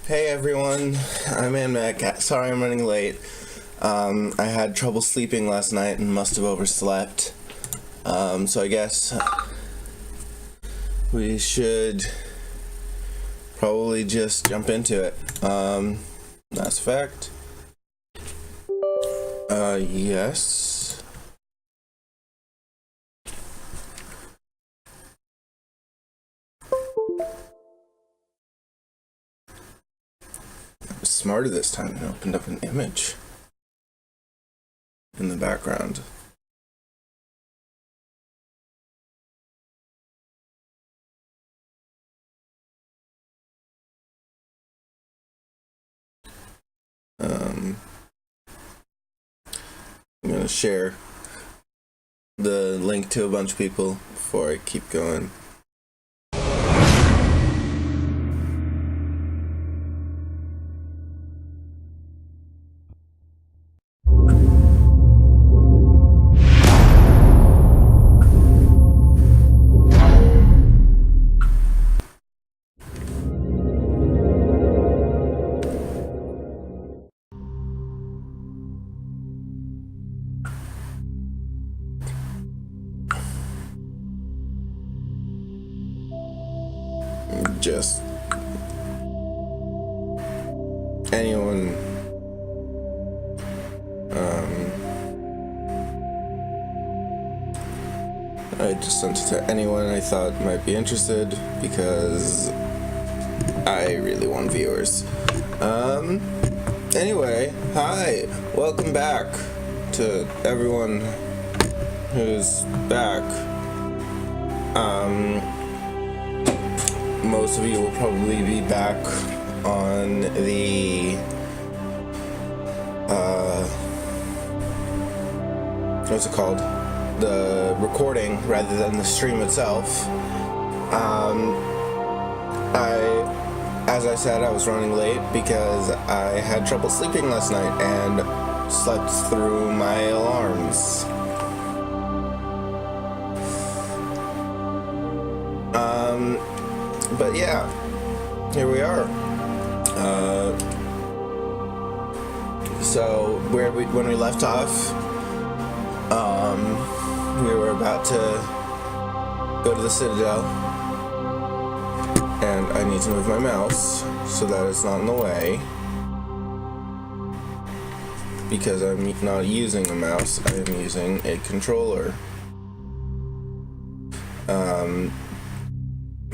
Hey everyone, I'm Mac. Sorry I'm running late. I had trouble sleeping last night and must have overslept. So I guess we should probably just jump into it. Mass Effect. Yes. I was smarter this time and opened up an image in the background. I'm gonna share the link to a bunch of people before I keep going. Just anyone I just sent it to anyone I thought might be interested because I really want viewers. Anyway, hi, welcome back to everyone who's back. Most of you will probably be back on the what's it called? The recording rather than the stream itself. As I said, I was running late because I had trouble sleeping last night and slept through my alarms. But yeah, here we are. So when we left off, we were about to go to the Citadel, and I need to move my mouse so that it's not in the way, because I'm not using a mouse, I am using a controller.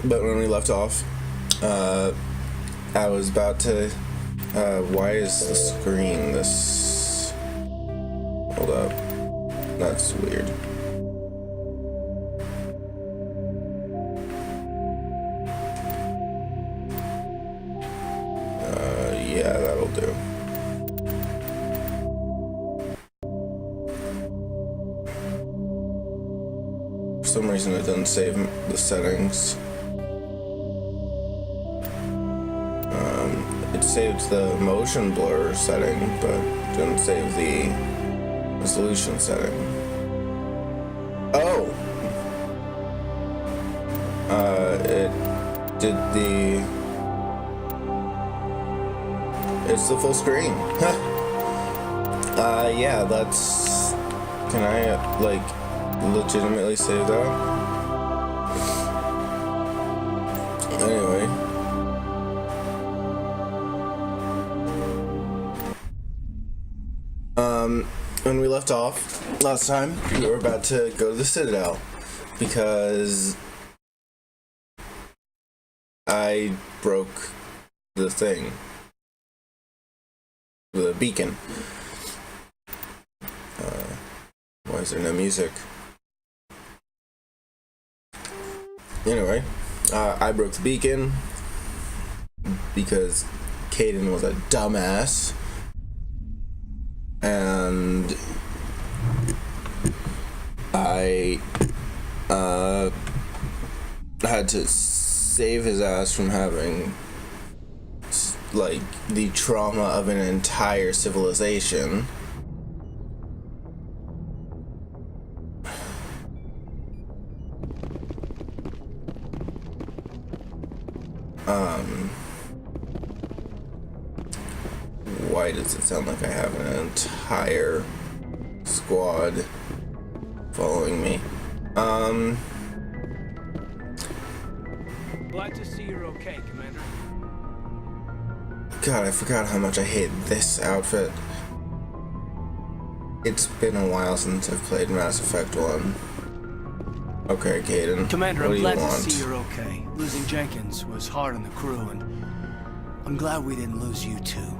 But when we left off, I was about to, why is the screen this, hold up, that's weird. Yeah, that'll do. For some reason it doesn't save the settings. It saves the motion blur setting, but didn't save the resolution setting. Oh! It did it's the full screen. Yeah, that's... Can I, legitimately save that? Anyway. When we left off last time, we were about to go to the Citadel because I broke the thing, the beacon. Why is there no music? Anyway, I broke the beacon because Kaidan was a dumbass. And I had to save his ass from having the trauma of an entire civilization. why does it sound like I have an entire squad following me? Glad to see you're okay, Commander. God, I forgot how much I hate this outfit. It's been a while since I've played Mass Effect 1. Okay, Kaidan. Commander, what I'm do glad you to want? see you're okay. Losing Jenkins was hard on the crew, and I'm glad we didn't lose you too.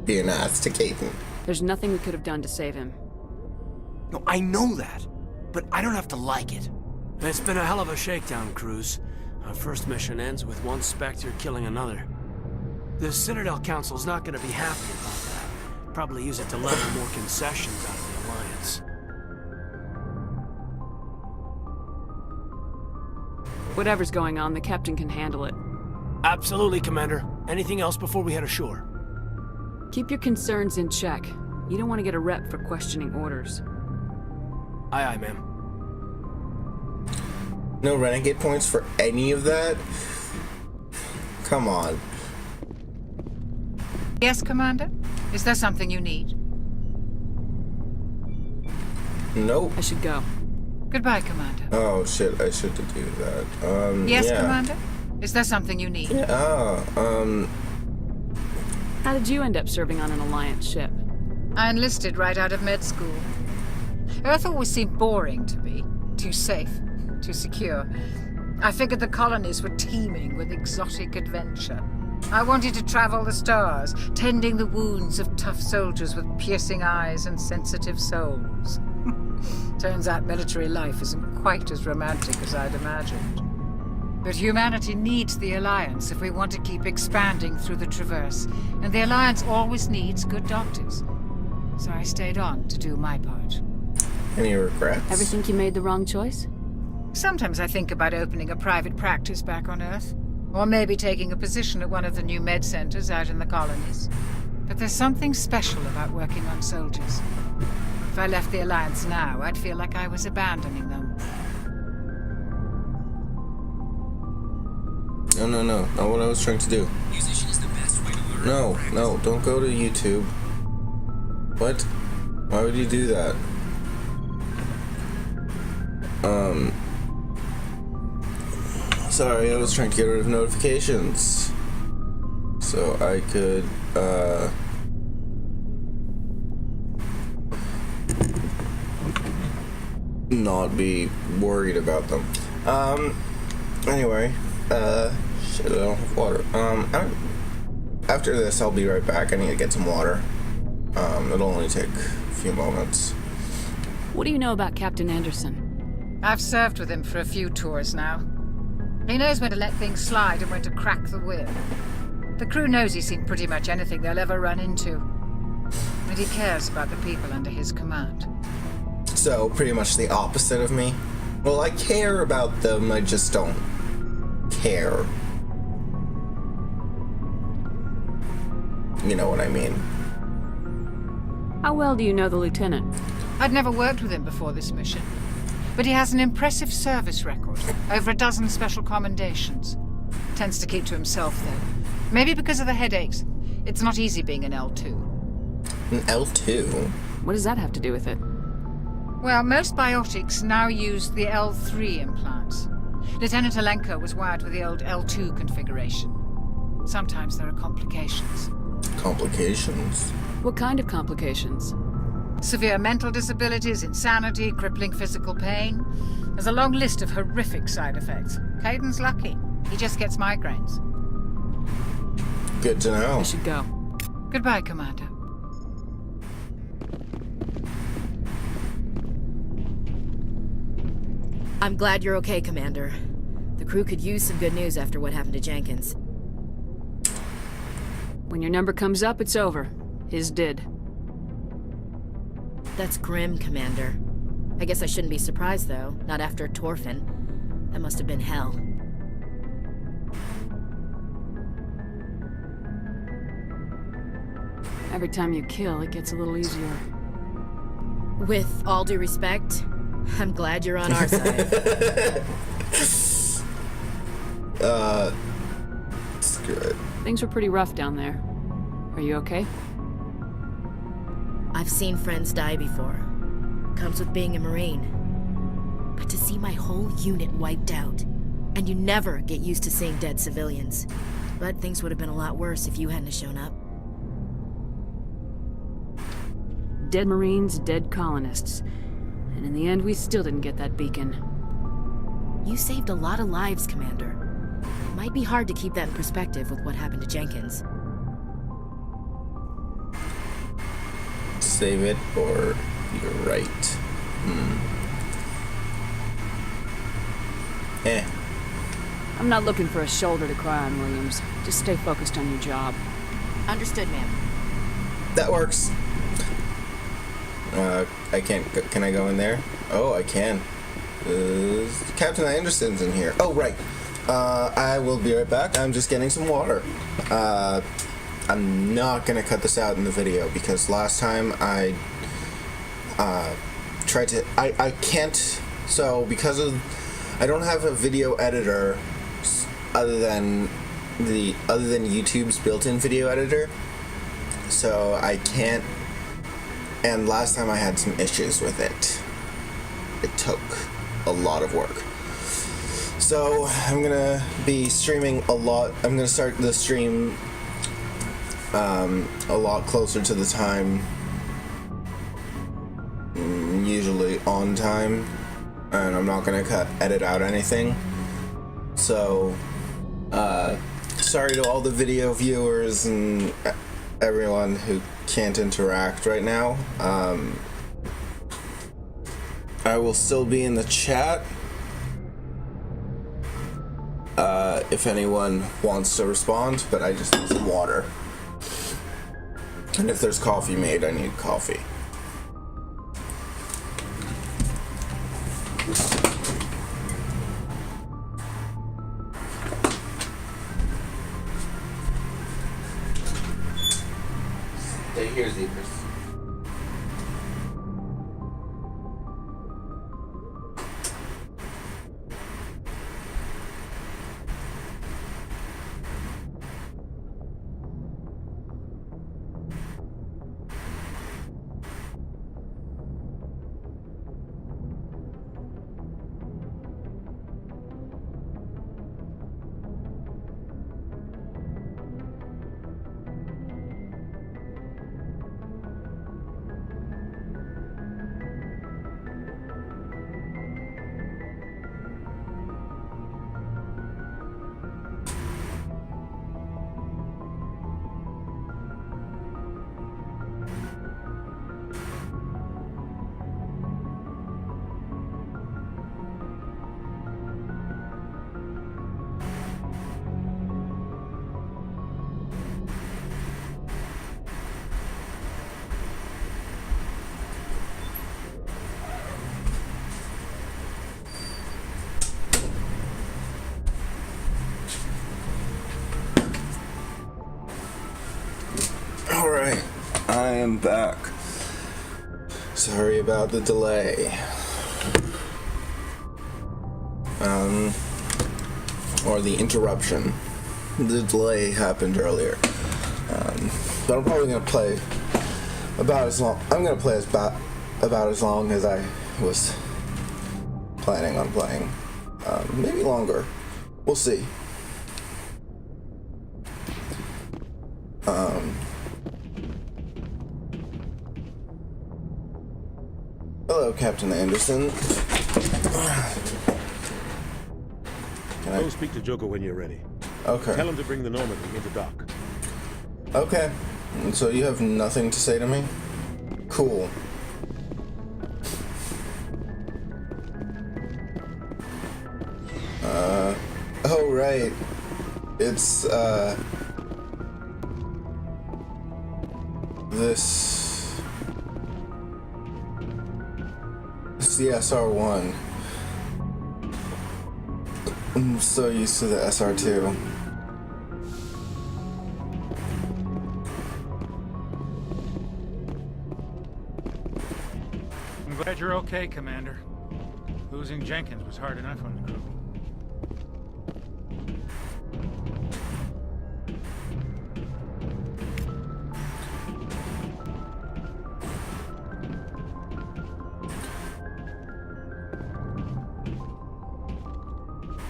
Being asked to Kaidan. There's nothing we could have done to save him. No, I know that, but I don't have to like it. It's been a hell of a shakedown, Cruz. Our first mission ends with one Spectre killing another. The Citadel Council's not gonna be happy about that. Probably use it to level more concessions out of the Alliance. Whatever's going on, the captain can handle it. Absolutely, Commander. Anything else before we head ashore? Keep your concerns in check. You don't want to get a rep for questioning orders. Aye, aye, ma'am. No renegade points for any of that? Come on. Yes, Commander? Is there something you need? Nope. I should go. Goodbye, Commander. Oh shit, I should do that. Yes, yeah. Commander? Is there something you need? How did you end up serving on an Alliance ship? I enlisted right out of med school. Earth always seemed boring to me. Too safe, too secure. I figured the colonies were teeming with exotic adventure. I wanted to travel the stars, tending the wounds of tough soldiers with piercing eyes and sensitive souls. Turns out military life isn't quite as romantic as I'd imagined. But humanity needs the Alliance if we want to keep expanding through the Traverse, and the Alliance always needs good doctors. So I stayed on to do my part. Any regrets? Ever think you made the wrong choice? Sometimes I think about opening a private practice back on Earth, or maybe taking a position at one of the new med centers out in the colonies. But there's something special about working on soldiers. If I left the Alliance now, I'd feel like I was abandoning them. No, not what I was trying to do. Musician is the best way to learn. No, don't go to YouTube. What? Why would you do that? Sorry, I was trying to get rid of notifications. So I could, not be worried about them. Anyway, shit, I don't have water. After this, I'll be right back. I need to get some water. It'll only take a few moments. What do you know about Captain Anderson? I've served with him for a few tours now. He knows when to let things slide and when to crack the whip. The crew knows he's seen pretty much anything they'll ever run into. And he cares about the people under his command. So, pretty much the opposite of me. Well, I care about them, I just don't care. You know what I mean. How well do you know the lieutenant? I'd never worked with him before this mission, but he has an impressive service record, over a dozen special commendations. Tends to keep to himself, though. Maybe because of the headaches. It's not easy being an L2. An L2? What does that have to do with it? Well, most biotics now use the L3 implants. Lieutenant Alenko was wired with the old L2 configuration. Sometimes there are complications. Complications? What kind of complications? Severe mental disabilities, insanity, crippling physical pain. There's a long list of horrific side effects. Kaidan's lucky. He just gets migraines. Good to know. I should go. Goodbye, Commander. I'm glad you're okay, Commander. The crew could use some good news after what happened to Jenkins. When your number comes up, it's over. His did. That's grim, Commander. I guess I shouldn't be surprised, though. Not after Torfin. That must have been hell. Every time you kill, it gets a little easier. With all due respect, I'm glad you're on our side. It's good. Things were pretty rough down there. Are you okay? I've seen friends die before. Comes with being a Marine. But to see my whole unit wiped out, and you never get used to seeing dead civilians. But things would have been a lot worse if you hadn't shown up. Dead Marines, dead colonists. And in the end, we still didn't get that beacon. You saved a lot of lives, Commander. It might be hard to keep that in perspective with what happened to Jenkins. Save it, or you're right. I'm not looking for a shoulder to cry on, Williams. Just stay focused on your job. Understood, ma'am. That works. I can't. Can I go in there? Oh, I can. Captain Anderson's in here. Oh, right. I will be right back. I'm just getting some water. I'm not gonna cut this out in the video because last time I tried to. I can't. So because of I don't have a video editor other than YouTube's built-in video editor, so I can't. And last time I had some issues with it. It took a lot of work. So I'm gonna be streaming a lot. I'm gonna start the stream a lot closer to the time, usually on time, and I'm not gonna edit out anything. So sorry to all the video viewers and everyone who can't interact right now. I will still be in the chat if anyone wants to respond, but I just need some water. And if there's coffee made, I need coffee. Stay here, Zebras. Alright, I am back. Sorry about the delay. Or the interruption. The delay happened earlier. But I'm probably gonna play about as long. I'm gonna play about as long as I was planning on playing. Maybe longer. We'll see. Hello, Captain Anderson. Go speak to Joker when you're ready. Okay. Tell him to bring the Normandy into dock. Okay. And so you have nothing to say to me? Cool. Oh, right. It's, This is the SR1. I'm so used to the SR2. I'm glad you're okay, Commander. Losing Jenkins was hard enough on the crew.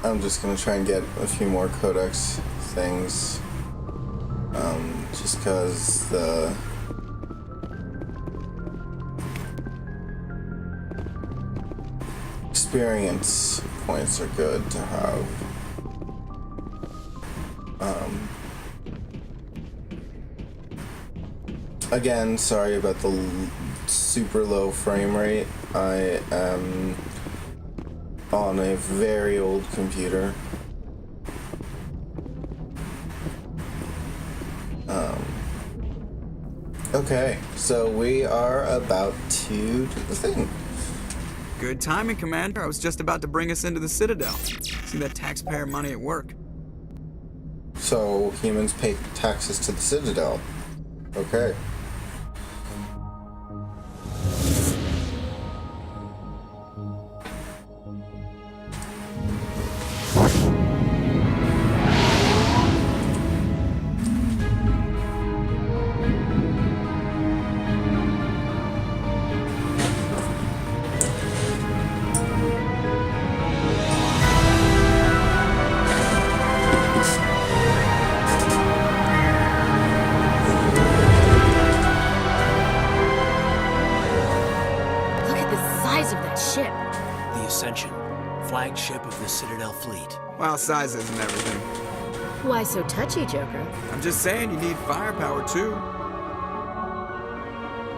I'm just gonna try and get a few more codex things. Just cause the experience points are good to have. Again, sorry about the super low frame rate. I am on a very old computer. Okay, so we are about to do the thing. Good timing, Commander. I was just about to bring us into the Citadel. See that taxpayer money at work. So humans pay taxes to the Citadel. Okay. Look at the size of that ship. The Ascension, flagship of the Citadel fleet. Well, size isn't everything. Why so touchy, Joker? I'm just saying you need firepower, too.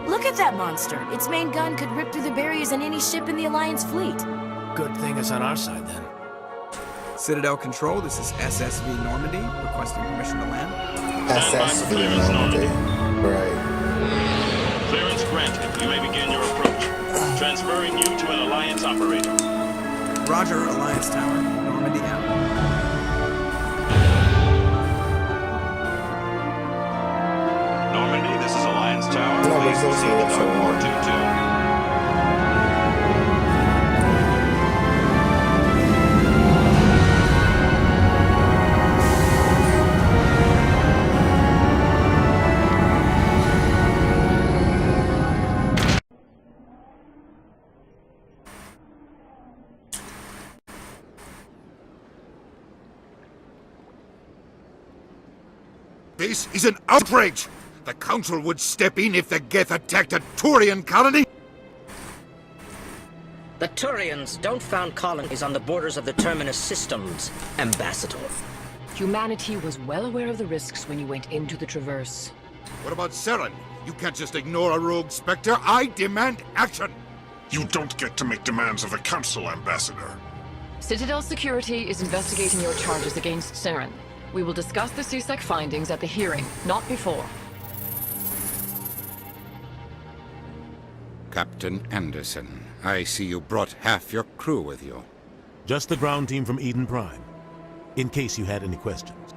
Look at that monster. Its main gun could rip through the barriers in any ship in the Alliance fleet. Good thing it's on our side, then. Citadel Control, this is SSV Normandy, requesting permission to land. SSV Normandy. Right. Clearance granted. You may begin your approach. Transferring you to an Alliance operator. Roger, Alliance Tower, Normandy out. Normandy, this is Alliance Tower. No, but Please it's also proceed to also Dark one. 422. This is an outrage! The Council would step in if the Geth attacked a Turian colony! The Turians don't found colonies on the borders of the Terminus systems, Ambassador. Humanity was well aware of the risks when you went into the Traverse. What about Saren? You can't just ignore a rogue Spectre. I demand action! You don't get to make demands of the Council, Ambassador. Citadel Security is investigating your charges against Saren. We will discuss the CSEC findings at the hearing, not before. Captain Anderson, I see you brought half your crew with you. Just the ground team from Eden Prime, in case you had any questions.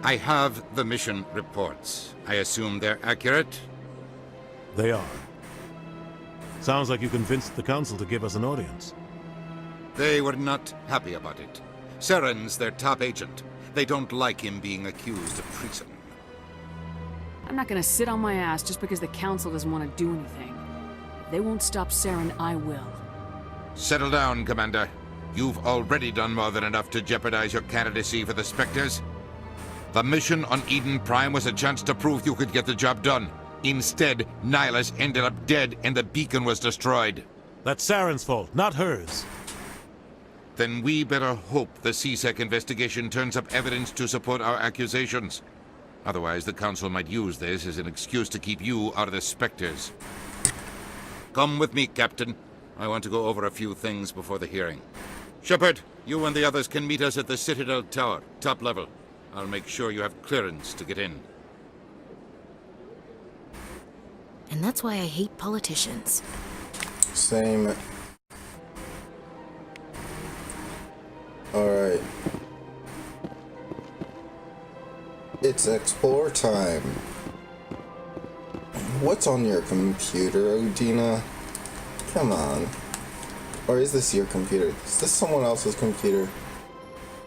I have the mission reports. I assume they're accurate? They are. Sounds like you convinced the Council to give us an audience. They were not happy about it. Saren's their top agent. They don't like him being accused of treason. I'm not gonna sit on my ass just because the Council doesn't want to do anything. If they won't stop Saren, I will. Settle down, Commander. You've already done more than enough to jeopardize your candidacy for the Spectres. The mission on Eden Prime was a chance to prove you could get the job done. Instead, Nihilus ended up dead and the beacon was destroyed. That's Saren's fault, not hers. Then we better hope the CSEC investigation turns up evidence to support our accusations. Otherwise, the Council might use this as an excuse to keep you out of the Spectres. Come with me, Captain. I want to go over a few things before the hearing. Shepard, you and the others can meet us at the Citadel Tower, top level. I'll make sure you have clearance to get in. And that's why I hate politicians. Same. Alright. It's explore time. What's on your computer, Odina? Come on. Or is this your computer? Is this someone else's computer?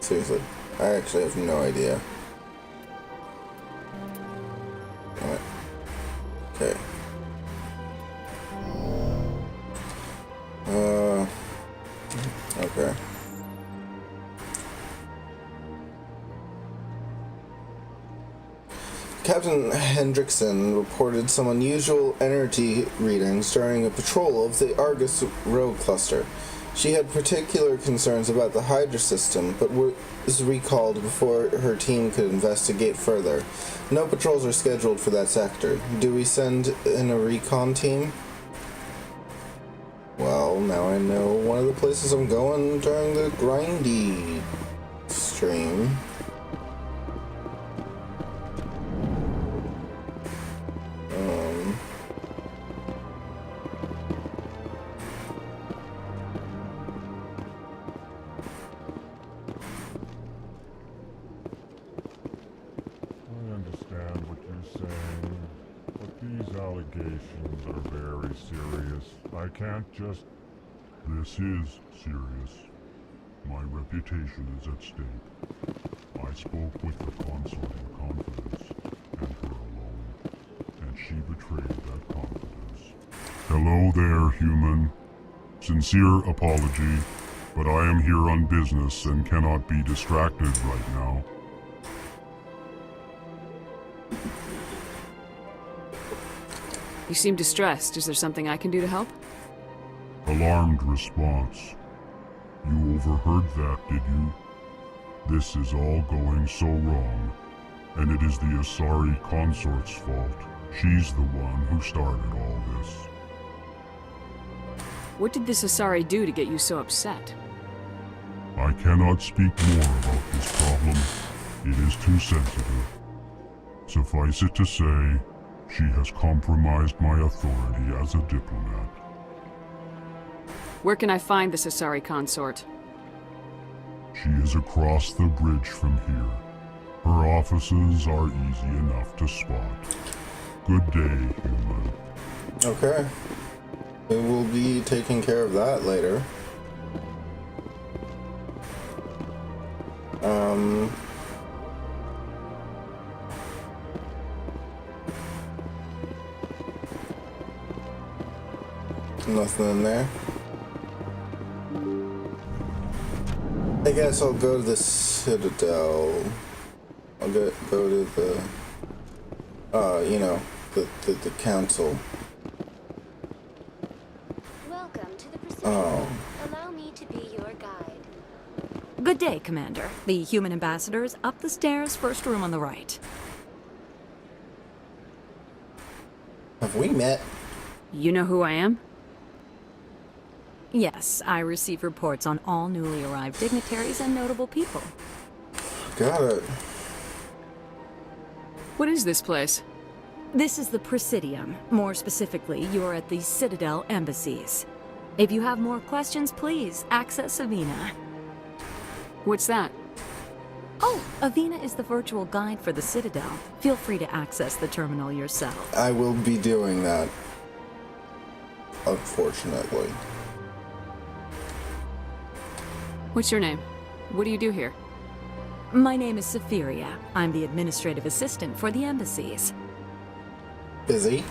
Seriously, I actually have no idea. Damn it. Okay. Okay. Captain Hendrickson reported some unusual energy readings during a patrol of the Argus rogue cluster. She had particular concerns about the Hydra system, but was recalled before her team could investigate further. No patrols are scheduled for that sector. Do we send in a recon team? Well, now I know one of the places I'm going during the grindy stream. I understand what you're saying, but these allegations are very serious. I can't just... This is serious. My reputation is at stake. I spoke with the consort in confidence, and her alone, and she betrayed that confidence. Hello there, human. Sincere apology, but I am here on business and cannot be distracted right now. You seem distressed. Is there something I can do to help? Alarmed response. You overheard that, did you? This is all going so wrong, and it is the Asari consort's fault. She's the one who started all this. What did this Asari do to get you so upset? I cannot speak more about this problem. It is too sensitive. Suffice it to say, she has compromised my authority as a diplomat. Where can I find this Asari consort? She is across the bridge from here. Her offices are easy enough to spot. Good day, human. Okay. We will be taking care of that later. Nothing in there. I guess I'll go to the Citadel. I'll go to the, you know, the council. Welcome to the Presidium. Allow me to be your guide. Good day, Commander. The human ambassador is up the stairs, first room on the right. Have we met? You know who I am? Yes, I receive reports on all newly arrived dignitaries and notable people. Got it. What is this place? This is the Presidium. More specifically, you're at the Citadel embassies. If you have more questions, please access Avina. What's that? Oh, Avina is the virtual guide for the Citadel. Feel free to access the terminal yourself. I will be doing that. Unfortunately. What's your name? What do you do here? My name is Safiria. I'm the administrative assistant for the embassies. Busy?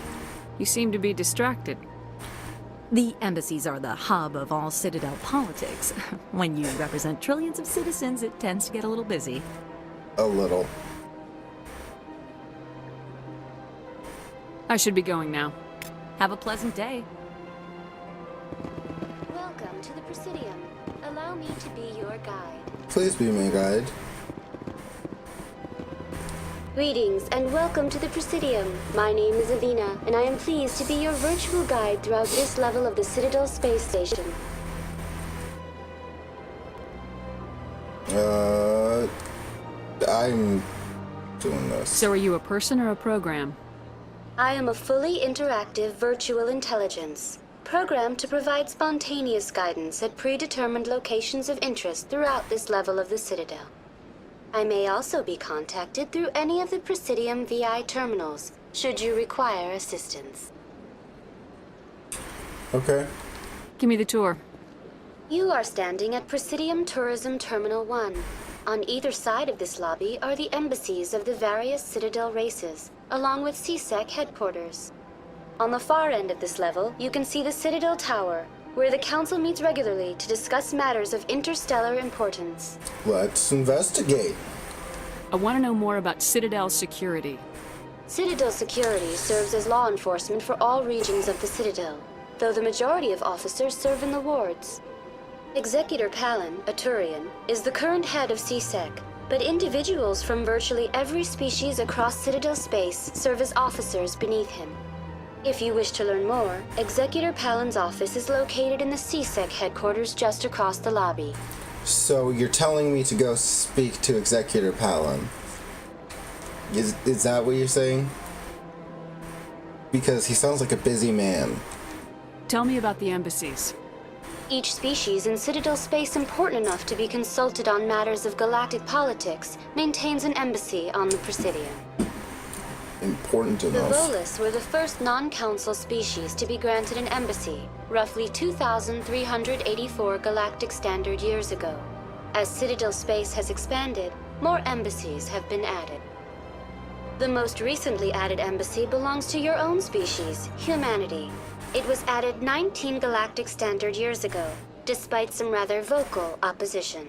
You seem to be distracted. The embassies are the hub of all Citadel politics. When you represent trillions of citizens, it tends to get a little busy. A little. I should be going now. Have a pleasant day. Welcome to the Presidium. Allow me to be your guide. Please be my guide. Greetings and welcome to the Presidium. My name is Avina, and I am pleased to be your virtual guide throughout this level of the Citadel space station. I'm doing this. So are you a person or a program? I am a fully interactive virtual intelligence, programmed to provide spontaneous guidance at predetermined locations of interest throughout this level of the Citadel. I may also be contacted through any of the Presidium VI terminals, should you require assistance. Okay. Give me the tour. You are standing at Presidium Tourism Terminal 1. On either side of this lobby are the embassies of the various Citadel races, along with CSEC headquarters. On the far end of this level, you can see the Citadel Tower, where the Council meets regularly to discuss matters of interstellar importance. Let's investigate. I want to know more about Citadel security. Citadel security serves as law enforcement for all regions of the Citadel, though the majority of officers serve in the wards. Executor Palin, a Turian, is the current head of CSEC, but individuals from virtually every species across Citadel space serve as officers beneath him. If you wish to learn more, Executor Palin's office is located in the CSEC headquarters just across the lobby. So you're telling me to go speak to Executor Palin? Is that what you're saying? Because he sounds like a busy man. Tell me about the embassies. Each species in Citadel space important enough to be consulted on matters of galactic politics maintains an embassy on the Presidium. Important The enough. Volus were the first non-council species to be granted an embassy, roughly 2,384 galactic standard years ago. As Citadel space has expanded, more embassies have been added. The most recently added embassy belongs to your own species, humanity. It was added 19 galactic standard years ago, despite some rather vocal opposition.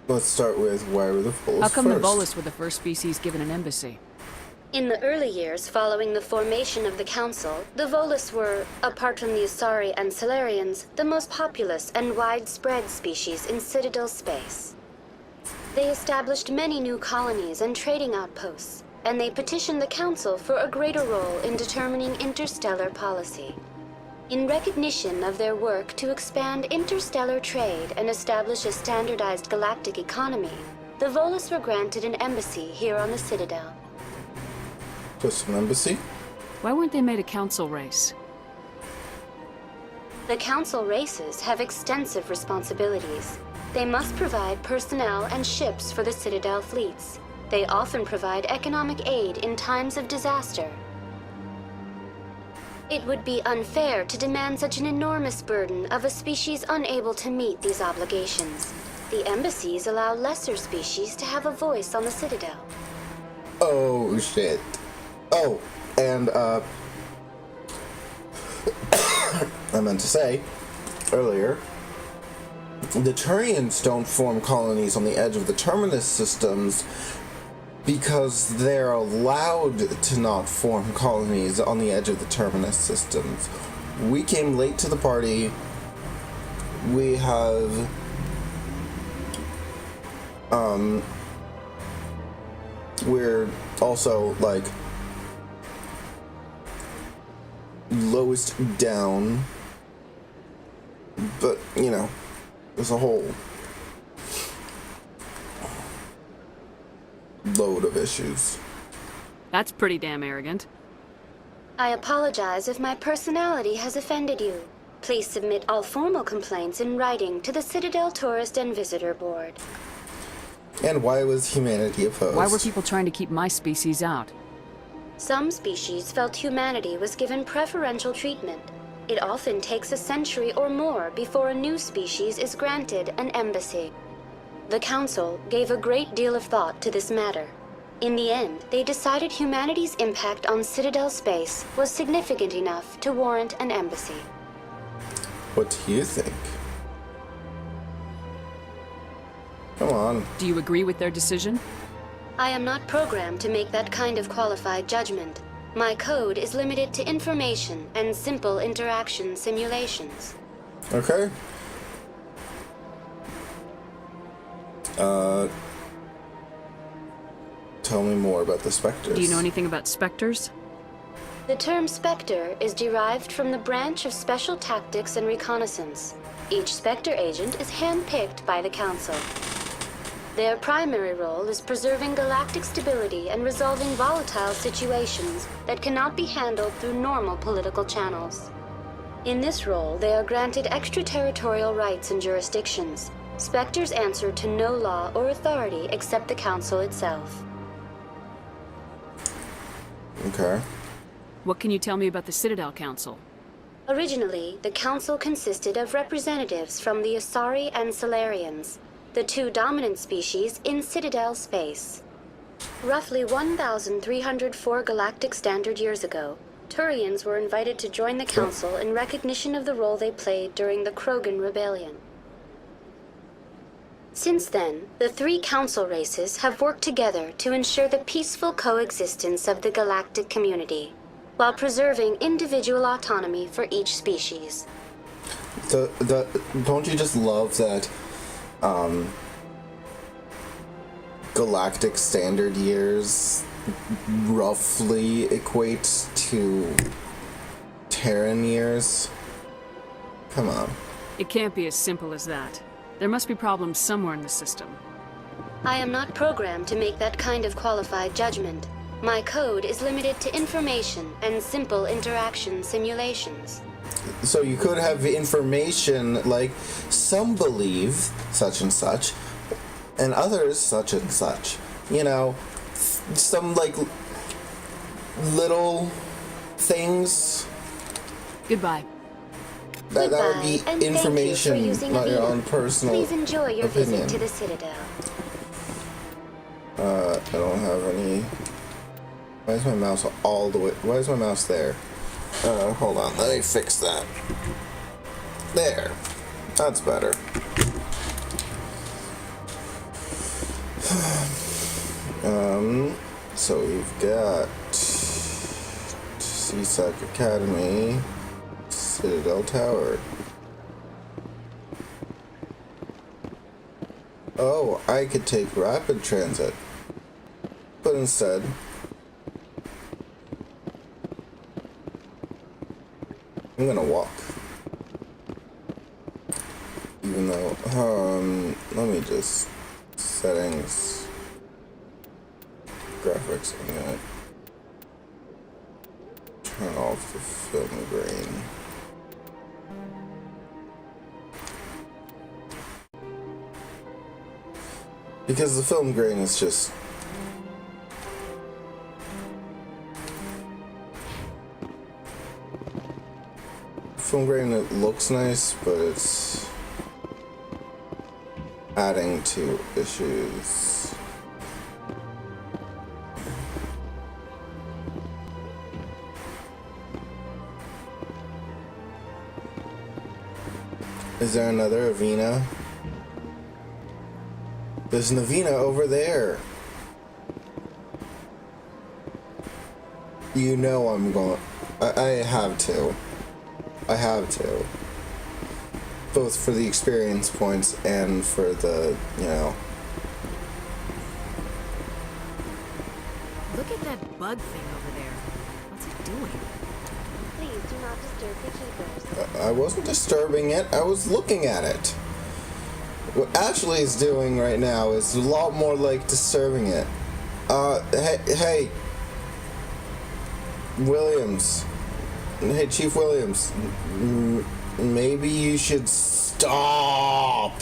Let's start with why were the Volus How come first? the Volus were the first species given an embassy? In the early years following the formation of the Council, the Volus were, apart from the Asari and Solarians, the most populous and widespread species in Citadel space. They established many new colonies and trading outposts, and they petitioned the Council for a greater role in determining interstellar policy. In recognition of their work to expand interstellar trade and establish a standardized galactic economy, the Volus were granted an embassy here on the Citadel. Just an embassy? Why weren't they made a council race? The Council races have extensive responsibilities. They must provide personnel and ships for the Citadel fleets. They often provide economic aid in times of disaster. It would be unfair to demand such an enormous burden of a species unable to meet these obligations. The embassies allow lesser species to have a voice on the Citadel. Oh, shit. Oh, and, I meant to say earlier, the Turians don't form colonies on the edge of the Terminus systems because they're allowed to not form colonies on the edge of the Terminus systems. We came late to the party. We have, we're also, like, lowest down, but, you know, there's a whole load of issues. That's pretty damn arrogant. I apologize if my personality has offended you. Please submit all formal complaints in writing to the Citadel Tourist and Visitor Board. And why was humanity opposed? Why were people trying to keep my species out? Some species felt humanity was given preferential treatment. It often takes a century or more before a new species is granted an embassy. The Council gave a great deal of thought to this matter. In the end, they decided humanity's impact on Citadel space was significant enough to warrant an embassy. What do you think? Come on. Do you agree with their decision? I am not programmed to make that kind of qualified judgment. My code is limited to information and simple interaction simulations. Okay. Tell me more about the Spectres. Do you know anything about Spectres? The term Spectre is derived from the branch of Special Tactics and Reconnaissance. Each Spectre agent is handpicked by the Council. Their primary role is preserving galactic stability and resolving volatile situations that cannot be handled through normal political channels. In this role, they are granted extraterritorial rights and jurisdictions. Spectres answer to no law or authority except the Council itself. Okay. What can you tell me about the Citadel Council? Originally, the Council consisted of representatives from the Asari and Solarians, the two dominant species in Citadel space. Roughly 1,304 galactic standard years ago, Turians were invited to join the Council in recognition of the role they played during the Krogan Rebellion. Since then, the 3 council races have worked together to ensure the peaceful coexistence of the galactic community, while preserving individual autonomy for each species. Don't you just love that galactic standard years roughly equate to Terran years? Come on. It can't be as simple as that. There must be problems somewhere in the system. I am not programmed to make that kind of qualified judgment. My code is limited to information and simple interaction simulations. So you could have information like some believe such and such, and others such and such. You know, some like little things. Goodbye. That would be and information, thank you for using not your Avena. own personal Please enjoy your opinion. visit to the Citadel. I don't have any. Why is my mouse all the way? Why is my mouse there? Hold on, let me fix that. There. That's better. So we've got CSEC Academy, Citadel Tower. Oh, I could take rapid transit. But instead, I'm gonna walk. Even though, let me just, settings, graphics, I'm gonna turn off the film grain. Because the film grain is just film grain, it looks nice, but it's adding to issues. Is there another Avena? There's an Avena over there. You know I'm going. I have to. I have to. Both for the experience points and for the, you know. Look at that bug thing over there. What's it doing? Please do not disturb the keepers. I wasn't disturbing it. I was looking at it. What Ashley is doing right now is a lot more like disturbing it. Hey, Williams. Hey, Chief Williams. Maybe you should stop.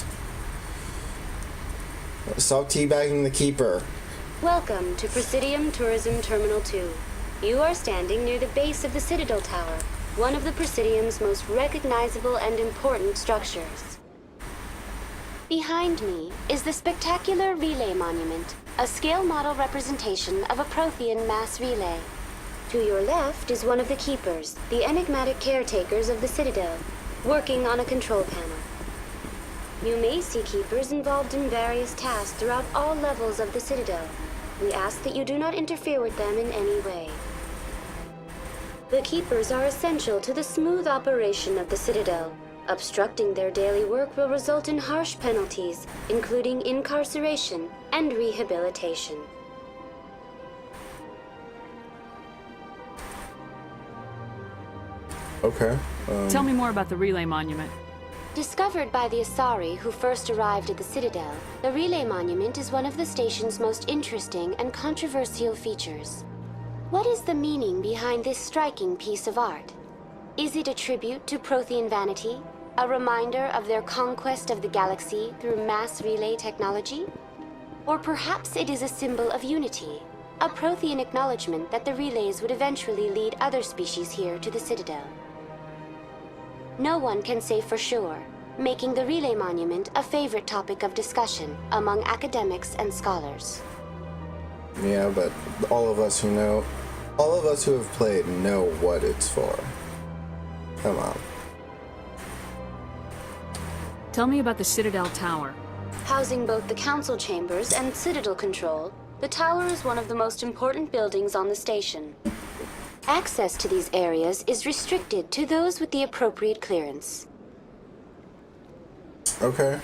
Stop teabagging the Keeper. Welcome to Presidium Tourism Terminal 2. You are standing near the base of the Citadel Tower, one of the Presidium's most recognizable and important structures. Behind me is the spectacular Relay Monument, a scale model representation of a Prothean mass relay. To your left is one of the Keepers, the enigmatic caretakers of the Citadel, working on a control panel. You may see Keepers involved in various tasks throughout all levels of the Citadel. We ask that you do not interfere with them in any way. The Keepers are essential to the smooth operation of the Citadel. Obstructing their daily work will result in harsh penalties, including incarceration and rehabilitation. Okay. Tell me more about the Relay Monument. Discovered by the Asari who first arrived at the Citadel, the Relay Monument is one of the station's most interesting and controversial features. What is the meaning behind this striking piece of art? Is it a tribute to Prothean vanity? A reminder of their conquest of the galaxy through mass relay technology? Or perhaps it is a symbol of unity, a Prothean acknowledgement that the relays would eventually lead other species here to the Citadel. No one can say for sure, making the Relay Monument a favorite topic of discussion among academics and scholars. Yeah, but all of us who have played know what it's for. Come on. Tell me about the Citadel Tower. Housing both the council chambers and Citadel Control, the tower is one of the most important buildings on the station. Access to these areas is restricted to those with the appropriate clearance. Okay.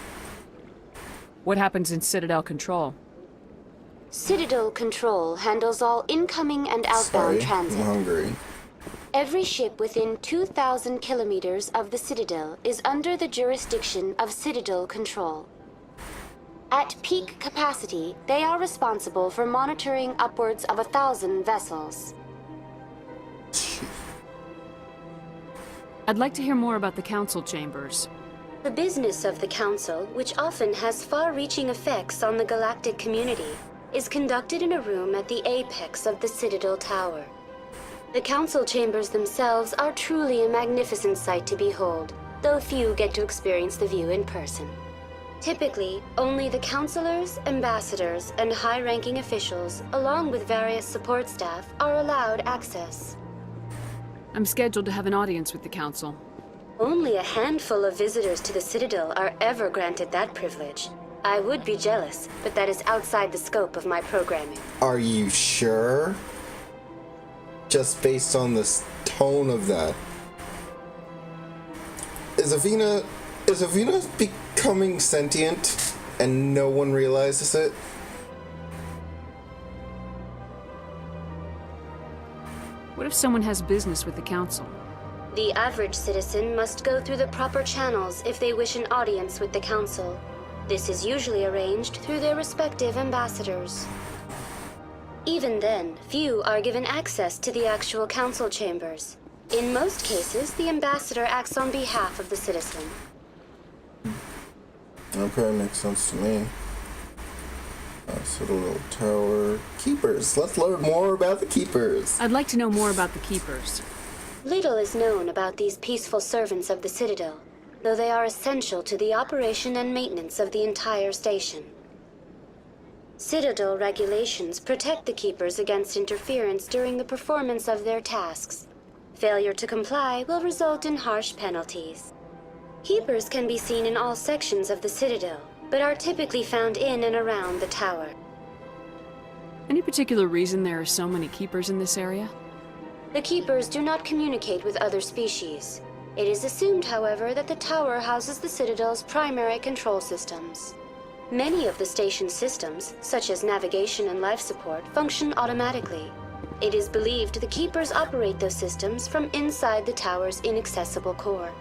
What happens in Citadel Control? Citadel Control handles all incoming and outbound transit. I'm hungry. Every ship within 2,000 kilometers of the Citadel is under the jurisdiction of Citadel Control. At peak capacity, they are responsible for monitoring upwards of 1,000 vessels. I'd like to hear more about the council chambers. The business of the Council, which often has far-reaching effects on the galactic community, is conducted in a room at the apex of the Citadel Tower. The Council chambers themselves are truly a magnificent sight to behold, though few get to experience the view in person. Typically, only the councilors, ambassadors, and high-ranking officials, along with various support staff, are allowed access. I'm scheduled to have an audience with the council. Only a handful of visitors to the Citadel are ever granted that privilege. I would be jealous, but that is outside the scope of my programming. Are you sure? Just based on the tone of that. Is Avina becoming sentient and no one realizes it? What if someone has business with the council? The average citizen must go through the proper channels if they wish an audience with the council. This is usually arranged through their respective ambassadors. Even then, few are given access to the actual council chambers. In most cases, the ambassador acts on behalf of the citizen. Okay, makes sense to me. Citadel Tower. Keepers. Let's learn more about the Keepers. I'd like to know more about the Keepers. Little is known about these peaceful servants of the Citadel, though they are essential to the operation and maintenance of the entire station. Citadel regulations protect the Keepers against interference during the performance of their tasks. Failure to comply will result in harsh penalties. Keepers can be seen in all sections of the Citadel, but are typically found in and around the tower. Any particular reason there are so many Keepers in this area? The Keepers do not communicate with other species. It is assumed, however, that the tower houses the Citadel's primary control systems. Many of the station's systems, such as navigation and life support, function automatically. It is believed the Keepers operate those systems from inside the tower's inaccessible core.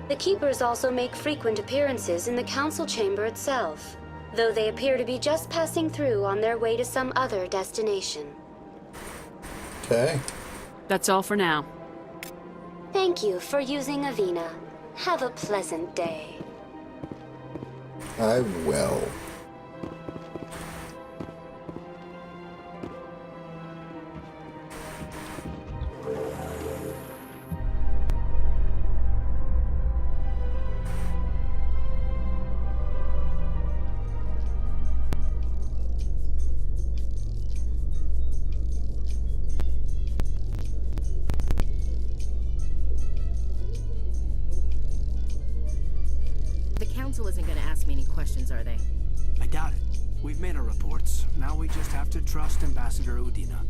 The Keepers also make frequent appearances in the council chamber itself, though they appear to be just passing through on their way to some other destination. Okay. That's all for now. Thank you for using Avina. Have a pleasant day. I will. Isn't going to ask me any questions, are they? I doubt it. We've made our reports. Now we just have to trust Ambassador Udina.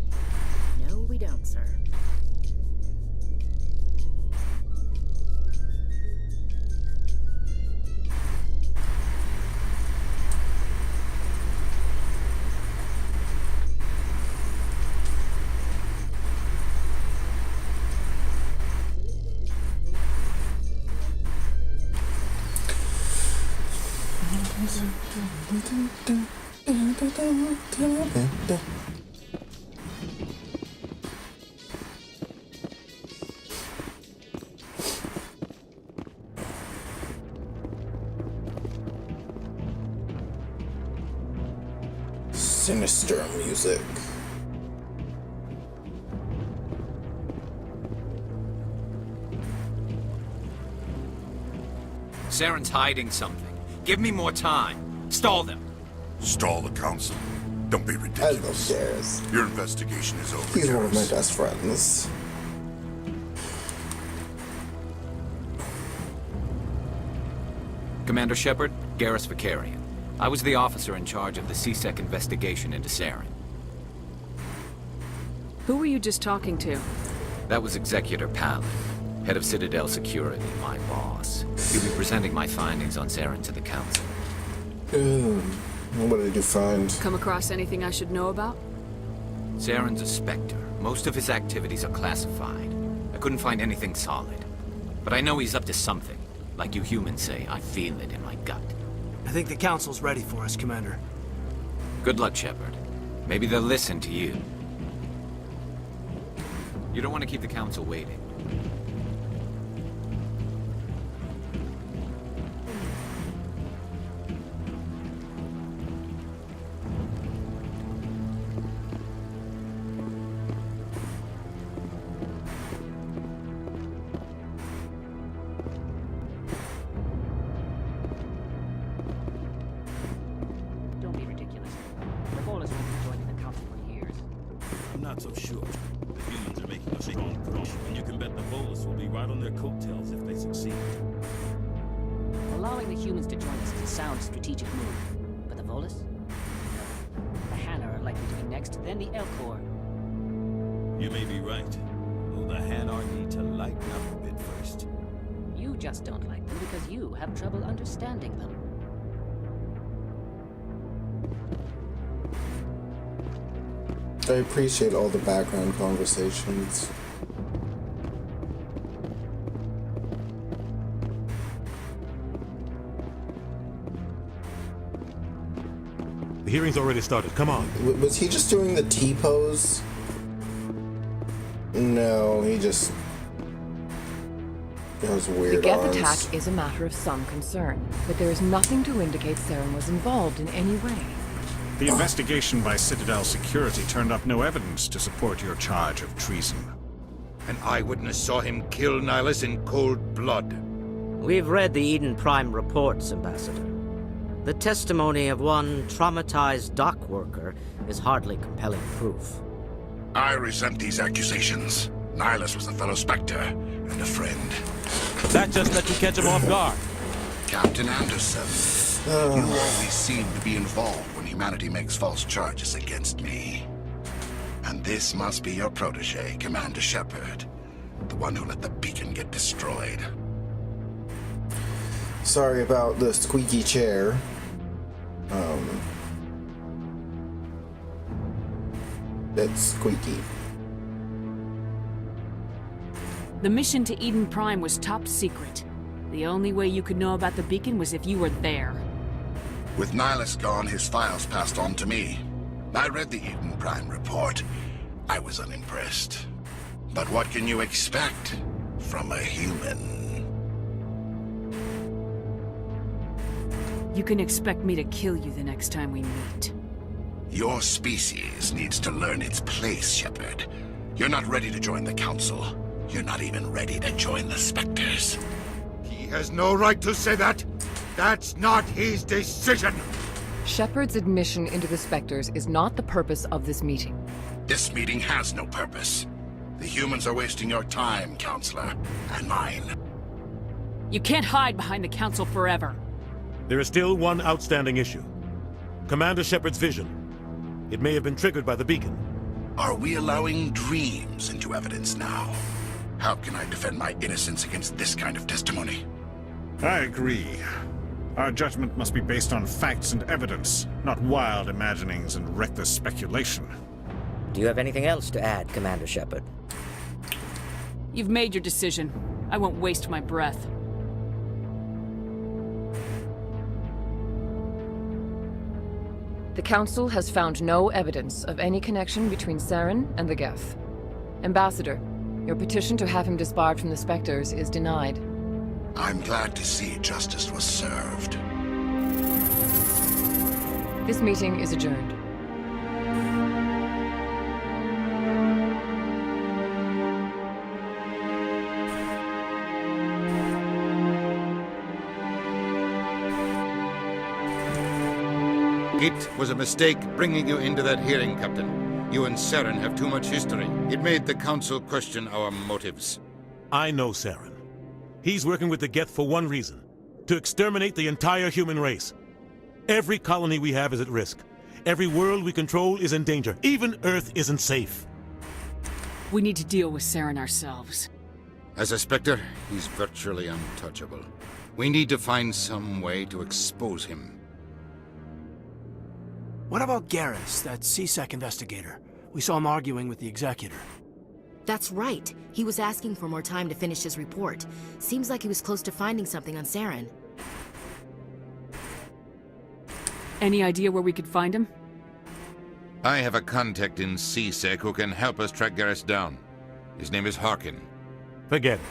No, we don't, sir. Sinister music. Saren's hiding something. Give me more time. Stall them. Stall the council. Don't be ridiculous. I love Garrus. Your investigation is over. He's one of my Garrus. best friends. Commander Shepard, Garrus Vakarian. I was the officer in charge of the CSEC investigation into Saren. Who were you just talking to? That was Executor Palin, head of Citadel Security, my boss. He'll be presenting my findings on Saren to the Council. What did you find? Come across anything I should know about? Saren's a Spectre. Most of his activities are classified. I couldn't find anything solid. But I know he's up to something. Like you humans say, I feel it in my gut. I think the Council's ready for us, Commander. Good luck, Shepard. Maybe they'll listen to you. You don't want to keep the Council waiting. Don't be ridiculous. The Volus won't be joining the Council for years. I'm not so sure. The humans are making a strong push, and you can bet the Volus will be right on their coattails if they succeed. Allowing the humans to join us is a sound strategic move. But the Volus? The Hanar are likely to be next, then the Elcor. You may be right. Though the Hanar need to lighten up a bit first. You just don't like them because you have trouble understanding them. I appreciate all the background conversations. The hearing's already started. Come on. Was he just doing the T-pose? No, he just... Those weird The Geth arms. attack is a matter of some concern, but there is nothing to indicate Saren was involved in any way. The investigation by Citadel Security turned up no evidence to support your charge of treason. An eyewitness saw him kill Nihilus in cold blood. We've read the Eden Prime reports, Ambassador. The testimony of one traumatized dock worker is hardly compelling proof. I resent these accusations. Nihilus was a fellow Spectre and a friend. That just let you catch him off guard. Captain Anderson, you always seem to be involved when humanity makes false charges against me. And this must be your protege, Commander Shepard. The one who let the beacon get destroyed. Sorry about the squeaky chair. That's squeaky. The mission to Eden Prime was top secret. The only way you could know about the beacon was if you were there. With Nihilus gone, his files passed on to me. I read the Eden Prime report. I was unimpressed. But what can you expect from a human? You can expect me to kill you the next time we meet. Your species needs to learn its place, Shepard. You're not ready to join the Council. You're not even ready to join the Spectres. He has no right to say that. That's not his decision. Shepard's admission into the Spectres is not the purpose of this meeting. This meeting has no purpose. The humans are wasting your time, Counselor, and mine. You can't hide behind the Council forever. There is still one outstanding issue. Commander Shepard's vision. It may have been triggered by the beacon. Are we allowing dreams into evidence now? How can I defend my innocence against this kind of testimony? I agree. Our judgment must be based on facts and evidence, not wild imaginings and reckless speculation. Do you have anything else to add, Commander Shepard? You've made your decision. I won't waste my breath. The Council has found no evidence of any connection between Saren and the Geth. Ambassador, your petition to have him disbarred from the Spectres is denied. I'm glad to see justice was served. This meeting is adjourned. It was a mistake bringing you into that hearing, Captain. You and Saren have too much history. It made the Council question our motives. I know Saren. He's working with the Geth for one reason. To exterminate the entire human race. Every colony we have is at risk. Every world we control is in danger. Even Earth isn't safe. We need to deal with Saren ourselves. As a Spectre, he's virtually untouchable. We need to find some way to expose him. What about Garrus, that CSEC investigator? We saw him arguing with the Executor. That's right. He was asking for more time to finish his report. Seems like he was close to finding something on Saren. Any idea where we could find him? I have a contact in CSEC who can help us track Garrus down. His name is Harkin. Forget it.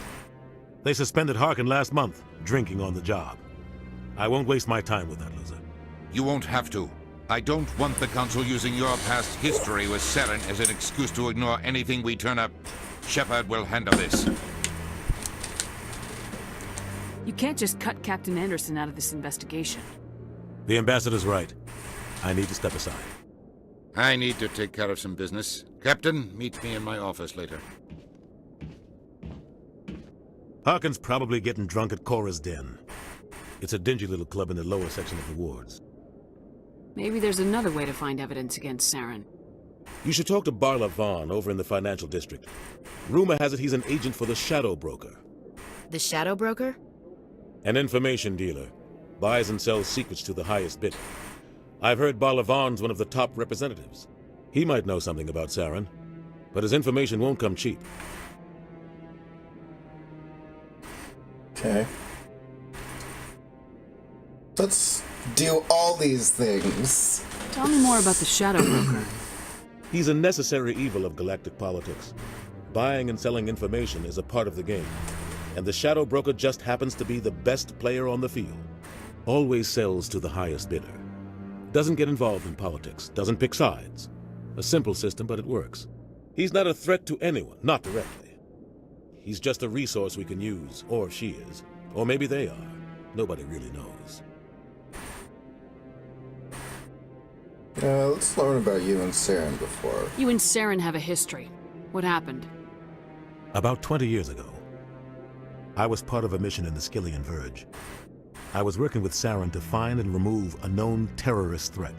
They suspended Harkin last month, drinking on the job. I won't waste my time with that loser. You won't have to. I don't want the Council using your past history with Saren as an excuse to ignore anything we turn up. Shepard will handle this. You can't just cut Captain Anderson out of this investigation. The Ambassador's right. I need to step aside. I need to take care of some business. Captain, meet me in my office later. Harkin's probably getting drunk at Cora's Den. It's a dingy little club in the lower section of the wards. Maybe there's another way to find evidence against Saren. You should talk to Barla Vaughn over in the financial district. Rumor has it he's an agent for the Shadow Broker. The Shadow Broker? An information dealer. Buys and sells secrets to the highest bidder. I've heard Barla Vaughn's one of the top representatives. He might know something about Saren, but his information won't come cheap. Okay. Let's do all these things. Tell me more about the Shadow Broker. He's a necessary evil of galactic politics. Buying and selling information is a part of the game, and the Shadow Broker just happens to be the best player on the field. Always sells to the highest bidder. Doesn't get involved in politics, doesn't pick sides. A simple system, but it works. He's not a threat to anyone, not directly. He's just a resource we can use, or she is. Or maybe they are. Nobody really knows. Let's learn about you and Saren before. You and Saren have a history. What happened? About 20 years ago, I was part of a mission in the Skillian Verge. I was working with Saren to find and remove a known terrorist threat.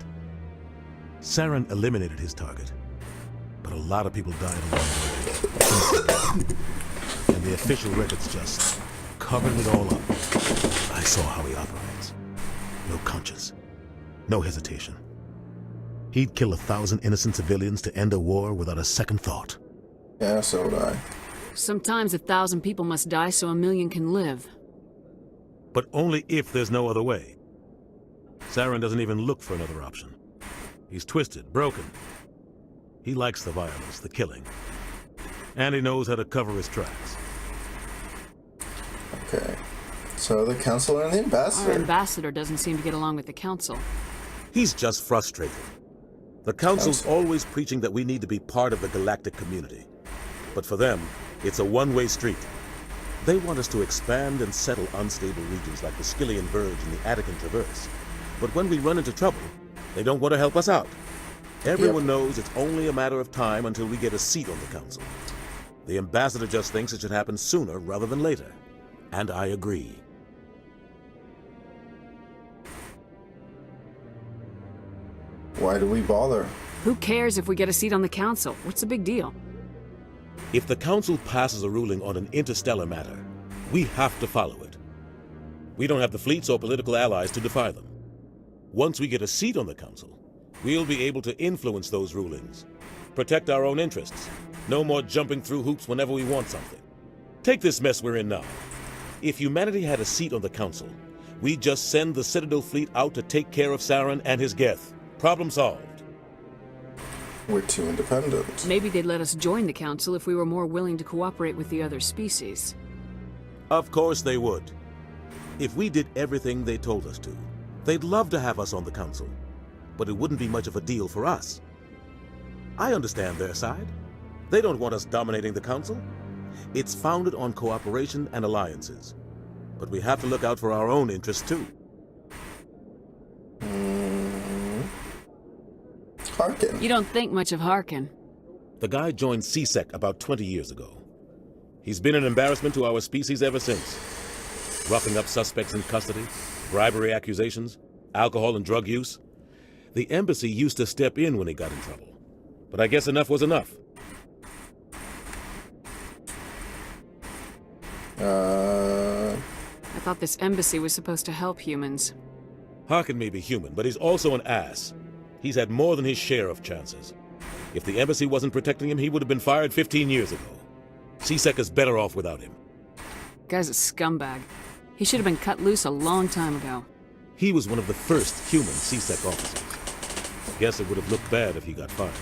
Saren eliminated his target, but a lot of people died along the way. And the official records just covered it all up. I saw how he operates. No conscience, no hesitation. He'd kill 1,000 innocent civilians to end a war without a second thought. Yeah, so would I. Sometimes 1,000 people must die so 1,000,000 can live. But only if there's no other way. Saren doesn't even look for another option. He's twisted, broken. He likes the violence, the killing. And he knows how to cover his tracks. Okay. So the Council and the Ambassador. Our Ambassador doesn't seem to get along with the Council. He's just frustrated. The Council's always preaching that we need to be part of the galactic community. But for them, it's a one-way street. They want us to expand and settle unstable regions like the Skillian Verge and the Attican Traverse. But when we run into trouble, they don't want to help us out. Everyone knows it's only a matter of time until we get a seat on the Council. The Ambassador just thinks it should happen sooner rather than later. And I agree. Why do we bother? Who cares if we get a seat on the Council? What's the big deal? If the Council passes a ruling on an interstellar matter, we have to follow it. We don't have the fleets or political allies to defy them. Once we get a seat on the Council, we'll be able to influence those rulings, protect our own interests. No more jumping through hoops whenever we want something. Take this mess we're in now. If humanity had a seat on the Council, we'd just send the Citadel fleet out to take care of Saren and his Geth. Problem solved. We're too independent. Maybe they'd let us join the Council if we were more willing to cooperate with the other species. Of course they would. If we did everything they told us to, they'd love to have us on the Council. But it wouldn't be much of a deal for us. I understand their side. They don't want us dominating the Council. It's founded on cooperation and alliances. But we have to look out for our own interests too. Harkin. You don't think much of Harkin. The guy joined CSEC about 20 years ago. He's been an embarrassment to our species ever since. Roughing up suspects in custody, bribery accusations, alcohol and drug use. The embassy used to step in when he got in trouble. But I guess enough was enough. I thought this embassy was supposed to help humans. Harkin may be human, but he's also an ass. He's had more than his share of chances. If the embassy wasn't protecting him, he would have been fired 15 years ago. C-Sec is better off without him. Guy's a scumbag. He should have been cut loose a long time ago. He was one of the first human C-Sec officers. I guess it would have looked bad if he got fired.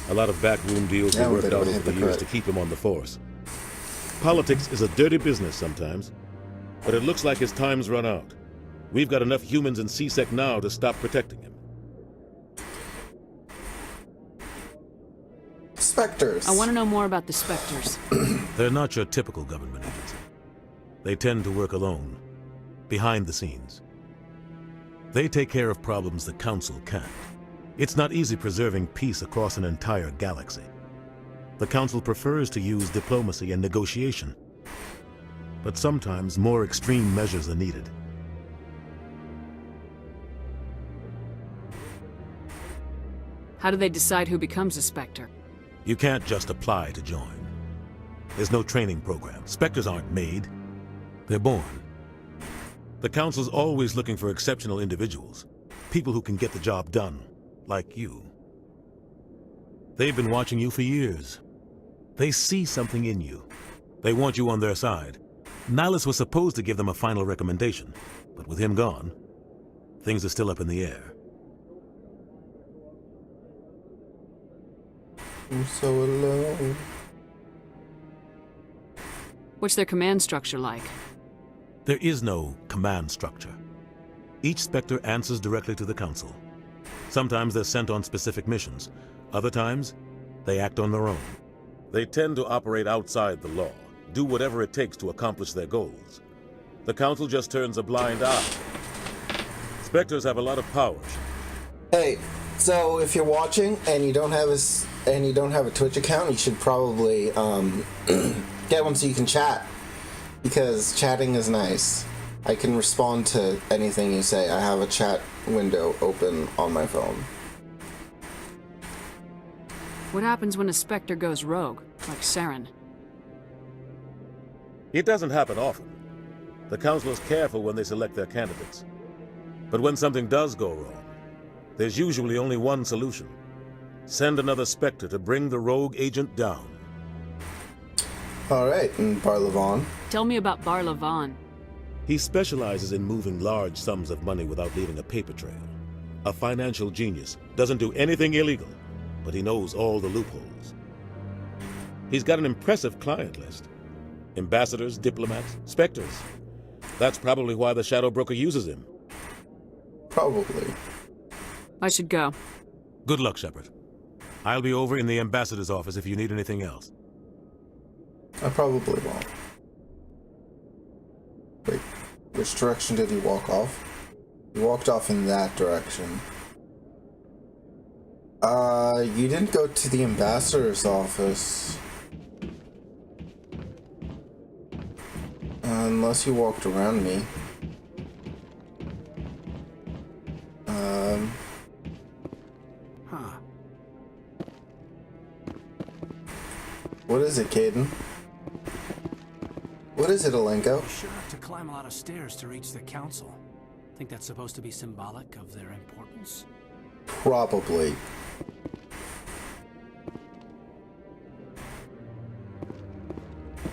A lot of backroom deals were worked out over the years to keep him on the force. Politics is a dirty business sometimes, but it looks like his time's run out. We've got enough humans in C-Sec now to stop protecting him. Spectres. I want to know more about the Spectres. They're not your typical government agency. They tend to work alone, behind the scenes. They take care of problems the Council can't. It's not easy preserving peace across an entire galaxy. The Council prefers to use diplomacy and negotiation. But sometimes more extreme measures are needed. How do they decide who becomes a Spectre? You can't just apply to join. There's no training program. Spectres aren't made. They're born. The Council's always looking for exceptional individuals. People who can get the job done. Like you. They've been watching you for years. They see something in you. They want you on their side. Nihilus was supposed to give them a final recommendation, but with him gone, things are still up in the air. I'm so alone. What's their command structure like? There is no command structure. Each Spectre answers directly to the Council. Sometimes they're sent on specific missions. Other times, they act on their own. They tend to operate outside the law, do whatever it takes to accomplish their goals. The Council just turns a blind eye. Spectres have a lot of power. Hey, so if you're watching and you don't have a Twitch account, you should probably get one so you can chat, because chatting is nice. I can respond to anything you say. I have a chat window open on my phone. What happens when a Spectre goes rogue, like Saren? It doesn't happen often. The Council is careful when they select their candidates. But when something does go wrong, there's usually only one solution. Send another Spectre to bring the rogue agent down. Alright, and Barlavon? Tell me about Barlavon. He specializes in moving large sums of money without leaving a paper trail. A financial genius, doesn't do anything illegal, but he knows all the loopholes. He's got an impressive client list. Ambassadors, diplomats, Spectres. That's probably why the Shadow Broker uses him. Probably. I should go. Good luck, Shepard. I'll be over in the Ambassador's office if you need anything else. I probably won't. Wait, which direction did he walk off? He walked off in that direction. You didn't go to the Ambassador's office. Unless you walked around me. Huh. What is it, Caden? What is it, Alenko? You sure have to climb a lot of stairs to reach the Council. Think that's supposed to be symbolic of their importance? Probably.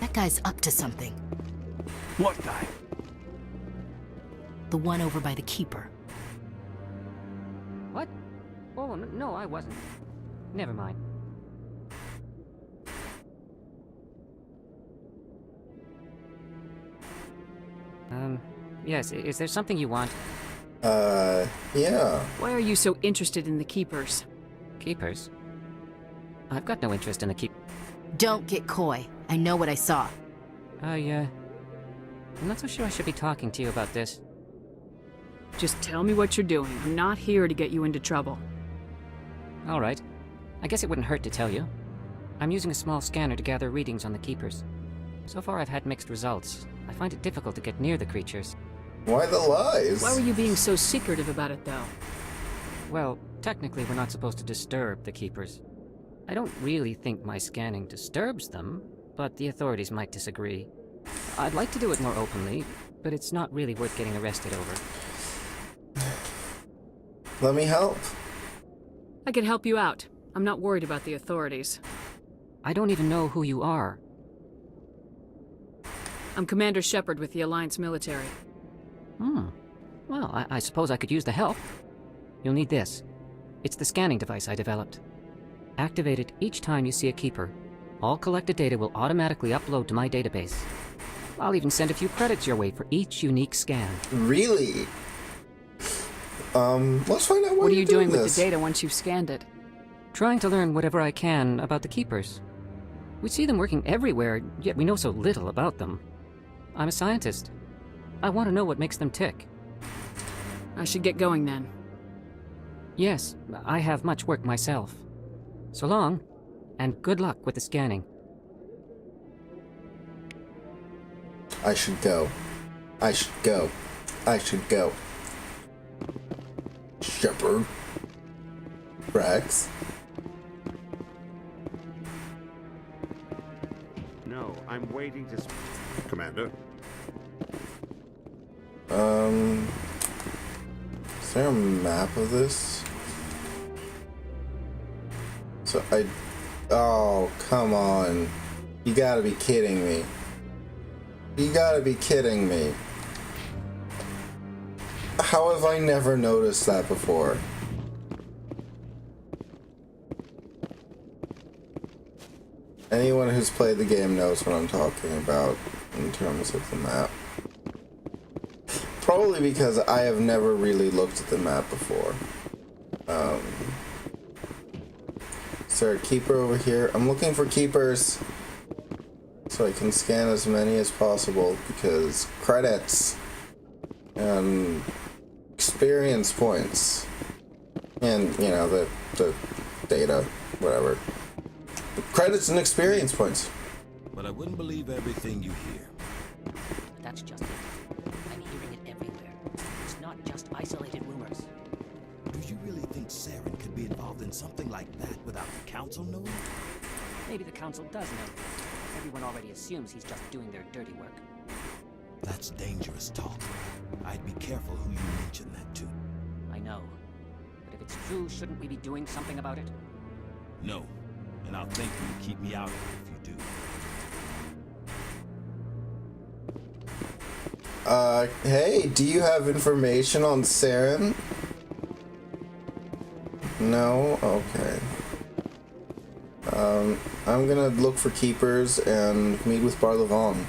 That guy's up to something. What guy? The one over by the Keeper. What? Oh, no, I wasn't. Never mind. Yes, is there something you want? Yeah. Why are you so interested in the Keepers? Keepers? I've got no interest in the Keep. Don't get coy. I know what I saw. I'm not so sure I should be talking to you about this. Just tell me what you're doing. I'm not here to get you into trouble. Alright. I guess it wouldn't hurt to tell you. I'm using a small scanner to gather readings on the Keepers. So far I've had mixed results. I find it difficult to get near the creatures. Why the lies? Why were you being so secretive about it, though? Well, technically we're not supposed to disturb the Keepers. I don't really think my scanning disturbs them, but the authorities might disagree. I'd like to do it more openly, but it's not really worth getting arrested over. Let me help. I can help you out. I'm not worried about the authorities. I don't even know who you are. I'm Commander Shepard with the Alliance military. Well, I suppose I could use the help. You'll need this. It's the scanning device I developed. Activate it each time you see a Keeper. All collected data will automatically upload to my database. I'll even send a few credits your way for each unique scan. Really? Let's find out What are you doing with this. the data once you've scanned it? Trying to learn whatever I can about the Keepers. We see them working everywhere, yet we know so little about them. I'm a scientist. I want to know what makes them tick. I should get going then. Yes, I have much work myself. So long, and good luck with the scanning. I should go. I should go. I should go. Shepard. Rex. No, I'm waiting to... Commander? Is there a map of this? So oh, come on. You gotta be kidding me. You gotta be kidding me. How have I never noticed that before? Anyone who's played the game knows what I'm talking about in terms of the map. Probably because I have never really looked at the map before. Is there a Keeper over here? I'm looking for Keepers so I can scan as many as possible because credits and experience points and, you know, the data, whatever. Credits and experience points. But I wouldn't believe everything you hear. That's just it. I'm hearing it everywhere. It's not just isolated rumors. Do you really think Saren could be involved in something like that without the Council knowing? Maybe the Council does know. Everyone already assumes he's just doing their dirty work. That's dangerous talk. I'd be careful who you mention that to. I know. But if it's true, shouldn't we be doing something about it? No. And I'll thank you to keep me out of it if you do. Hey, do you have information on Saren? No? Okay. I'm gonna look for Keepers and meet with Barlavon.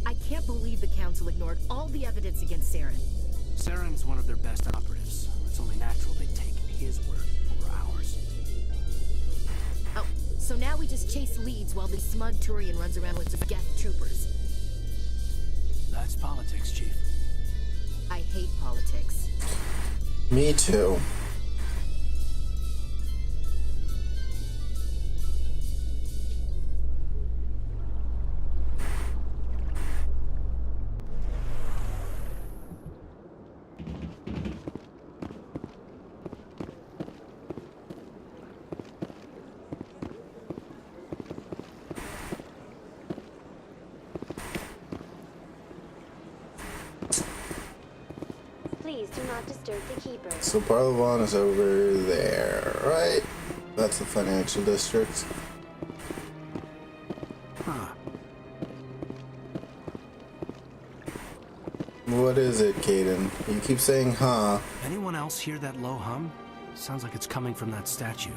I can't believe the Council ignored all the evidence against Saren. Saren's one of their best operatives. It's only natural they take his word over ours. Oh, so now we just chase leads while this smug Turian runs around with the Geth troopers. That's politics, Chief. I hate politics. Me too. Please do not disturb the Keepers. So Barlavon is over there, right? That's the financial district. Huh. What is it, Caden? You keep saying, huh? Anyone else hear that low hum? Sounds like it's coming from that statue.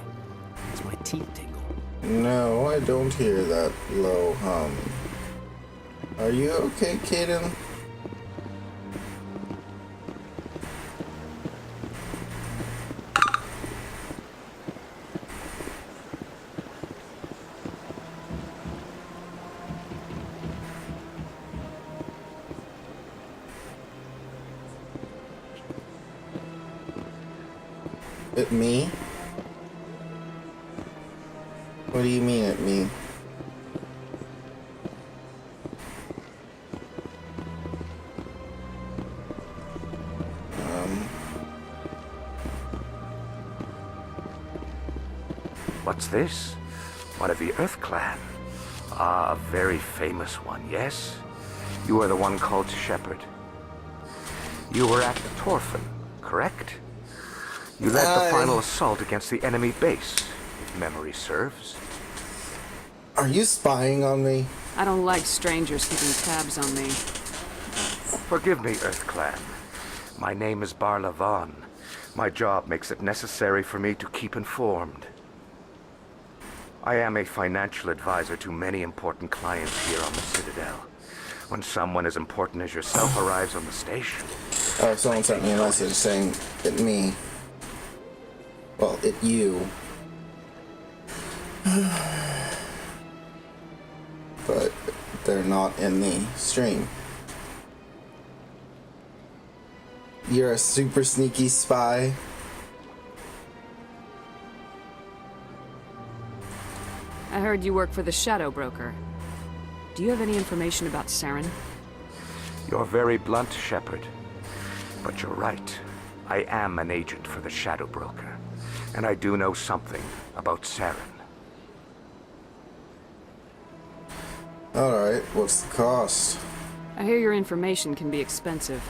Makes my teeth tingle. No, I don't hear that low hum. Are you okay, Kaden? At me? What do you mean at me? What's this? One of the Earth Clan. Ah, a very famous one, yes? You are the one called Shepard. You were at the Torfin, correct? You led the final assault against the enemy base, if memory serves. Are you spying on me? I don't like strangers keeping tabs on me. Forgive me, Earth Clan. My name is Barla Vaughn. My job makes it necessary for me to keep informed. I am a financial advisor to many important clients here on the Citadel. When someone as important as yourself arrives on the station... Oh, someone sent me a message saying, it me. Well, it you. But they're not in the stream. You're a super sneaky spy. I heard you work for the Shadow Broker. Do you have any information about Saren? You're very blunt, Shepard. But you're right. I am an agent for the Shadow Broker. And I do know something about Saren. Alright, what's the cost? I hear your information can be expensive.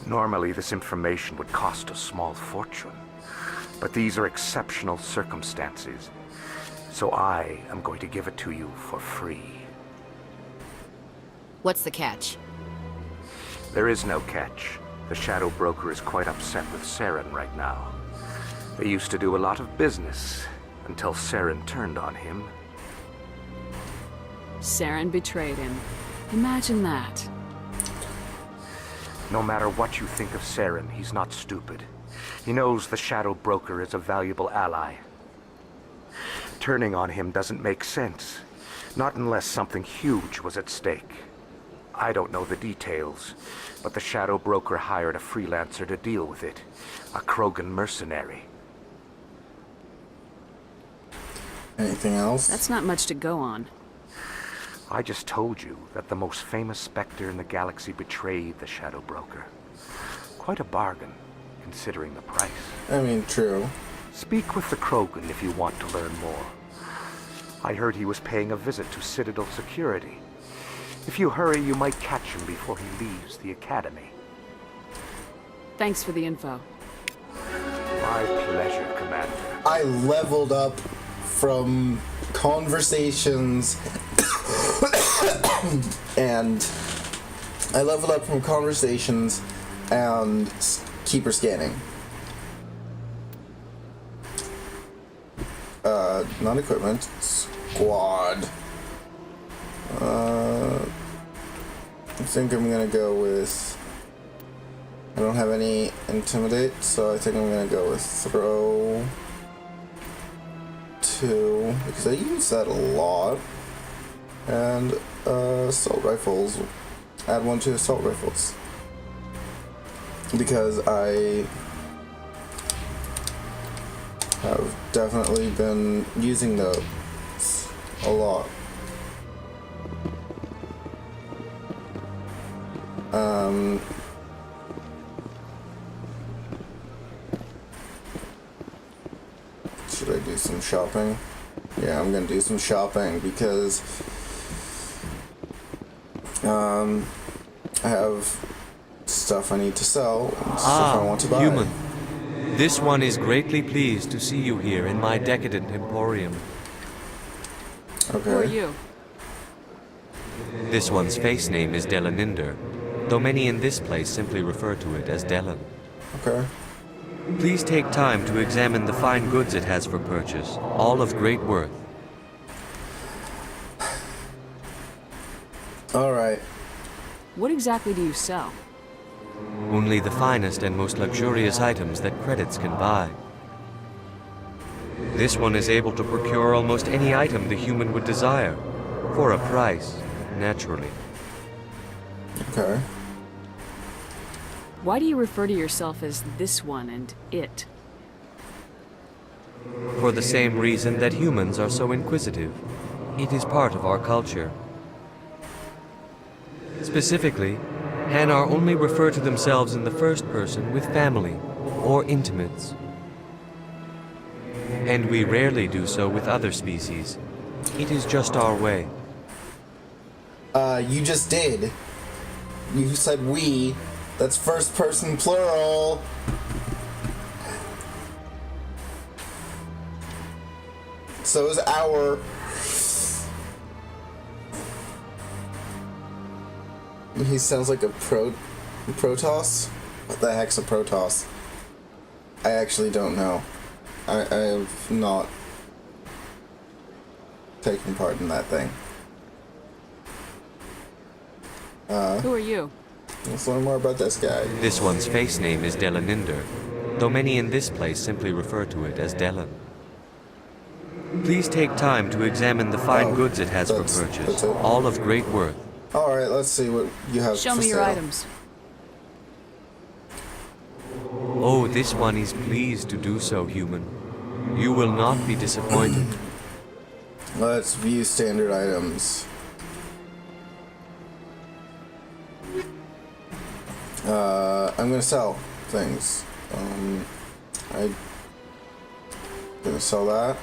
Normally, this information would cost a small fortune. But these are exceptional circumstances. So I am going to give it to you for free. What's the catch? There is no catch. The Shadow Broker is quite upset with Saren right now. They used to do a lot of business, until Saren turned on him. Saren betrayed him. Imagine that. No matter what you think of Saren, he's not stupid. He knows the Shadow Broker is a valuable ally. Turning on him doesn't make sense. Not unless something huge was at stake. I don't know the details, but the Shadow Broker hired a freelancer to deal with it. A Krogan mercenary. Anything else? That's not much to go on. I just told you that the most famous Spectre in the galaxy betrayed the Shadow Broker. Quite a bargain, considering the price. I mean, true. Speak with the Krogan if you want to learn more. I heard he was paying a visit to Citadel security. If you hurry, you might catch him before he leaves the Academy. Thanks for the info. My pleasure, Commander. I leveled up from conversations and keeper scanning. Not equipment, squad. I think I'm gonna go with... I don't have any intimidate, so I think I'm gonna go with throw 2, because I use that a lot. And assault rifles. Add 1 to assault rifles. Because I have definitely been using those a lot. Should I do some shopping? Yeah, I'm gonna do some shopping because I have stuff I need to sell, stuff I want to buy. Human. This one is greatly pleased to see you here in my decadent emporium. Okay. Who are you? This one's face name is Delaninder, though many in this place simply refer to it as Delan. Okay. Please take time to examine the fine goods it has for purchase, all of great worth. Alright. What exactly do you sell? Only the finest and most luxurious items that credits can buy. This one is able to procure almost any item the human would desire, for a price, naturally. Okay. Why do you refer to yourself as this one and it? For the same reason that humans are so inquisitive. It is part of our culture. Specifically, Hanar only refer to themselves in the first person with family or intimates. And we rarely do so with other species. It is just our way. You just did. You said we. That's first person plural. So is our. He sounds like a Protoss? What the heck's a Protoss? I actually don't know. I have not taken part in that thing. Who are you? Let's learn more about this guy. This one's face name is Delaninder, though many in this place simply refer to it as Delan. Please take time to examine the fine goods it has for purchase, all of great worth. Alright, let's see what you have Show for me your sale. items. Oh, this one is pleased to do so, human. You will not be disappointed. Let's view standard items. I'm gonna sell things. I'm gonna sell that.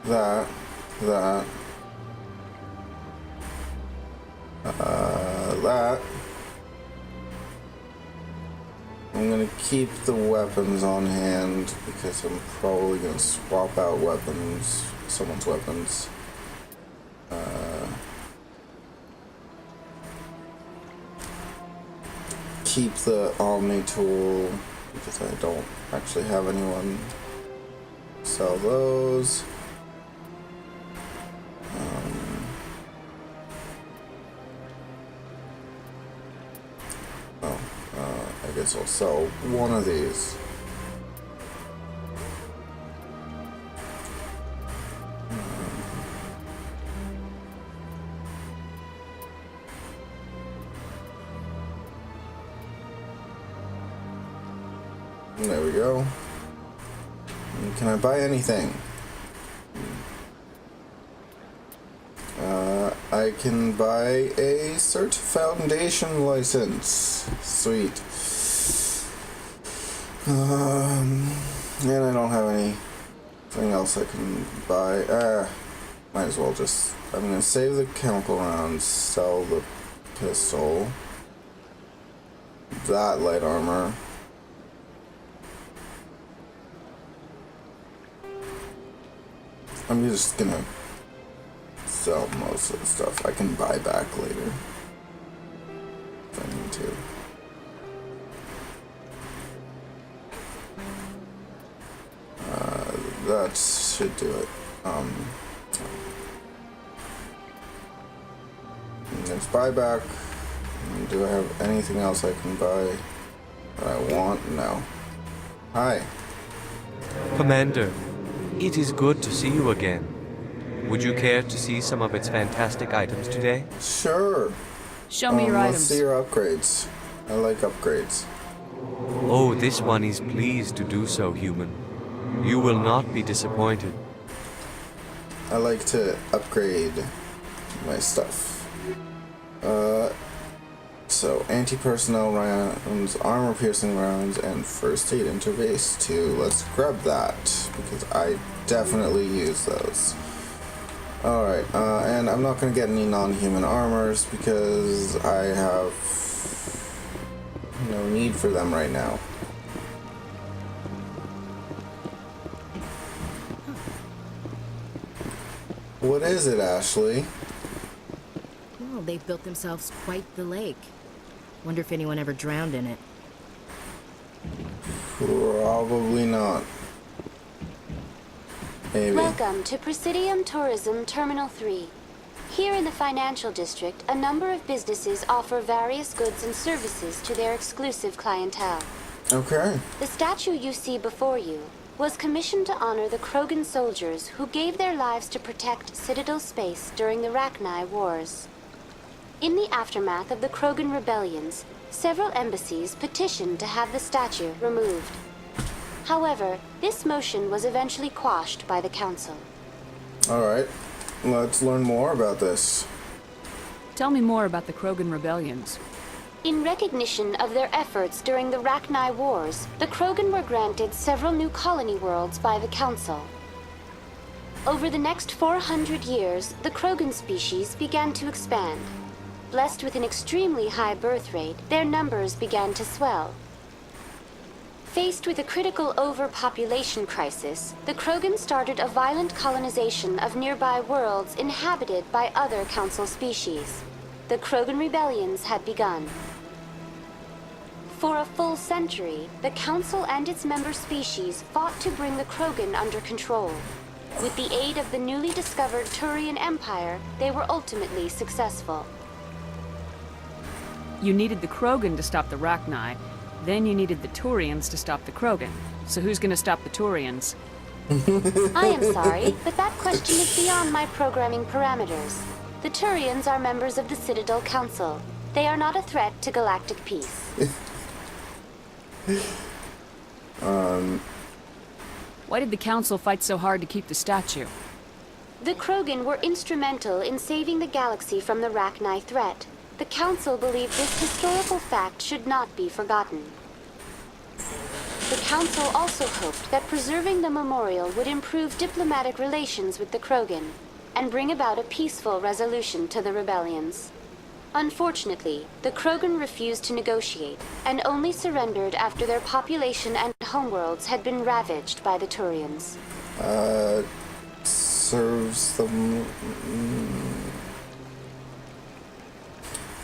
That. That. I'm gonna keep the weapons on hand because I'm probably gonna swap out weapons, someone's weapons. Keep the Omni tool because I don't actually have anyone. Sell those. I guess I'll sell one of these. There we go. Can I buy anything? I can buy a Cert Foundation license. Sweet. And I don't have anything else I can buy. Might as well just... I'm gonna save the chemical rounds, sell the pistol. That light armor. I'm just gonna sell most of the stuff. I can buy back later if I need to. That should do it. There's buyback. Do I have anything else I can buy that I want? No. Hi. Commander, it is good to see you again. Would you care to see some of its fantastic items today? Sure. Show me your let's items. see your upgrades. I like upgrades. Oh, this one is pleased to do so, human. You will not be disappointed. I like to upgrade my stuff. So anti-personnel rounds, armor-piercing rounds, and first aid interface 2. Let's grab that because I definitely use those. Alright, and I'm not going to get any non-human armors because I have no need for them right now. What is it, Ashley? Well, they've built themselves quite the lake. Wonder if anyone ever drowned in it. Probably not. Maybe. Welcome to Presidium Tourism Terminal 3. Here in the financial district, a number of businesses offer various goods and services to their exclusive clientele. Okay. The statue you see before you was commissioned to honor the Krogan soldiers who gave their lives to protect Citadel space during the Rachni Wars. In the aftermath of the Krogan rebellions, several embassies petitioned to have the statue removed. However, this motion was eventually quashed by the Council. Alright, let's learn more about this. Tell me more about the Krogan rebellions. In recognition of their efforts during the Rachni Wars, the Krogan were granted several new colony worlds by the Council. Over the next 400 years, the Krogan species began to expand. Blessed with an extremely high birth rate, their numbers began to swell. Faced with a critical overpopulation crisis, the Krogan started a violent colonization of nearby worlds inhabited by other Council species. The Krogan rebellions had begun. For a full century, the Council and its member species fought to bring the Krogan under control. With the aid of the newly discovered Turian Empire, they were ultimately successful. You needed the Krogan to stop the Rachni, then you needed the Turians to stop the Krogan. So who's gonna stop the Turians? I am sorry, but that question is beyond my programming parameters. The Turians are members of the Citadel Council. They are not a threat to galactic peace. Why did the Council fight so hard to keep the statue? The Krogan were instrumental in saving the galaxy from the Rachni threat. The Council believed this historical fact should not be forgotten. The Council also hoped that preserving the memorial would improve diplomatic relations with the Krogan and bring about a peaceful resolution to the rebellions. Unfortunately, the Krogan refused to negotiate and only surrendered after their population and homeworlds had been ravaged by the Turians. Serves them...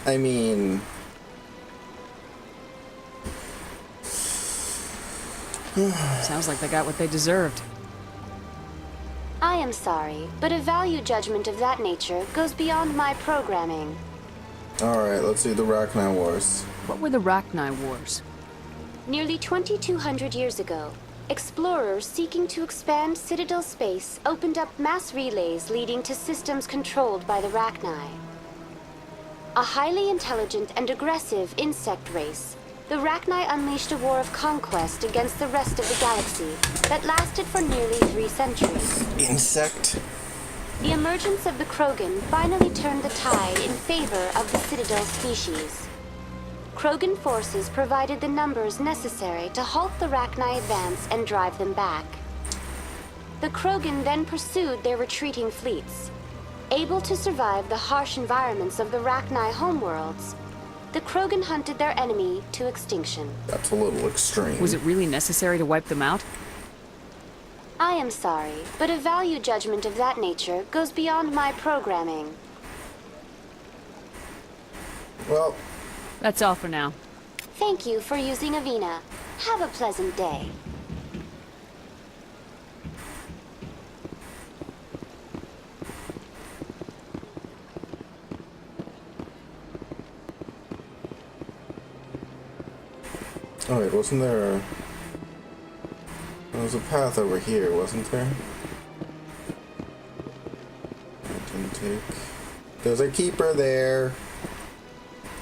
I mean... Sounds like they got what they deserved. I am sorry, but a value judgment of that nature goes beyond my programming. Alright, let's do the Rachni Wars. What were the Rachni Wars? Nearly 2,200 years ago, explorers seeking to expand Citadel space opened up mass relays leading to systems controlled by the Rachni. A highly intelligent and aggressive insect race, the Rachni unleashed a war of conquest against the rest of the galaxy that lasted for nearly 3 centuries. Insect? The emergence of the Krogan finally turned the tide in favor of the Citadel species. Krogan forces provided the numbers necessary to halt the Rachni advance and drive them back. The Krogan then pursued their retreating fleets. Able to survive the harsh environments of the Rachni homeworlds, the Krogan hunted their enemy to extinction. That's a little extreme. Was it really necessary to wipe them out? I am sorry, but a value judgment of that nature goes beyond my programming. Well, that's all for now. Thank you for using Avina. Have a pleasant day. Oh wait, wasn't there was a path over here, wasn't there? I didn't take... There's a keeper there.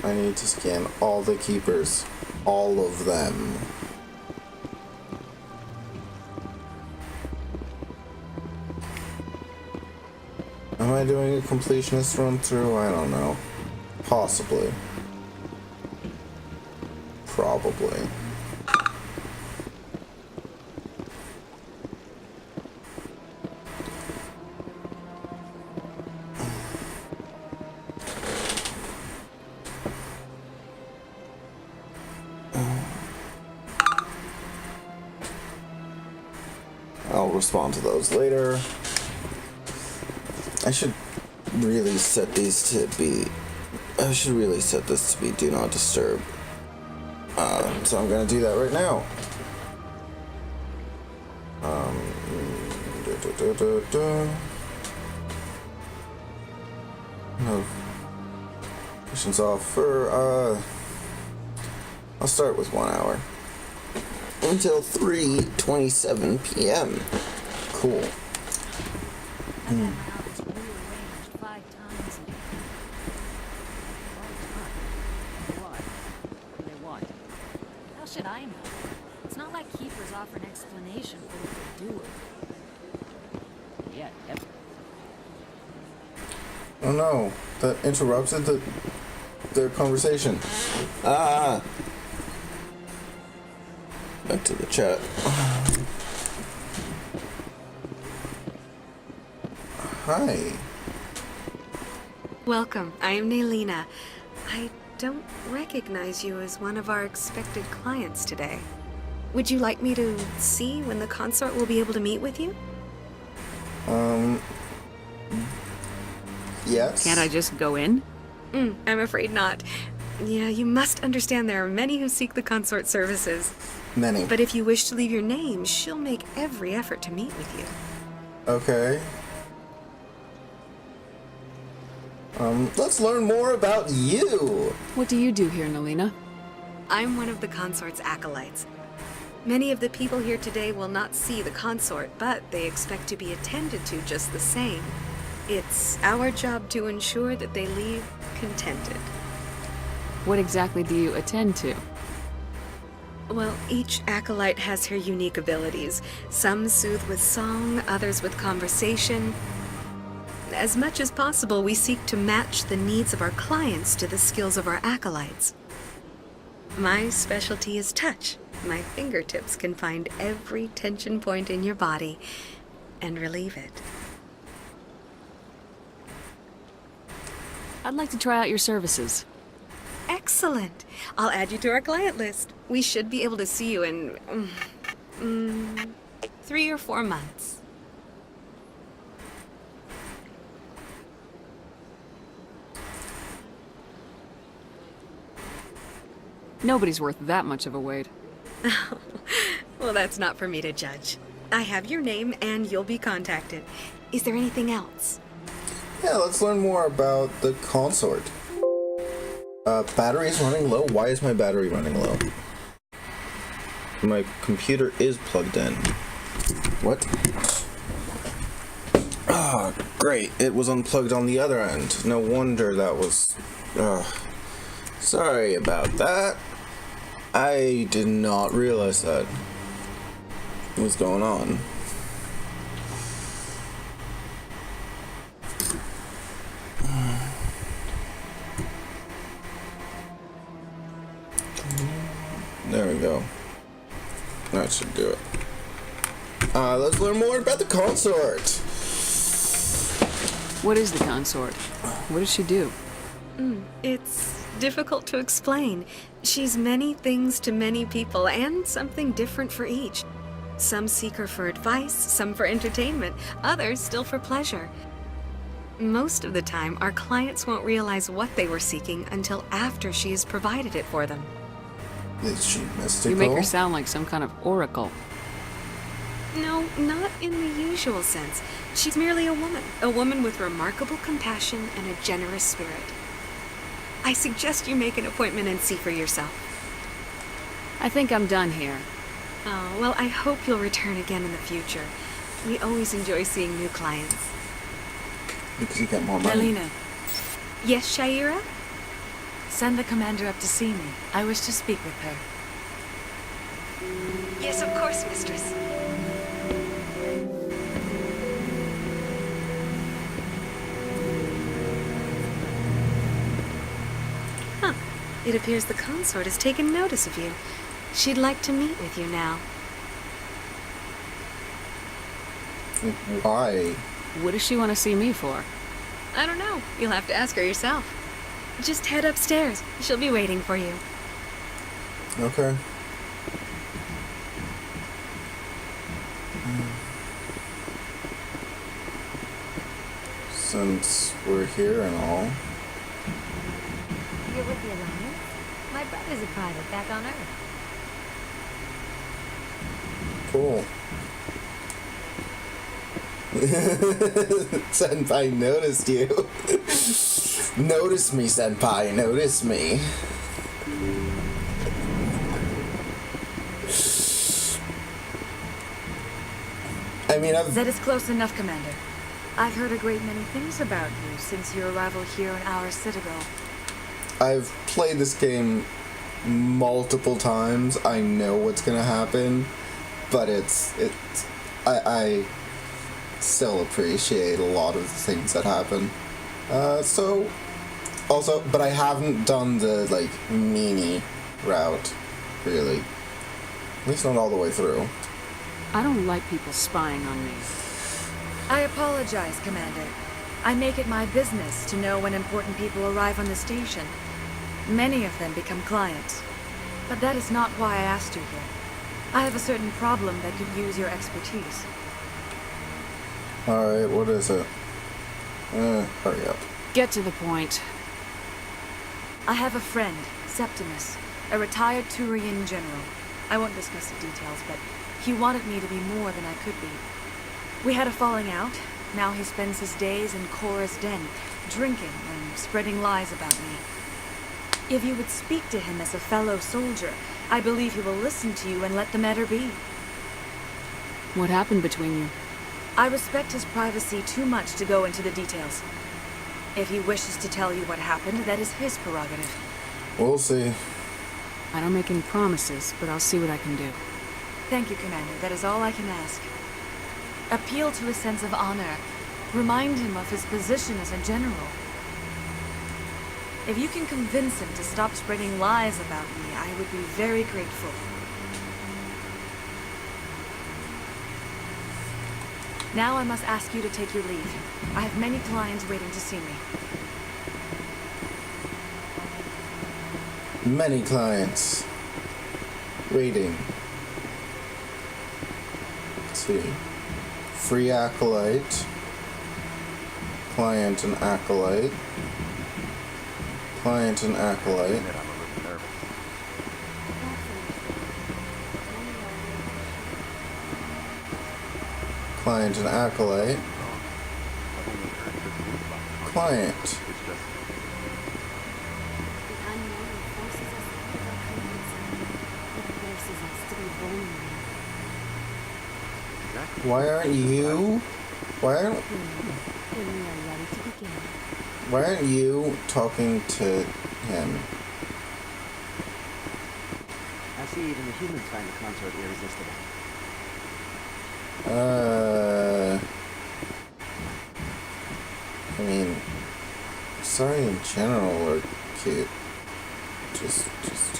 I need to scan all the keepers. All of them. Am I doing a completionist run through? I don't know. Possibly. Probably. I'll respond to those later. I should really set these to be... I should really set this to be Do Not Disturb. So I'm gonna do that right now. Notifications off for, I'll start with 1 hour. Until 3:27 p.m. Cool. How should I know? It's not like Keepers offer an explanation for what they do. Yeah, definitely. Oh no, that interrupted their conversation. Ah! Back to the chat. Hi. Welcome. I am Naylina. I don't recognize you as one of our expected clients today. Would you like me to see when the consort will be able to meet with you? Yes. Can't I just go in? I'm afraid not. Yeah, you must understand there are many who seek the consort services. Many. But if you wish to leave your name, she'll make every effort to meet with you. Okay. Let's learn more about you. What do you do here, Naylina? I'm one of the consort's acolytes. Many of the people here today will not see the consort, but they expect to be attended to just the same. It's our job to ensure that they leave contented. What exactly do you attend to? Well, each acolyte has her unique abilities. Some soothe with song, others with conversation. As much as possible, we seek to match the needs of our clients to the skills of our acolytes. My specialty is touch. My fingertips can find every tension point in your body and relieve it. I'd like to try out your services. Excellent. I'll add you to our client list. We should be able to see you in 3 or 4 months. Nobody's worth that much of a wait. Well, that's not for me to judge. I have your name and you'll be contacted. Is there anything else? Yeah, let's learn more about the consort. Battery's running low? Why is my battery running low? My computer is plugged in. What? Ah, great. It was unplugged on the other end. No wonder that was... sorry about that. I did not realize that was going on. There we go. That should do it. Let's learn more about the consort. What is the consort? What does she do? It's difficult to explain. She's many things to many people, and something different for each. Some seek her for advice, some for entertainment, others still for pleasure. Most of the time, our clients won't realize what they were seeking until after she has provided it for them. Is she mystical? You make her sound like some kind of oracle. No, not in the usual sense. She's merely a woman with remarkable compassion and a generous spirit. I suggest you make an appointment and see for yourself. I think I'm done here. Oh, well, I hope you'll return again in the future. We always enjoy seeing new clients. Because you get more money. Naylina, Yes, Shaira? send the commander up to see me. I wish to speak with her. Yes, of course, mistress. Huh. It appears the consort has taken notice of you. She'd like to meet with you now. Why? What does she want to see me for? I don't know. You'll have to ask her yourself. Just head upstairs. She'll be waiting for you. Okay. Since we're here and all. You're with the Alliance? My brother's a private back on Earth. Cool. Senpai noticed you. Notice me, Senpai, notice me. I mean, That is close enough, Commander. I've heard a great many things about you since your arrival here in our citadel. I've played this game multiple times. I know what's gonna happen, but I still appreciate a lot of the things that happen. So, also, but I haven't done the, like, meanie route, really. At least not all the way through. I don't like people spying on me. I apologize, Commander. I make it my business to know when important people arrive on the station. Many of them become clients. But that is not why I asked you here. I have a certain problem that could use your expertise. Alright, what is it? Hurry up. Get to the point. I have a friend, Septimus, a retired Turian general. I won't discuss the details, but he wanted me to be more than I could be. We had a falling out. Now he spends his days in Korra's den, drinking and spreading lies about me. If you would speak to him as a fellow soldier, I believe he will listen to you and let the matter be. What happened between you? I respect his privacy too much to go into the details. If he wishes to tell you what happened, that is his prerogative. We'll see. I don't make any promises, but I'll see what I can do. Thank you, Commander. That is all I can ask. Appeal to his sense of honor. Remind him of his position as a general. If you can convince him to stop spreading lies about me, I would be very grateful. Now I must ask you to take your leave. I have many clients waiting to see me. Many clients waiting. Let's see. Free Acolyte. Client and Acolyte. Client and Acolyte. Client and Acolyte. Client. Why aren't you? Why aren't you talking to him? I see even the humans find the consort irresistible. I mean, sorry in general, or cute. Just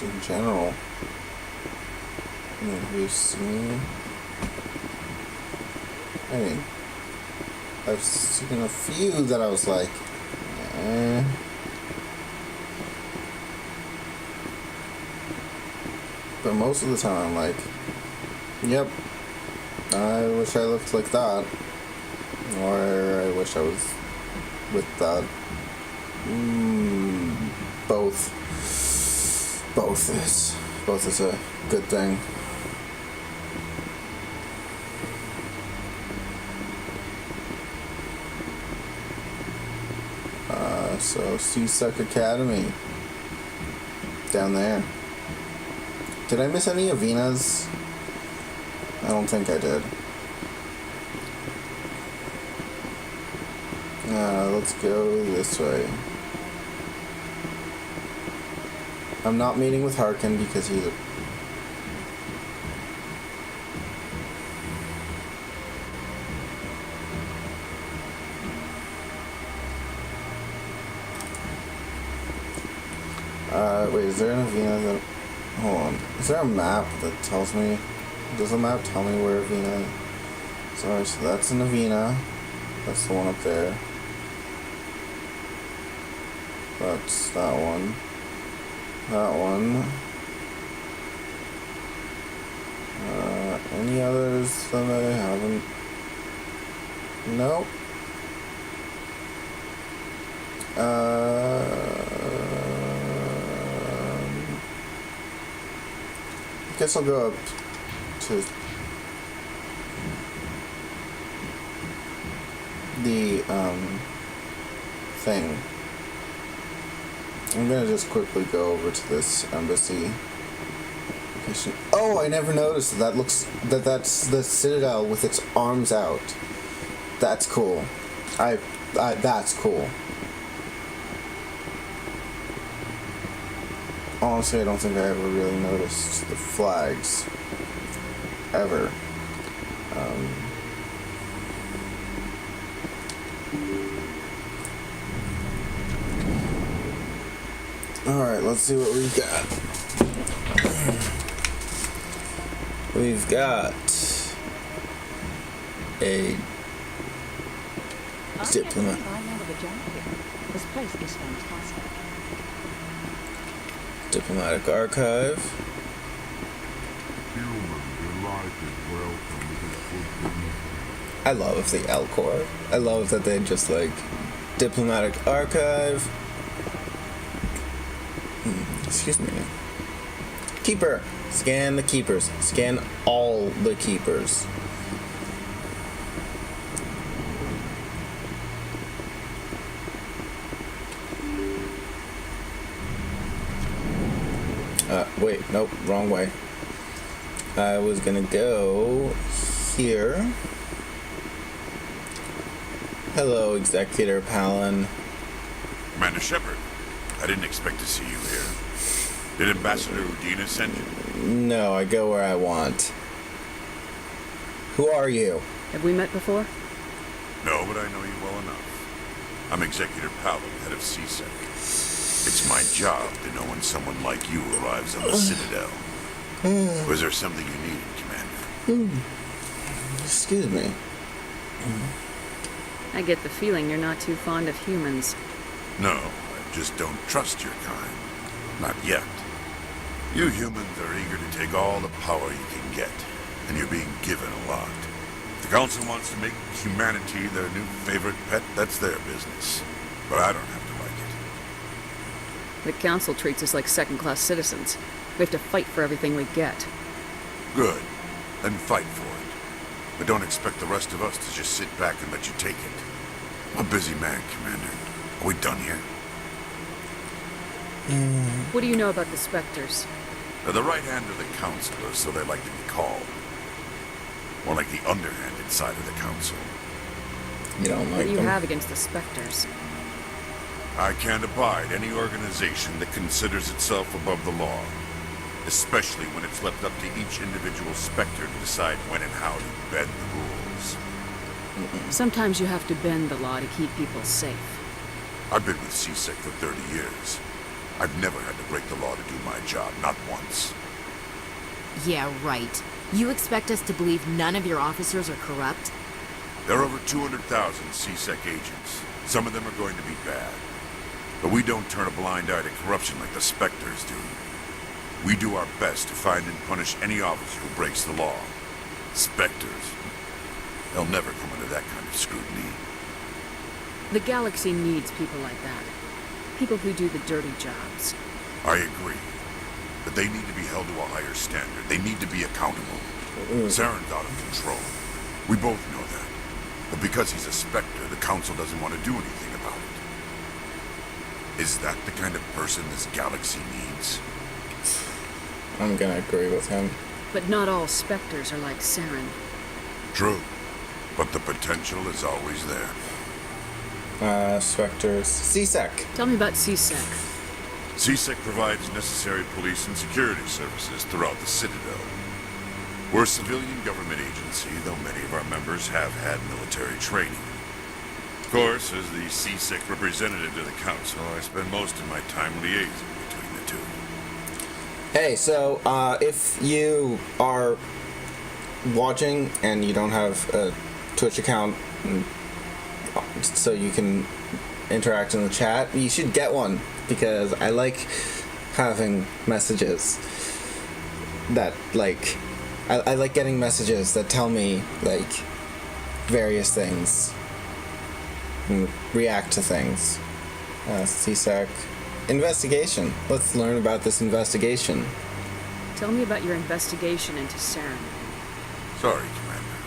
in general. I mean, have you seen? I mean, I've seen a few that I was like, eh. But most of the time I'm like, yep, I wish I looked like that. Or I wish I was with that. Both is a good thing. So C-Sec Academy. Down there. Did I miss any Avenas? I don't think I did. Let's go this way. I'm not meeting with Harkin because he's a... wait, is there an Avena that... Hold on. Is there a map that tells me... Does the map tell me where Avena is? Sorry, so that's an Avena. That's the one up there. That's that one. That one. Any others that I haven't? Nope. I guess I'll go up to... the thing. I'm gonna just quickly go over to this embassy. Oh, I never noticed that. That's the Citadel with its arms out. That's cool. That's cool. Honestly, I don't think I ever really noticed the flags. Ever. Alright, let's see what we've got. We've got a diplomat. This place is fantastic. Diplomatic archive. I love the L-Corps. I love that they just like diplomatic archive. Excuse me. Keeper. Scan the keepers. Scan all the keepers. Wait, nope, wrong way. I was gonna go here. Hello, Executor Palin. Commander Shepard, I didn't expect to see you here. Did Ambassador Udina send you? No, I go where I want. Who are you? Have we met before? No, but I know you well enough. I'm Executor Palin, head of CSEC. It's my job to know when someone like you arrives on the Citadel. Was there something you needed, Commander? Excuse me. I get the feeling you're not too fond of humans. No, I just don't trust your kind. Not yet. You humans are eager to take all the power you can get, and you're being given a lot. If the Council wants to make humanity their new favorite pet, that's their business. But I don't have to like it. The Council treats us like second-class citizens. We have to fight for everything we get. Good. Then fight for it. But don't expect the rest of us to just sit back and let you take it. I'm a busy man, Commander. Are we done here? What do you know about the Spectres? They're the right hand of the Council, or so they like to be called. More like the underhanded side of the Council. You don't like What do you them? have against the Spectres? I can't abide any organization that considers itself above the law. Especially when it's left up to each individual Spectre to decide when and how to bend the rules. Sometimes you have to bend the law to keep people safe. I've been with CSEC for 30 years. I've never had to break the law to do my job, not once. Yeah, right. You expect us to believe none of your officers are corrupt? There are over 200,000 CSEC agents. Some of them are going to be bad. But we don't turn a blind eye to corruption like the Spectres do. We do our best to find and punish any officer who breaks the law. Spectres. They'll never come under that kind of scrutiny. The galaxy needs people like that. People who do the dirty jobs. I agree. But they need to be held to a higher standard. They need to be accountable. Saren's out of control. We both know that. But because he's a Spectre, the Council doesn't want to do anything about it. Is that the kind of person this galaxy needs? I'm gonna agree with him. But not all Spectres are like Saren. True. But the potential is always there. Spectres. CSEC. Tell me about CSEC. CSEC provides necessary police and security services throughout the Citadel. We're a civilian government agency, though many of our members have had military training. Of course, as the CSEC representative to the Council, I spend most of my time liaising between the two. Hey, so, if you are watching and you don't have a Twitch account so you can interact in the chat, you should get one, because I like having messages that, like, I like getting messages that tell me, like, various things and react to things. CSEC. Investigation. Let's learn about this investigation. Tell me about your investigation into Saren. Sorry, Commander.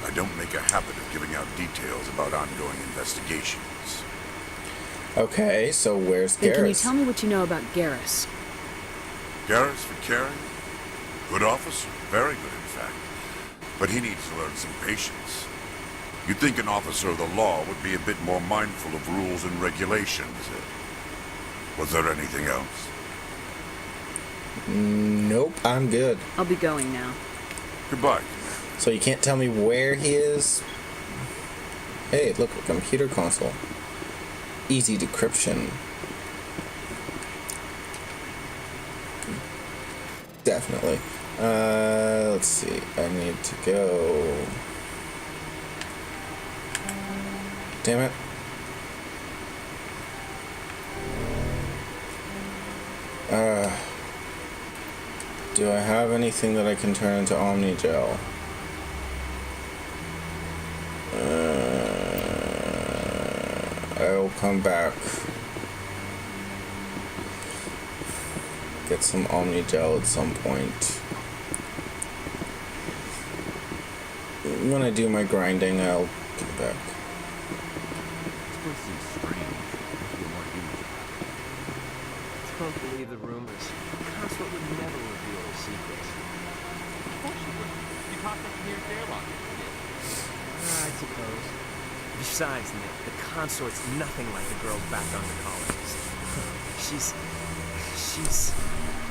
I don't make a habit of giving out details about ongoing investigations. Okay, so where's Hey, Garrus? can you tell me what you know about Garrus? Garrus Vicari? Good officer. Very good, in fact. But he needs to learn some patience. You'd think an officer of the law would be a bit more mindful of rules and regulations. Was there anything else? Nope, I'm good. I'll be going now. Goodbye. So you can't tell me where he is? Hey, look, a computer console. Easy decryption. Definitely. Let's see. I need to go. Damn it. Do I have anything that I can turn into Omnigel? I'll come back. Get some Omnigel at some point. When I do my grinding, I'll get back. Don't believe the rumors. Consort would never reveal her secrets. Of course you would. You popped up near Fairlock. I suppose. Besides, Nick, the consort's nothing like the girls back on the colonies. She's...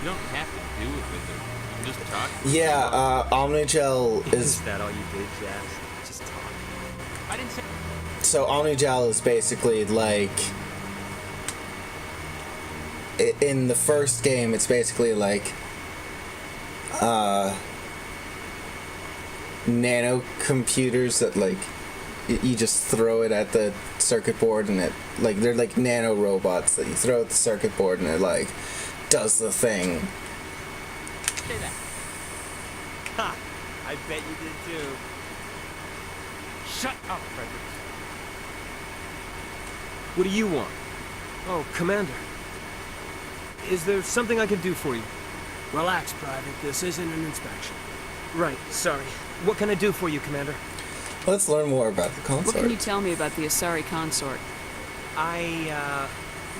You don't have to do it with her. You can just talk. Yeah, Omnigel is... Is that all you did, Jazz? Just talk. I didn't say... So Omnigel is basically like... In the first game, it's basically like... nano computers that like... You just throw it at the circuit board and it... Like, they're like nano robots that you throw at the circuit board and it like... does the thing. Say that. Ha! I bet you did too. Shut up, Frederick. What do you want? Oh, Commander. Is there something I can do for you? Relax, Private. This isn't an inspection. Right, sorry. What can I do for you, Commander? Let's learn more about the consort. What can you tell me about the Asari consort?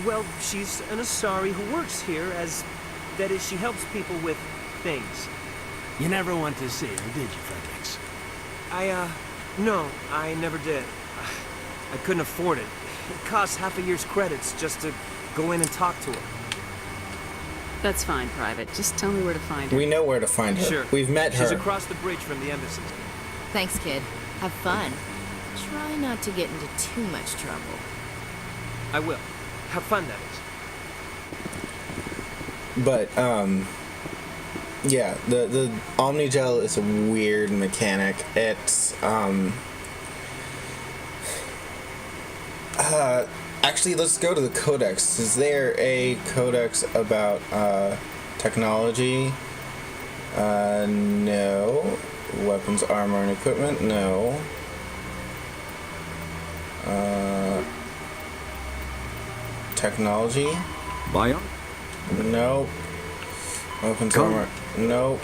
Well, she's an Asari who works here as... That is, she helps people with things. You never went to see her, did you, Fredericks? No, I never did. I couldn't afford it. It costs half a year's credits just to go in and talk to her. That's fine, Private. Just tell me where to find her. We know where to find her. Sure. We've met her. She's across the bridge from the embassy. Thanks, kid. Have fun. Try not to get into too much trouble. I will. Have fun, that is. But, yeah, the Omnigel is a weird mechanic. It's, actually, let's go to the codex. Is there a codex about, technology? No. Weapons, armor, and equipment? No. Technology? Bio? Nope. Weapons, armor? Nope.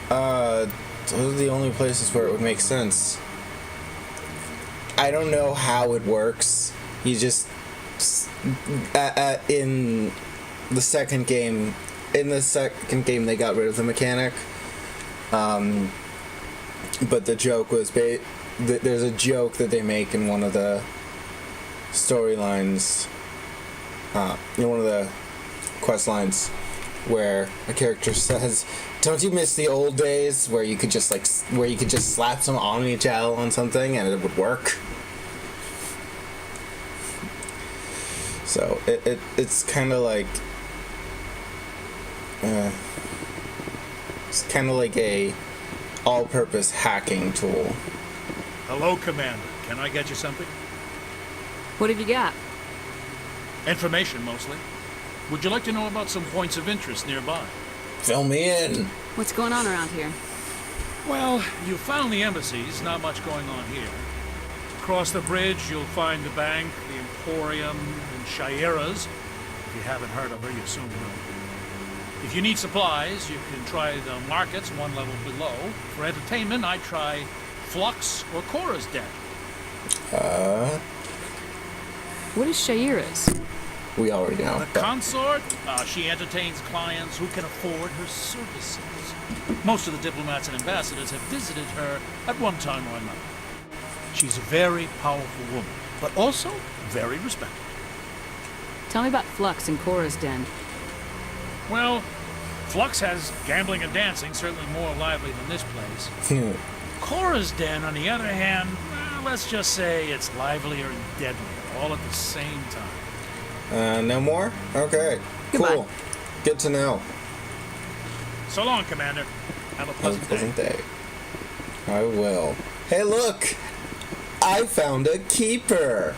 Those are the only places where it would make sense. I don't know how it works. You just... in the second game... they got rid of the mechanic. But the joke was... there's a joke that they make in one of the storylines... in one of the quest lines where a character says, "Don't you miss the old days where you could just slap some Omnigel on something and it would work?" So it's kind of like it's kind of like a all-purpose hacking tool. Hello, Commander. Can I get you something? What have you got? Information, mostly. Would you like to know about some points of interest nearby? Fill me in. What's going on around here? Well, you found the embassies. Not much going on here. Across the bridge, you'll find the bank, the Emporium, and Shaira's. If you haven't heard of her, you soon will. If you need supplies, you can try the markets one level below. For entertainment, I try Flux or Cora's den? What is Shaira's? We already know. The consort? She entertains clients who can afford her services. Most of the diplomats and ambassadors have visited her at one time or another. She's a very powerful woman, but also very respected. Tell me about Flux and Cora's den. Well, Flux has gambling and dancing, certainly more lively than this place. Cora's den, on the other hand, let's just say it's livelier and deadlier, all at the same time. No more? Okay. Goodbye. Cool. Good to know. So long, Commander. Have a pleasant day. I will. Hey, look! I found a keeper!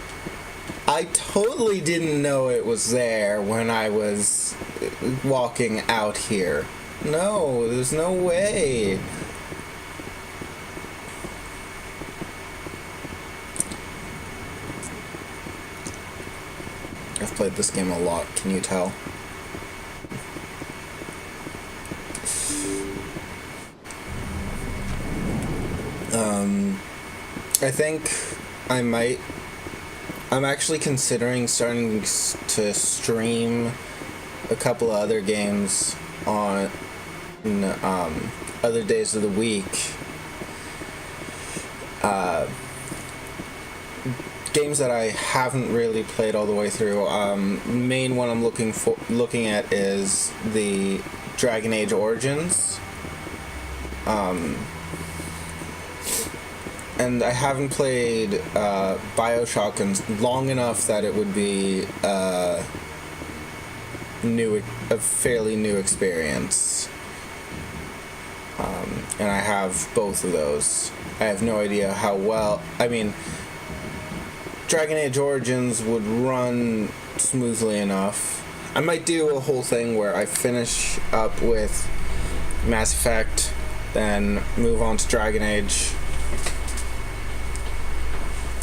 I totally didn't know it was there when I was walking out here. No, there's no way. I've played this game a lot, can you tell? I think I might... I'm actually considering starting to stream a couple of other games on other days of the week. Games that I haven't really played all the way through. Main one I'm looking at is the Dragon Age Origins. And I haven't played BioShock in long enough that it would be a fairly new experience. And I have both of those. I have no idea how well... I mean, Dragon Age Origins would run smoothly enough. I might do a whole thing where I finish up with Mass Effect, then move on to Dragon Age.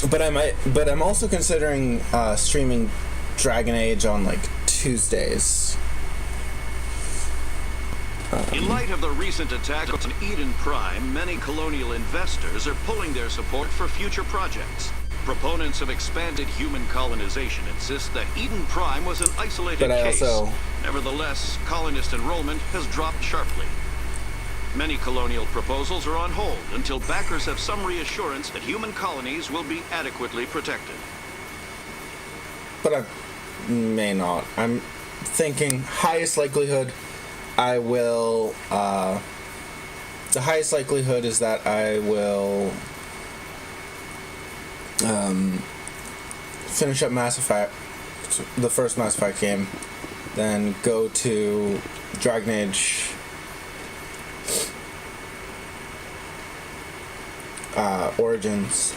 But I'm also considering streaming Dragon Age on like Tuesdays. In light of the recent attack on Eden Prime, many colonial investors are pulling their support for future projects. Proponents of expanded human colonization insist that Eden Prime was an isolated case. Nevertheless, colonist enrollment has dropped sharply. Many colonial proposals are on hold until backers have some reassurance that human colonies will be adequately protected. But I may not. I'm thinking highest likelihood I will... the highest likelihood is that I will finish up Mass Effect, the first Mass Effect game, then go to Dragon Age Origins.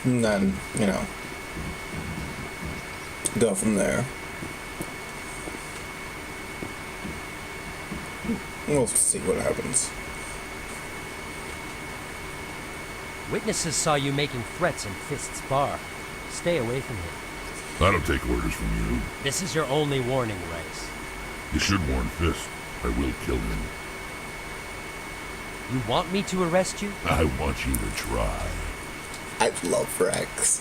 And then, you know, go from there. We'll see what happens. Witnesses saw you making threats in Fist's bar. Stay away from him. I don't take orders from you. This is your only warning, Rex. You should warn Fist. I will kill him. You want me to arrest you? I want you to try. I love Rex.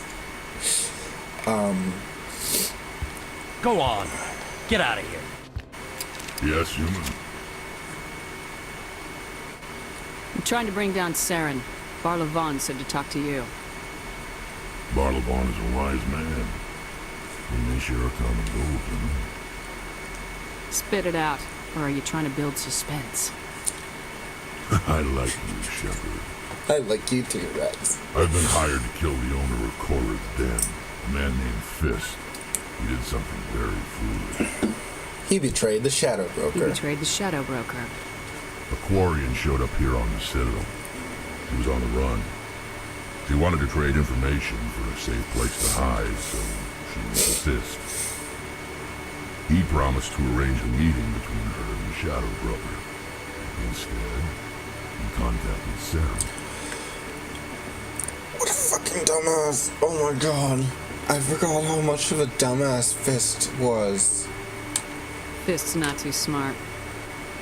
Go on. Get out of here. Yes, human. I'm trying to bring down Saren. Barlavon said to talk to you. Barlavon is a wise man. We may share a common goal, human. Spit it out, or are you trying to build suspense? I like you, Shepard. I like you too, Rex. I've been hired to kill the owner of Cora's Den, a man named Fist. He did something very foolish. He betrayed the Shadow Broker. He betrayed the Shadow Broker. A Quarian showed up here on the Citadel. He was on the run. She wanted to trade information for a safe place to hide, so she used Fist. He promised to arrange a meeting between her and the Shadow Broker. Instead, he contacted Sarah. What a fucking dumbass. Oh my god. I forgot how much of a dumbass Fist was. Fist's not too smart.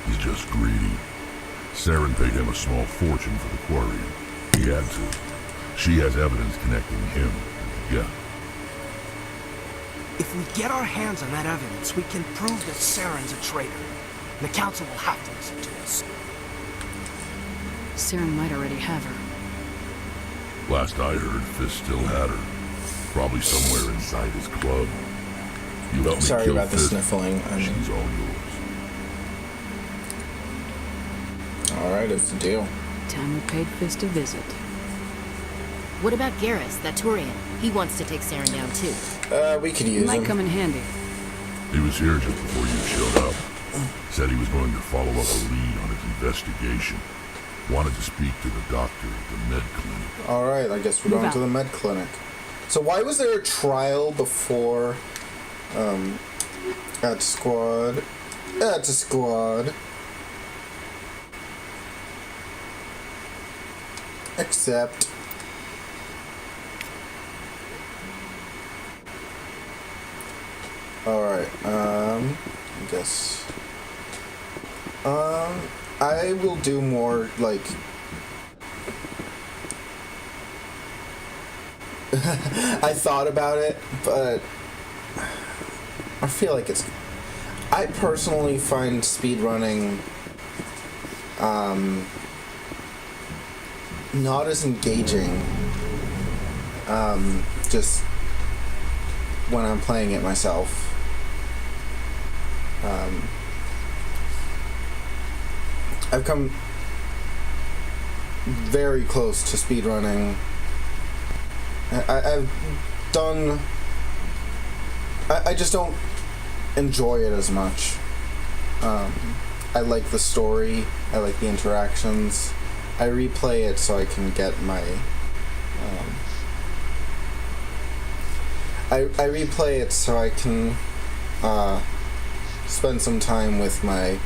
He's just greedy. Saren paid him a small fortune for the quarry. He had to. She has evidence connecting him. Yeah. If we get our hands on that evidence, we can prove that Saren's a traitor. The council will have to listen to us. Saren might already have her. Last I heard, Fist still had her. Probably somewhere inside his club. You help me Sorry kill about the Fist, sniffling. she's all yours. Alright, it's the deal. Time we paid Fist a visit. What about Garrus, that Turian? He wants to take Saren down too. We could use Might him. come in handy. He was here just before you showed up. Said he was going to follow up a lead on his investigation. Wanted to speak to the doctor at the med clinic. Alright, I guess we're going to the med clinic. So why was there a trial before at squad? At the squad. Except alright, I guess I will do more like I thought about it, but I feel like it's I personally find speedrunning not as engaging just when I'm playing it myself. I've come very close to speedrunning. I've done I just don't enjoy it as much. I like the story, I like the interactions. I replay it so I can get my I replay it so I can spend some time with my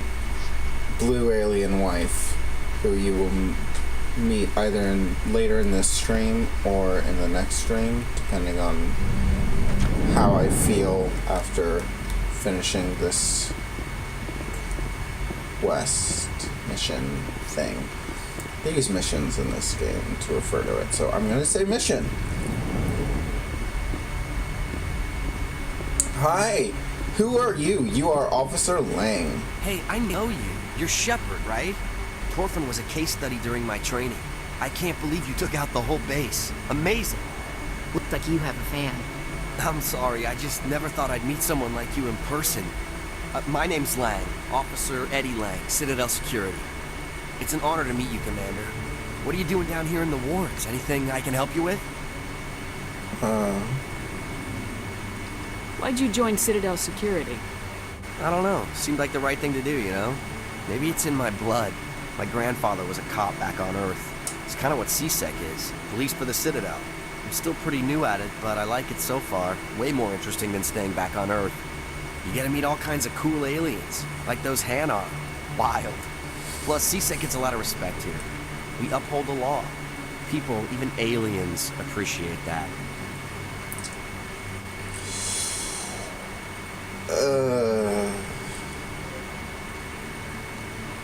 blue alien wife, who you will meet either later in this stream or in the next stream, depending on how I feel after finishing this quest mission thing. They use missions in this game to refer to it, so I'm gonna say mission. Hi, who are you? You are Officer Lang. Hey, I know you. You're Shepard, right? Torfin was a case study during my training. I can't believe you took out the whole base. Amazing. Looks like you have a fan. I'm sorry, I just never thought I'd meet someone like you in person. My name's Lang, Officer Eddie Lang, Citadel Security. It's an honor to meet you, Commander. What are you doing down here in the wards? Anything I can help you with? Why'd you join Citadel Security? I don't know. Seemed like the right thing to do, you know? Maybe it's in my blood. My grandfather was a cop back on Earth. It's kind of what CSEC is. Police for the Citadel. I'm still pretty new at it, but I like it so far. Way more interesting than staying back on Earth. You get to meet all kinds of cool aliens, like those Hanar. Wild. Plus, CSEC gets a lot of respect here. We uphold the law. People, even aliens, appreciate that.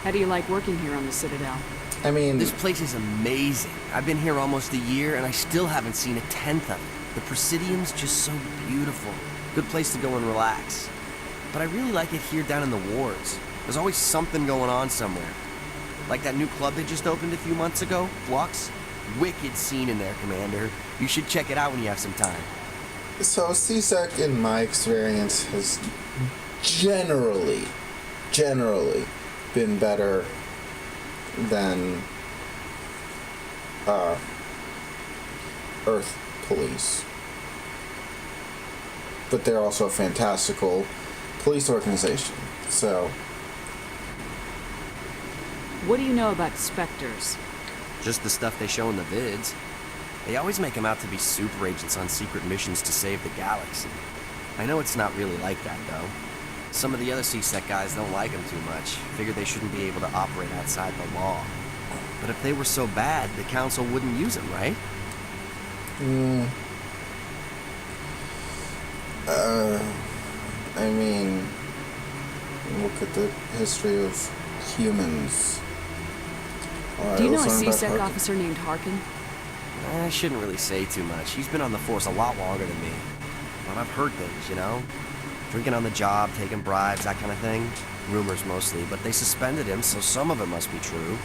How do you like working here on the Citadel? I mean, this place is amazing. I've been here almost a year, and I still haven't seen a tenth of it. The Presidium's just so beautiful. Good place to go and relax. But I really like it here down in the wards. There's always something going on somewhere. Like that new club they just opened a few months ago, Flux. Wicked scene in there, Commander. You should check it out when you have some time. So CSEC, in my experience, has generally been better than Earth Police. But they're also a fantastical police organization, so... What do you know about Spectres? Just the stuff they show in the vids. They always make them out to be super agents on secret missions to save the galaxy. I know it's not really like that, though. Some of the other CSEC guys don't like them too much. Figure they shouldn't be able to operate outside the law. But if they were so bad, the Council wouldn't use them, right? I mean, look at the history of humans. Do you know a CSEC officer named Harkin? I shouldn't really say too much. He's been on the force a lot longer than me. But I've heard things, you know? Drinking on the job, taking bribes, that kind of thing. Rumors mostly, but they suspended him, so some of it must be true.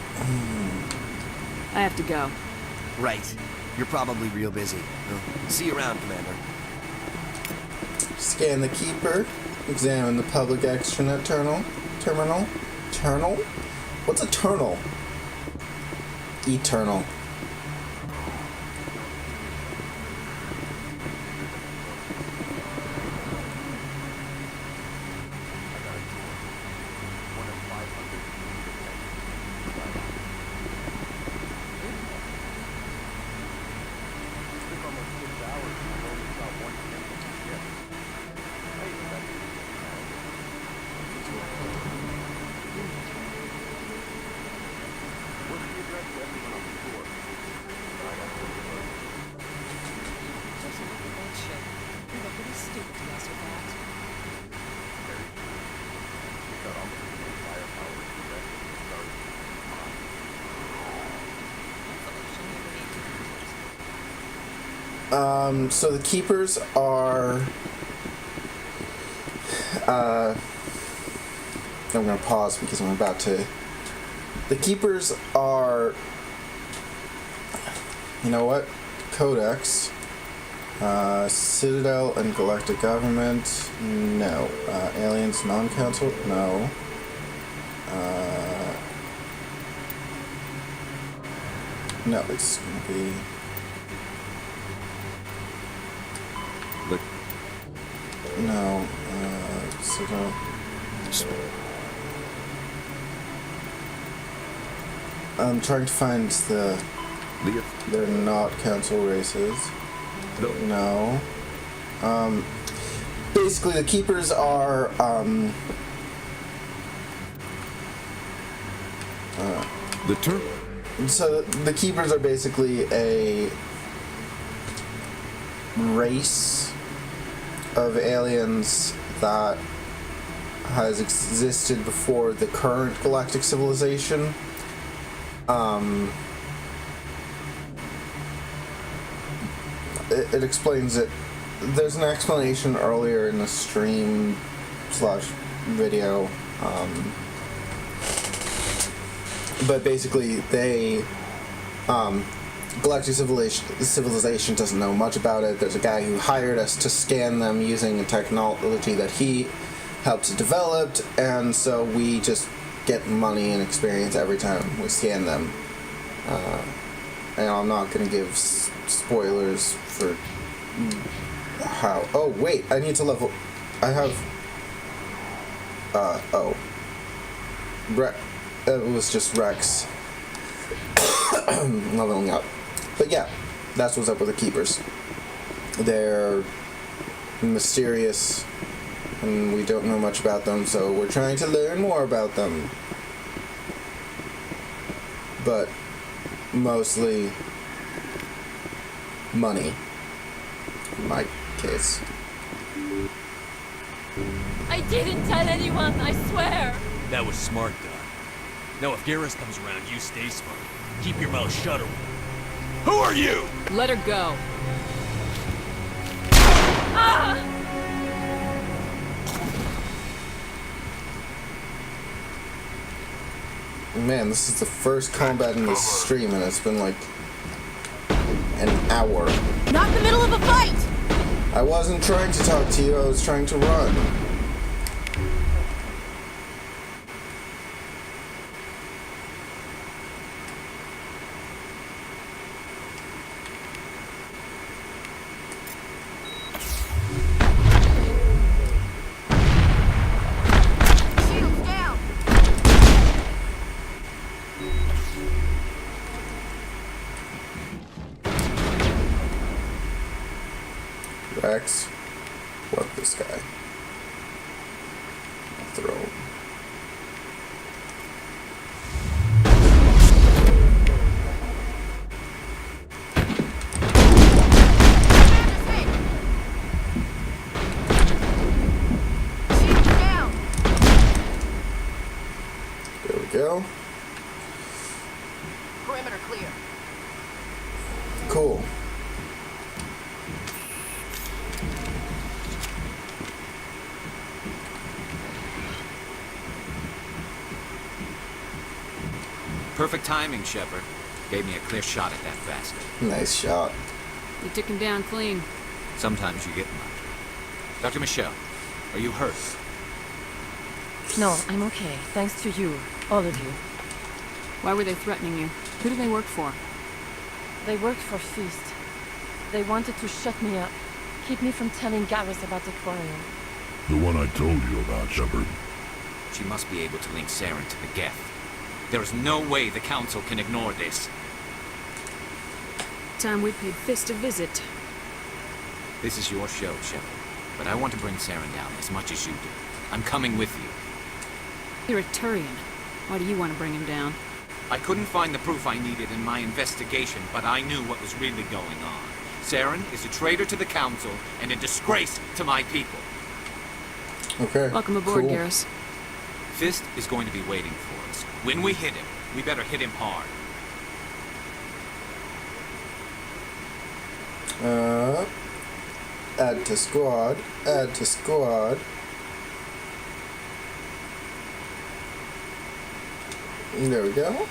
I have to go. Right. You're probably real busy. Well, see you around, Commander. Scan the Keeper. Examine the public extranet terminal. Terminal? What's a terminal? Eternal. So the Keepers are... I'm gonna pause because I'm about to... The Keepers are... You know what? Codex. Citadel and Galactic Government. No. Aliens Non-Council. No. No, it's gonna be... No, Citadel. I'm trying to find the... They're not council races. No. Basically, the Keepers are, The term? So, the Keepers are basically a race of aliens that has existed before the current galactic civilization. It explains it. There's an explanation earlier in the stream / video. But basically, they Galactic Civilization doesn't know much about it. There's a guy who hired us to scan them using a technology that he helped develop, and so we just get money and experience every time we scan them. And I'm not going to give spoilers for how... Oh, wait, I need to level... I have... It was just Rex leveling up. But yeah, that's what's up with the Keepers. They're mysterious, and we don't know much about them, so we're trying to learn more about them. But mostly money, in my case. I didn't tell anyone, I swear! That was smart, Doc. Now if Garrus comes around, you stay smart. Keep your mouth shut. Who are you? Let her go. Ah! Man, this is the first combat in this stream, and it's been like an hour. Not in the middle of a fight! I wasn't trying to talk to you, I was trying to run. Rex, what this guy? I'll throw him. go. Perimeter clear. Cool. Perfect timing, Shepard. Gave me a clear shot at that bastard. Nice shot. You took him down clean. Sometimes you get lucky. Dr. Michelle, are you hurt? No, I'm okay. Thanks to you. All of you. Why were they threatening you? Who do they work for? They worked for Feast. They wanted to shut me up. Keep me from telling Garrus about the aquarium. The one I told you about, Shepard. She must be able to link Saren to the Geth. There is no way the Council can ignore this. Time we paid Fist a visit. This is your show, Shepard. But I want to bring Saren down as much as you do. I'm coming with you. You're a Turian. Why do you want to bring him down? I couldn't find the proof I needed in my investigation, but I knew what was really going on. Saren is a traitor to the Council and a disgrace to my people. Okay. Welcome aboard, cool. Garrus. Fist is going to be waiting for us. When we hit him, we better hit him hard. Add to squad. Add to squad. There we go.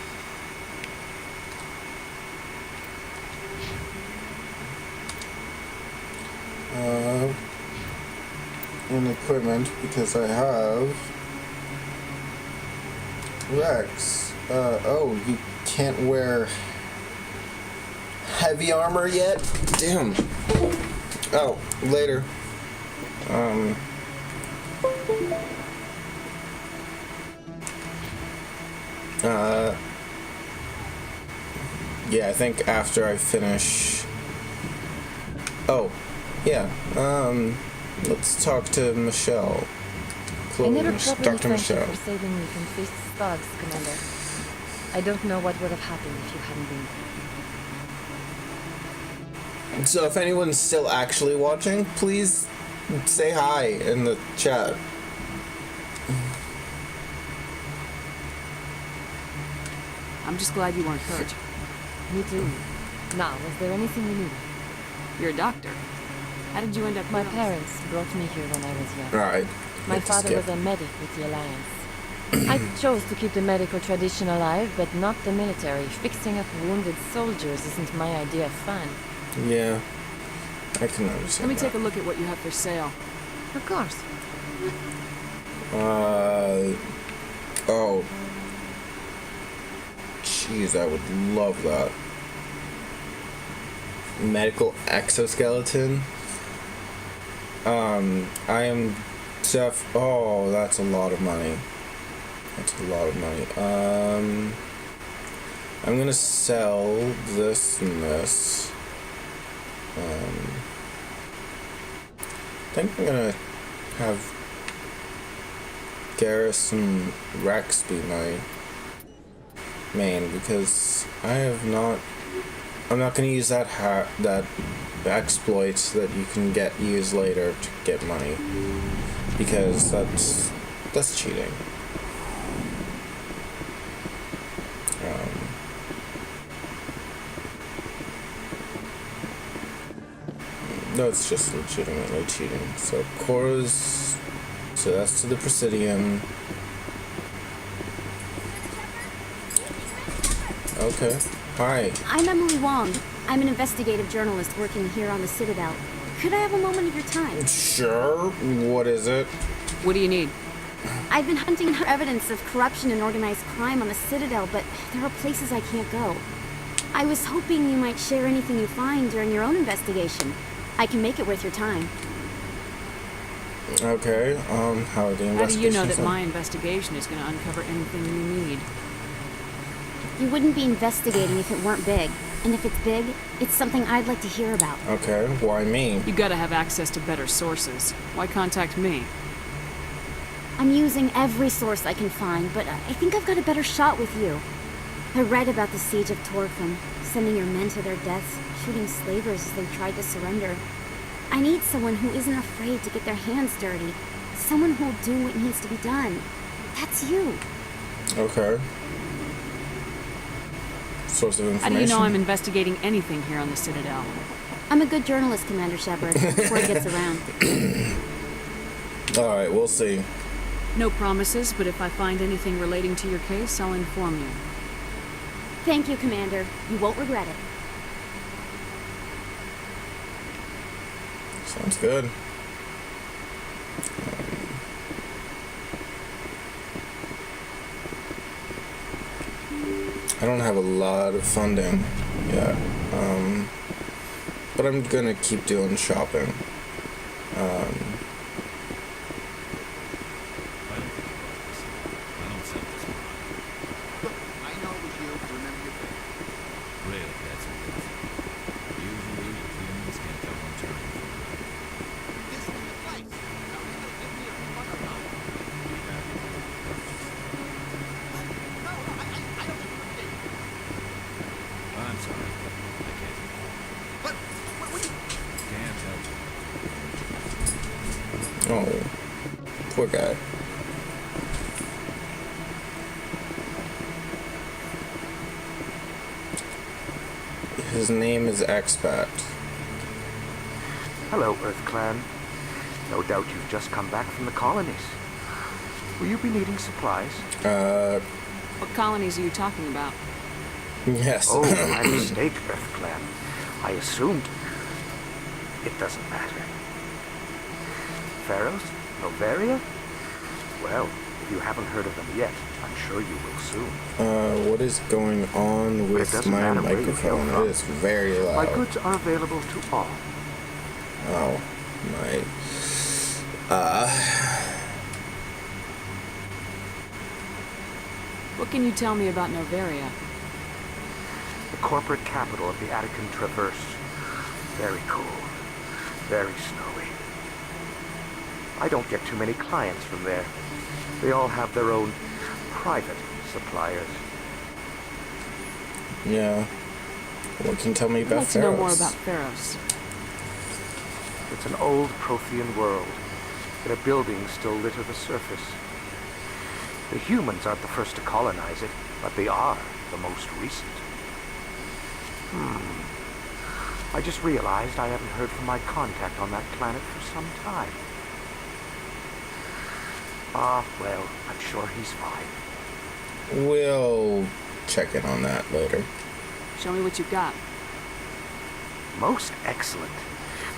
And equipment, because I have Rex. Oh, you can't wear heavy armor yet? Damn. Oh, later. Yeah, I think after I finish... Oh, yeah, let's talk to Michelle. I never properly Dr. thanked you Michelle. for saving me from Feast's thugs, Commander. I don't know what would have happened if you hadn't been. So if anyone's still actually watching, please say hi in the chat. I'm just glad you weren't hurt. Me too. Now, was there anything you needed? You're a doctor. How did you end up My here? parents brought me here when I was young. Alright. My father was a medic with the Alliance. I chose to keep the medical tradition alive, but not the military. Fixing up wounded soldiers isn't my idea of fun. Yeah, I can understand. Let me take a look at what you have for sale. Of course. Oh. Jeez, I would love that. Medical exoskeleton. I am def. Oh, that's a lot of money. That's a lot of money. I'm gonna sell this and this. I think I'm gonna have Garrus and Rex be my main, because I have not. I'm not gonna use that that exploit that you can use later to get money, because that's cheating. No, it's just legitimately cheating. So Cora's, so that's to the Presidium. Okay. Hi. I'm Emily Wong. I'm an investigative journalist working here on the Citadel. Could I have a moment of your time? Sure. What is it? What do you need? I've been hunting for evidence of corruption and organized crime on the Citadel, but there are places I can't go. I was hoping you might share anything you find during your own investigation. I can make it worth your time. Okay. How are the investigations? How do you know that my investigation is going to uncover anything you need? You wouldn't be investigating if it weren't big. And if it's big, it's something I'd like to hear about. Okay, why me? You gotta have access to better sources. Why contact me? I'm using every source I can find, but I think I've got a better shot with you. I read about the siege of Torfan, sending your men to their deaths, shooting slavers as they tried to surrender. I need someone who isn't afraid to get their hands dirty. Someone who'll do what needs to be done. That's you. Okay. Source of information. How do you know I'm investigating anything here on the Citadel? I'm a good journalist, Commander Shepard, before he gets around. Alright, we'll see. No promises, but if I find anything relating to your case, I'll inform you. Thank you, Commander. You won't regret it. Sounds good. I don't have a lot of funding yet, but I'm gonna keep doing shopping. I'm sorry. I can't. What? Can't help you. Oh, poor guy. His name is Expat. Hello, Earth Clan. No doubt you've just come back from the colonies. Will you be needing supplies? What colonies are you talking about? Yes. Oh, my mistake, Earth Clan. I assumed... It doesn't matter. Pharaohs? Noveria? Well, if you haven't heard of them yet, I'm sure you will soon. What is going on with my microphone? It is very loud. My goods are available to all. Oh, my... What can you tell me about Noveria? The corporate capital of the Attican Traverse. Very cool. Very snowy. I don't get too many clients from there. They all have their own private suppliers. Yeah. What can you tell me about I'd like to know more Pharaohs? about Pharaohs. It's an old Prothean world, and buildings still litter the surface. The humans aren't the first to colonize it, but they are the most recent. I just realized I haven't heard from my contact on that planet for some time. Well, I'm sure he's fine. We'll check in on that later. Show me what you've got. Most excellent.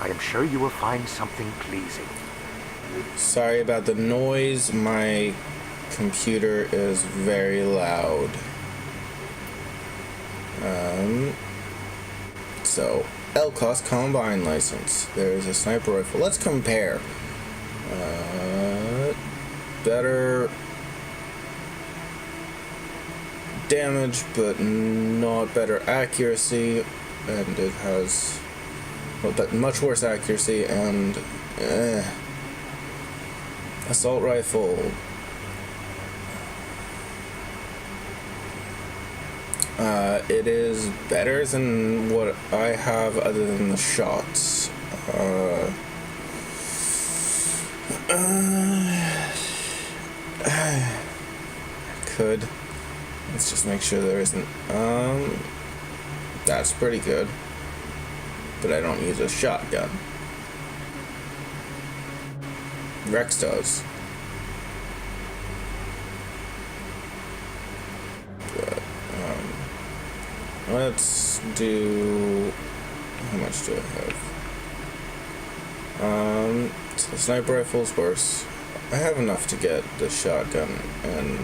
I am sure you will find something pleasing. Sorry about the noise. My computer is very loud. So, LCOS Combine license. There's a sniper rifle. Let's compare. Better damage, but not better accuracy, and it has but much worse accuracy and assault rifle. It is better than what I have other than the shots. Could. Let's just make sure there isn't. That's pretty good. But I don't use a shotgun. Rex does. But, let's do... How much do I have? So the sniper rifle's worse. I have enough to get the shotgun and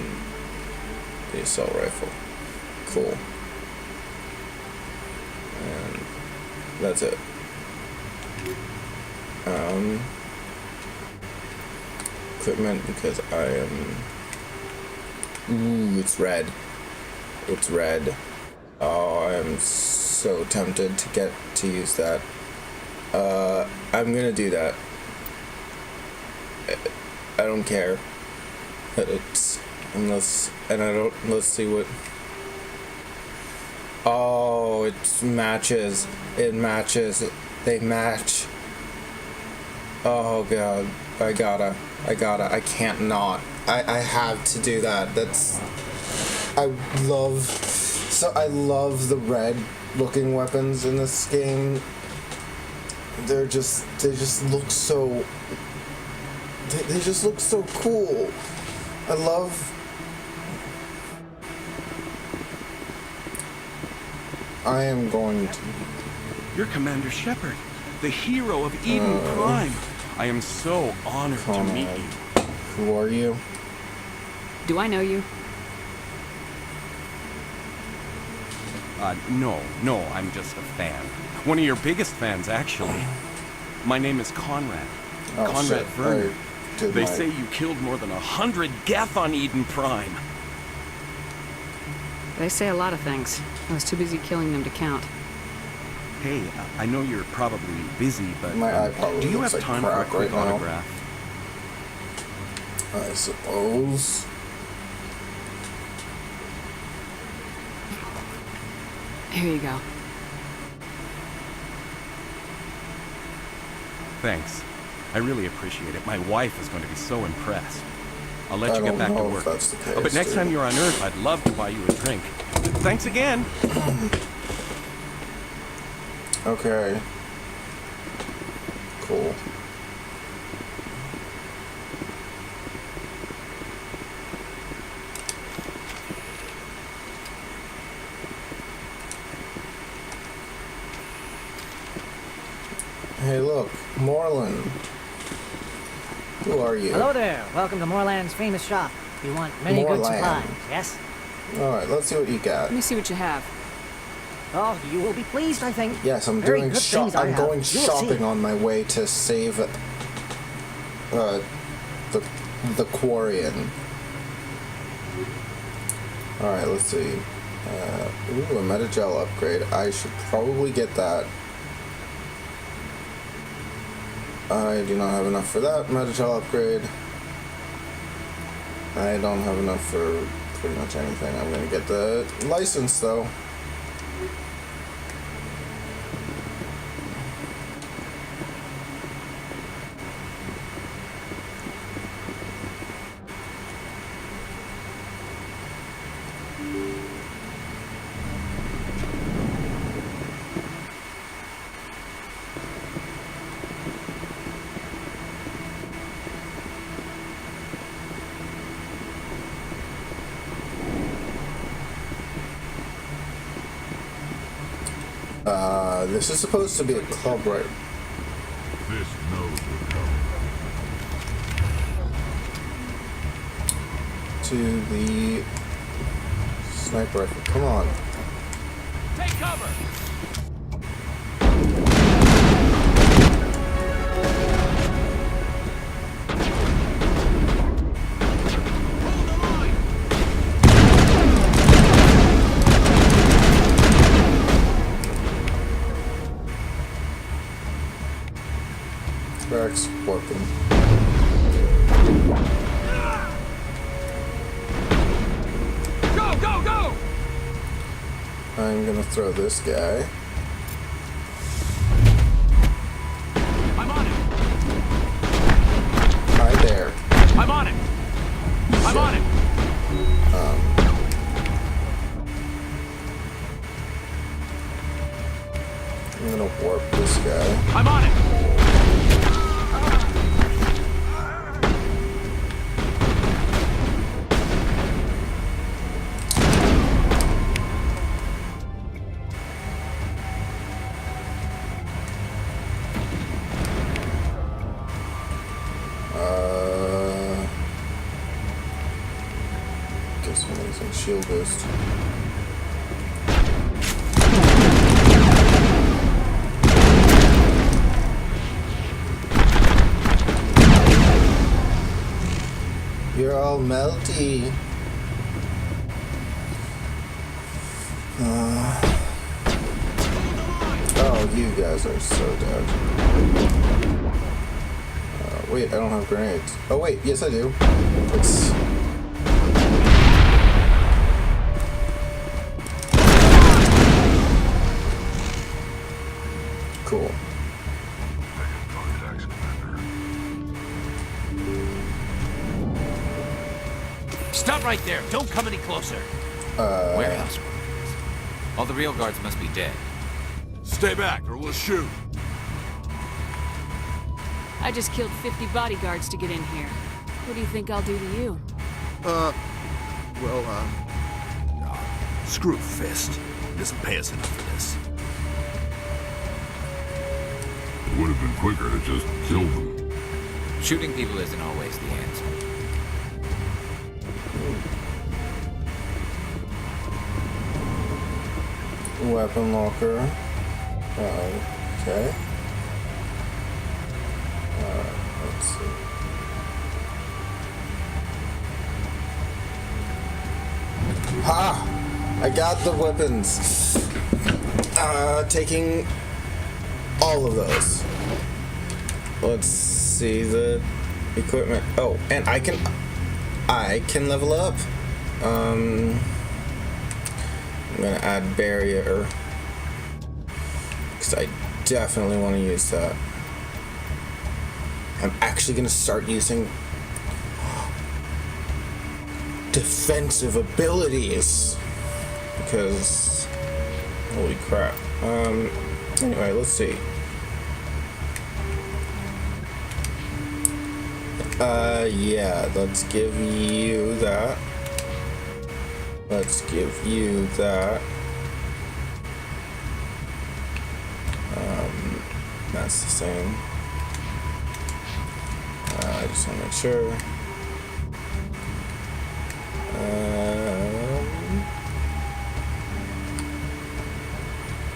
the assault rifle. Cool. And that's it. Equipment, because I am... Ooh, it's red. It's red. Oh, I am so tempted to get to use that. I'm gonna do that. I don't care. It's... Unless... And I don't... Let's see what... Oh, it matches. It matches. They match. Oh, God. I can't not. I have to do that. That's... I love the red looking weapons in this game. They just look so they just look so cool. I am going to... You're Commander Shepard, the hero of Eden Prime. I am so honored to meet you. Who are you? Do I know you? No, I'm just a fan. One of your biggest fans, actually. My name is Conrad. Oh, Conrad shit. Vernon. They say you killed more than 100 Geth on Eden Prime. They say a lot of things. I was too busy killing them to count. Hey, I know you're probably busy, but My eye probably do you looks have like time for a crap quick right now. autograph? I suppose. Here you go. Thanks. I really appreciate it. My wife is going to be so impressed. I'll let I you get don't back to know if work. that's the case, But next dude. time you're on Earth, I'd love to buy you a drink. Thanks again. Okay. Cool. Hey, look, Moreland. Who are you? Hello there. Welcome to Moorland's famous shop. You want many good Moorland. supplies, yes? Alright, let's see what you got. Let me see what you have. Oh, you will be pleased, I think. Yes, I'm Very doing good things I I'm have. going You will shopping see. on my way to save the Quarian. Alright, let's see. Ooh, a Metagel upgrade. I should probably get that. I do not have enough for that Metagel upgrade. I don't have enough for pretty much anything. I'm gonna get the license though. This is supposed to be a club, right? This knows we're coming. To the sniper rifle. Come on. Take cover! Rex working. Go, go, go! I'm gonna throw this guy. I'm on it! Hi there. I'm on it! I'm on it! I'm gonna warp this guy. I'm on it! Guess I'm using shield boost. You're all melty. Oh, you guys are so dead. Wait, I don't have grenades. Oh wait, yes I do. Let's... Cool. Stop right there. Don't come any closer. Warehouse workers. All the real guards must be dead. Stay back or we'll shoot. I just killed 50 bodyguards to get in here. What do you think I'll do to you? Screw Fist. He doesn't pay us enough for this. It would have been quicker to just kill them. Shooting people isn't always the answer. Weapon locker. Okay. Let's see. Ha! I got the weapons. Taking all of those. Let's see the equipment. Oh, and I can level up. I'm gonna add barrier because I definitely want to use that. I'm actually gonna start using defensive abilities because holy crap. Anyway, let's see. Yeah, let's give you that. Let's give you that. That's the same. I just want to make sure.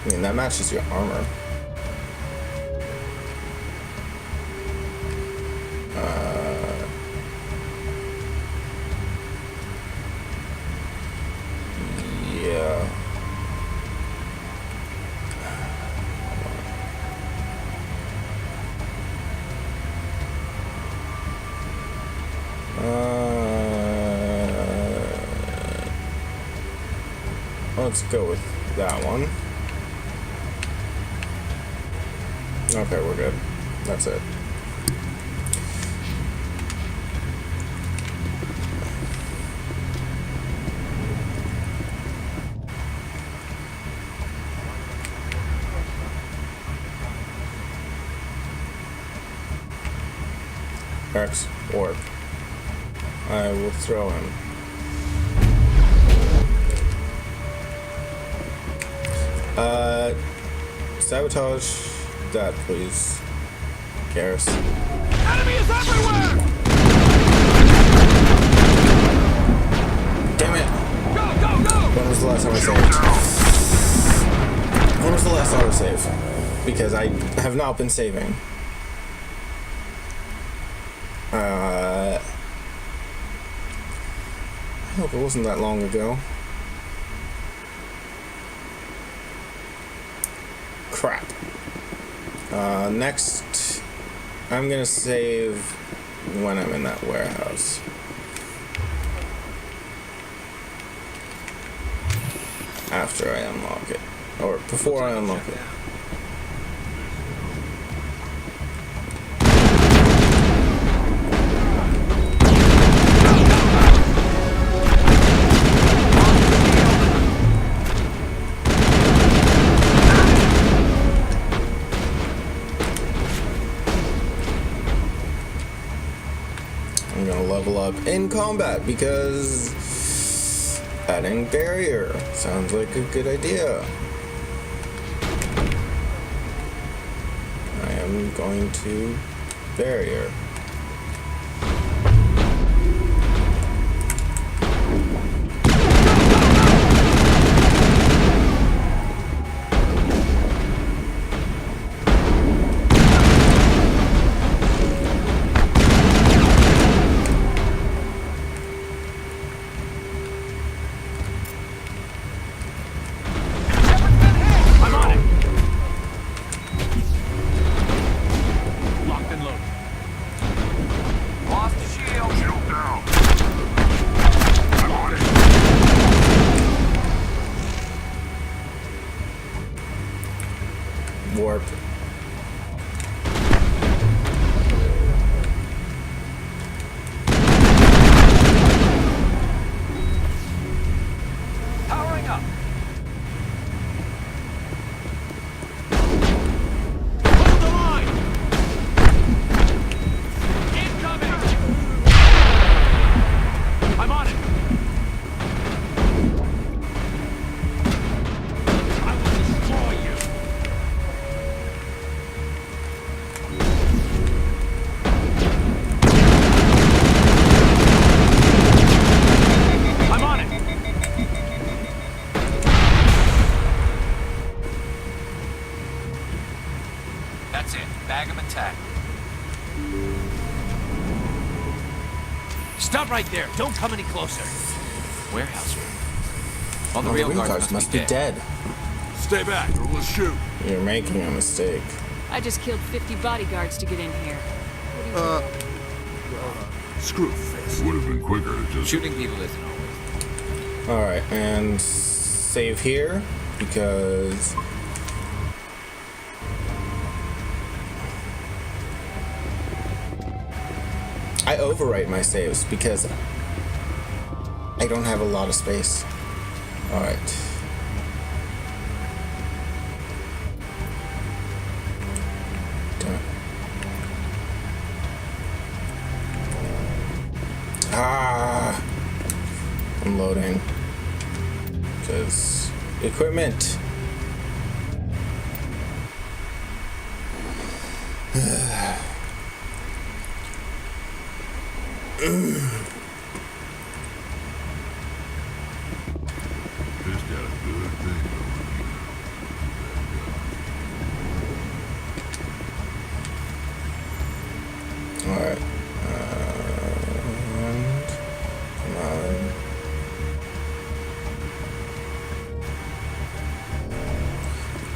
I mean, that matches your armor. Yeah. Let's go with that one. Okay, we're good. That's it. X orb. I will throw him. Sabotage that, please. Garrus. Enemy is everywhere! Damn it! Go, go, go! When was the last time I saved? When was the last autosave? Because I have not been saving. I hope it wasn't that long ago. Crap. Next, I'm gonna save when I'm in that warehouse. After I unlock it. Or before I unlock it. I'm gonna level up in combat because adding barrier sounds like a good idea. I am going to barrier. Stop right there. Don't come any closer. Warehouse room. All the Well, real the real guards must be dead. Stay back or we'll shoot. You're making a mistake. I just killed 50 bodyguards to get in here. Screw this. Would have been quicker to just... Shooting people isn't always. Alright, and save here, because... I overwrite my saves because I don't have a lot of space. Alright. Ah, I'm loading because equipment. All right. Come on.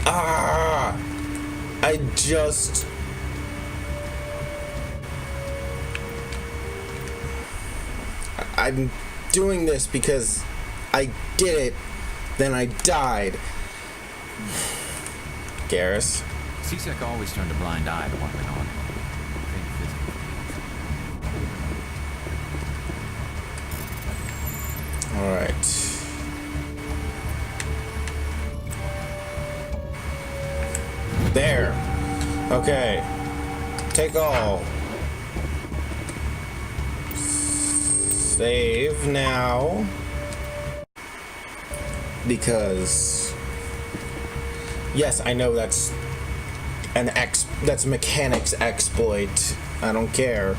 Ah! I just... I'm doing this because I did it, then I died. Garrus. CSEC always turned a blind eye to what went on. Alright. There. Okay. Take all. Save now. Because... Yes, I know that's that's mechanics exploit. I don't care.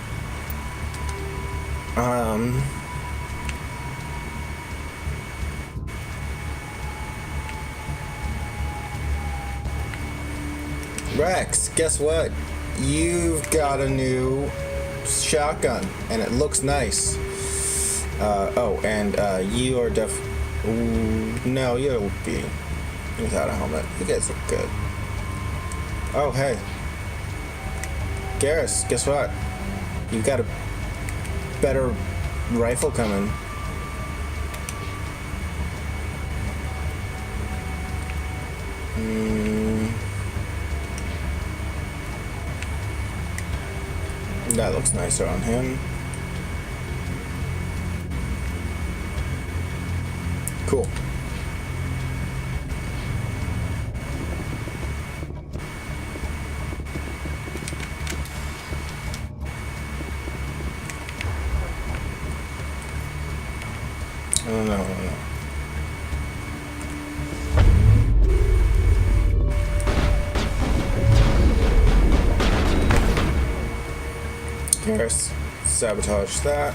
Rex, guess what? You've got a new shotgun, and it looks nice. You are no, you'll be without a helmet. You guys look good. Oh, hey. Garrus, guess what? You've got a better rifle coming. That looks nicer on him. Cool. Oh no, oh no. Garrus, sabotage that.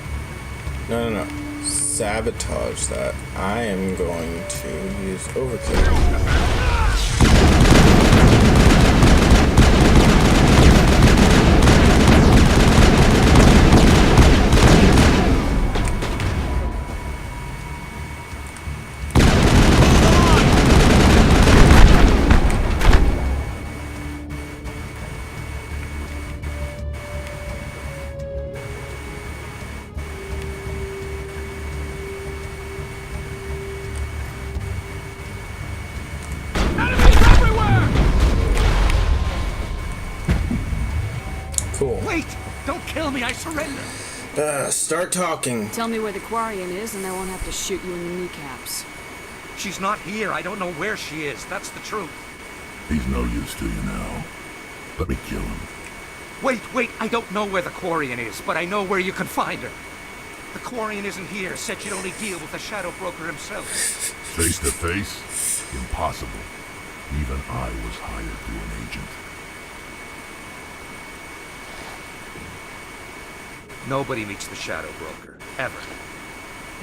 No. Sabotage that. I am going to use overkill. Cool. Wait! Don't kill me, I surrender! Start talking. Tell me where the Quarian is and I won't have to shoot you in the kneecaps. She's not here. I don't know where she is. That's the truth. He's no use to you now. Let me kill him. Wait. I don't know where the Quarian is, but I know where you can find her. The Quarian isn't here. Said she'd only deal with the Shadow Broker himself. Face to face? Impossible. Even I was hired through an agent. Nobody meets the Shadow Broker, ever.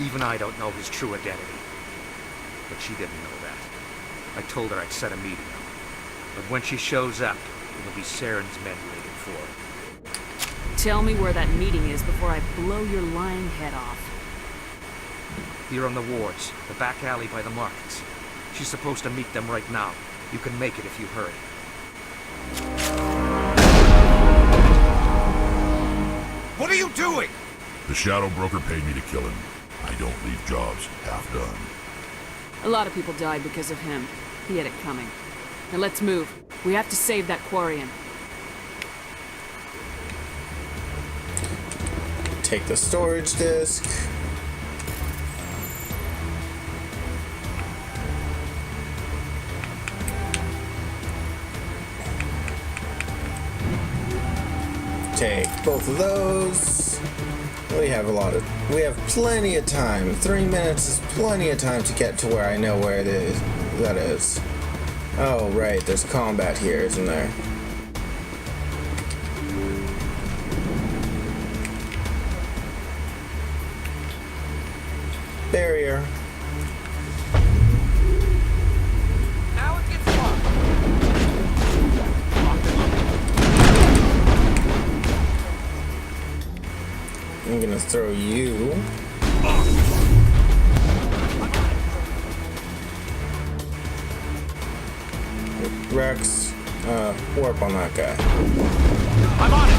Even I don't know his true identity. But she didn't know that. I told her I'd set a meeting up. But when she shows up, it'll be Saren's men waiting for her. Tell me where that meeting is before I blow your lying head off. Here on the wards, the back alley by the markets. She's supposed to meet them right now. You can make it if you hurry. What are you doing? The Shadow Broker paid me to kill him. I don't leave jobs half done. A lot of people died because of him. He had it coming. Now let's move. We have to save that Quarian. Take the storage disk. Take both of those. We have plenty of time. 3 minutes is plenty of time to get to where I know where it is. That is. Oh, right. There's combat here, isn't there? Barrier. Now it gets fun. I'm gonna throw you. Rex, warp on that guy. I'm on it.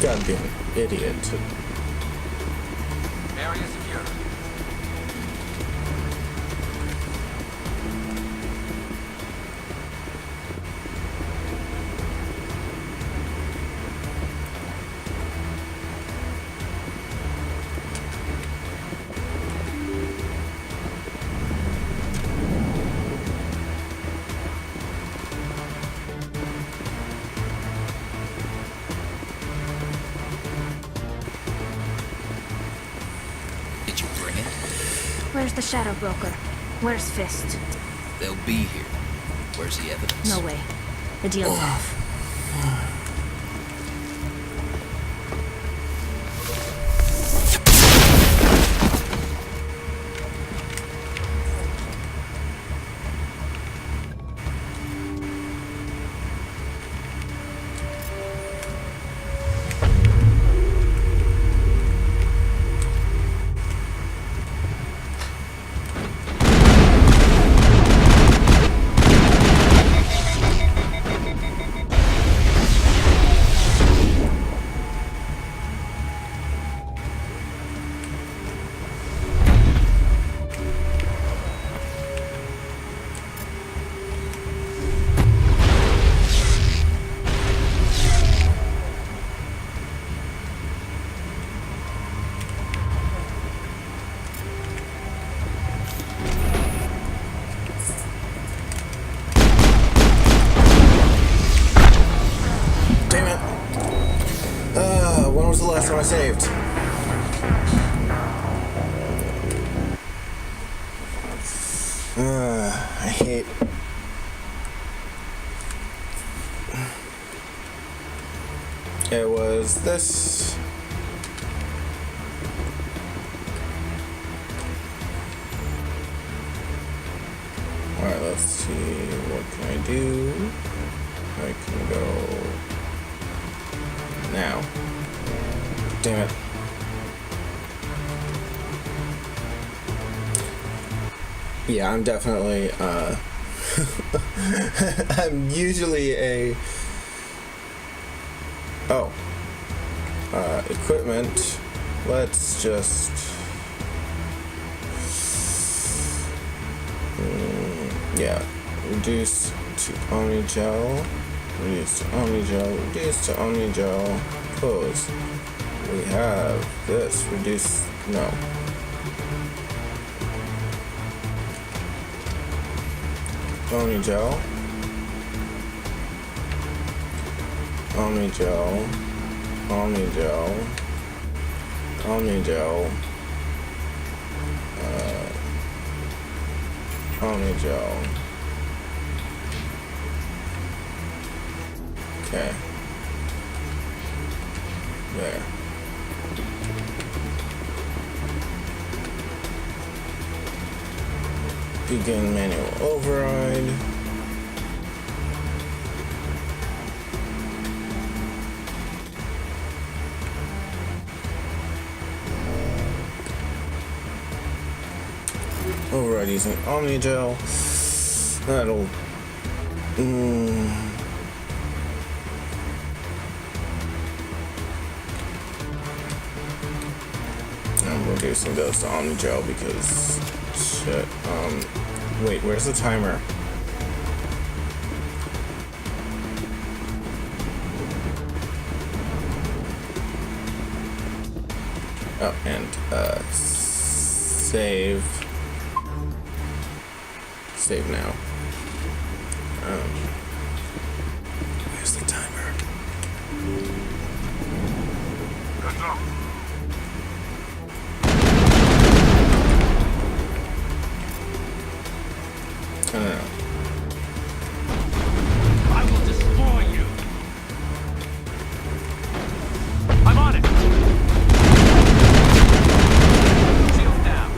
Gotta be an idiot. Area secure. Where's the Shadow Broker? Where's Fist? They'll be here. Where's the evidence? No way. The deal's off. When was the last time I saved? I hate... It was this... Alright, let's see, what can I do? I can go... now. Damn it. Yeah, I'm definitely, I'm usually a... Oh. Equipment. Let's just... yeah. Reduce to Omni Gel. Reduce to Omni Gel. Reduce to Omni Gel. Close. We have this. Reduce. No. Omni Gel. Omni Gel. Omni Gel. Omni Gel. Omni Gel. Okay. There. Begin manual override. Override using Omni Gel. That'll. I'm reducing those to Omni Gel because shit. Wait, where's the timer? Oh, and save. Save now. Where's the timer? I don't know. I will destroy you. I'm on it. Shield down.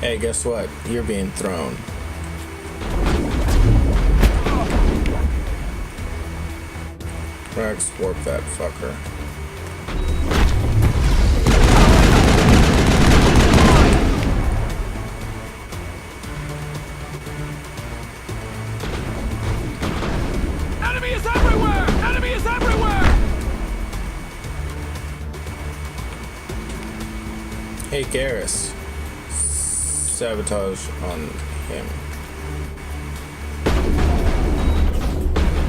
Hey, guess what? You're being thrown. Rex, warp that fucker. Enemy is everywhere! Enemy is everywhere! Hey, Garrus. Sabotage on him.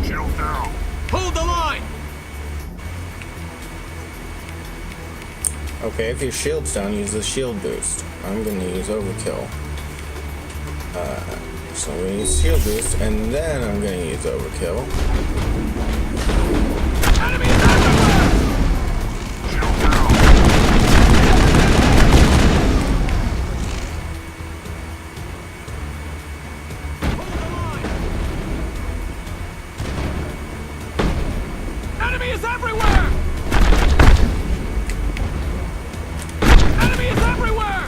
Shield down. Hold the line! Okay, if your shield's down, use the shield boost. I'm gonna use overkill. So I'm gonna use shield boost, and then I'm gonna use overkill. Enemy is everywhere! Shield down. Enemy is everywhere! Enemy is everywhere!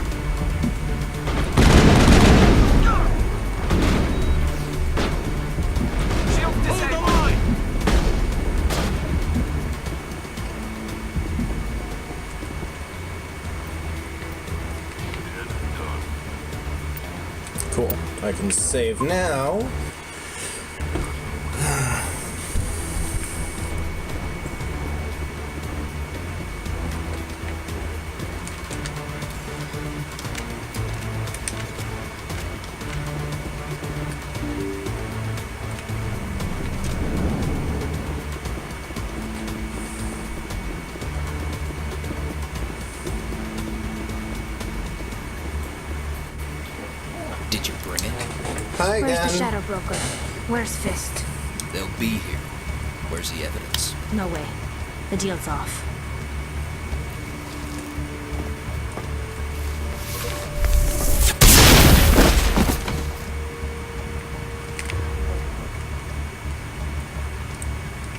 Shield disabled. Hold the line! Cool. I can save now. Did you bring it? Hi Where's the again. Shadow Broker? Where's Fist? They'll be here. Where's the evidence? No way. The deal's off.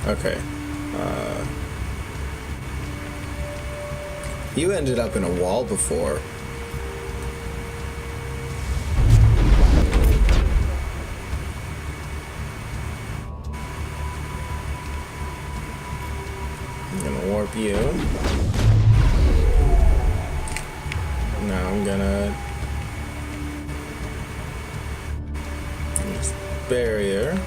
Okay. You ended up in a wall before. I'm gonna warp you. Now I'm gonna use barrier.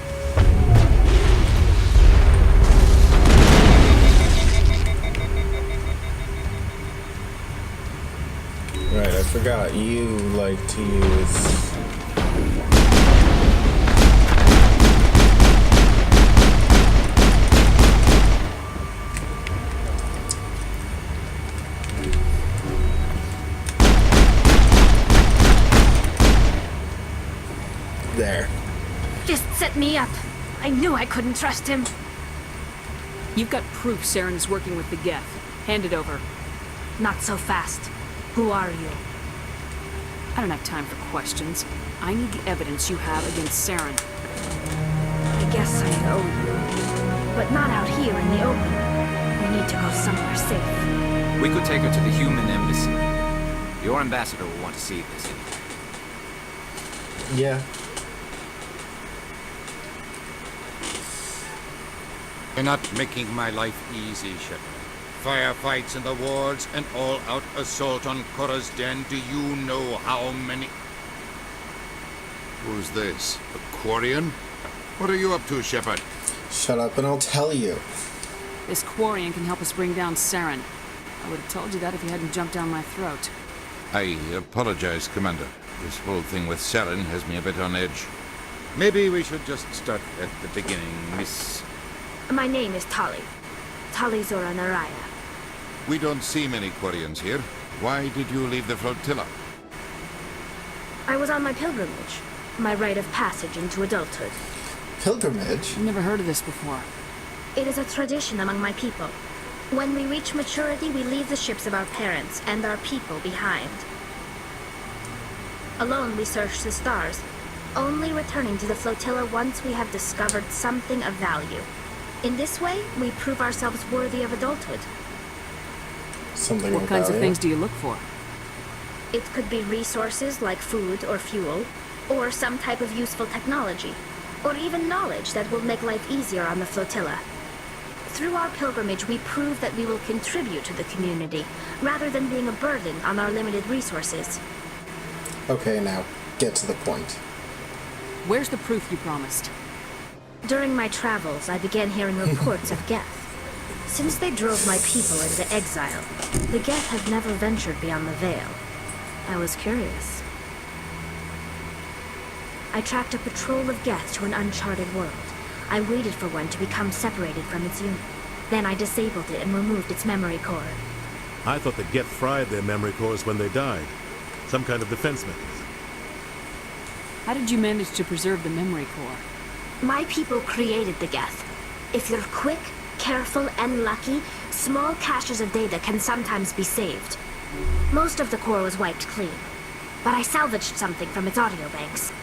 Right, I forgot you like to use set me up. I knew I couldn't trust him. You've got proof Saren is working with the Geth. Hand it over. Not so fast. Who are you? I don't have time for questions. I need the evidence you have against Saren. I guess I owe you. But not out here in the open. We need to go somewhere safe. We could take her to the human embassy. Your ambassador will want to see this. Yeah. You're not making my life easy, Shepard. Firefights in the wards, an all-out assault on Korra's den. Do you know how many... Who's this? A Quarian? What are you up to, Shepard? Shut up and I'll tell you. This Quarian can help us bring down Saren. I would have told you that if you hadn't jumped down my throat. I apologize, Commander. This whole thing with Saren has me a bit on edge. Maybe we should just start at the beginning, Miss... My name is Tali. Tali Zora Naraya. We don't see many Quarians here. Why did you leave the flotilla? I was on my pilgrimage. My rite of passage into adulthood. Pilgrimage? I've never heard of this before. It is a tradition among my people. When we reach maturity, we leave the ships of our parents and our people behind. Alone, we search the stars, only returning to the flotilla once we have discovered something of value. In this way, we prove ourselves worthy of adulthood. Something What kinds of things do you look for? It could be resources like food or fuel, or some type of useful technology, or even knowledge that will make life easier on the flotilla. Through our pilgrimage, we prove that we will contribute to the community, rather than being a burden on our limited resources. Okay, now, get to the point. Where's the proof you promised? During my travels, I began hearing reports of Geth. Since they drove my people into exile, the Geth have never ventured beyond the Veil. I was curious. I tracked a patrol of Geth to an uncharted world. I waited for one to become separated from its unit. Then I disabled it and removed its memory core. I thought the Geth fried their memory cores when they died. Some kind of defense mechanism. How did you manage to preserve the memory core? My people created the Geth. If you're quick, careful, and lucky, small caches of data can sometimes be saved. Most of the core was wiped clean, but I salvaged something from its audio banks.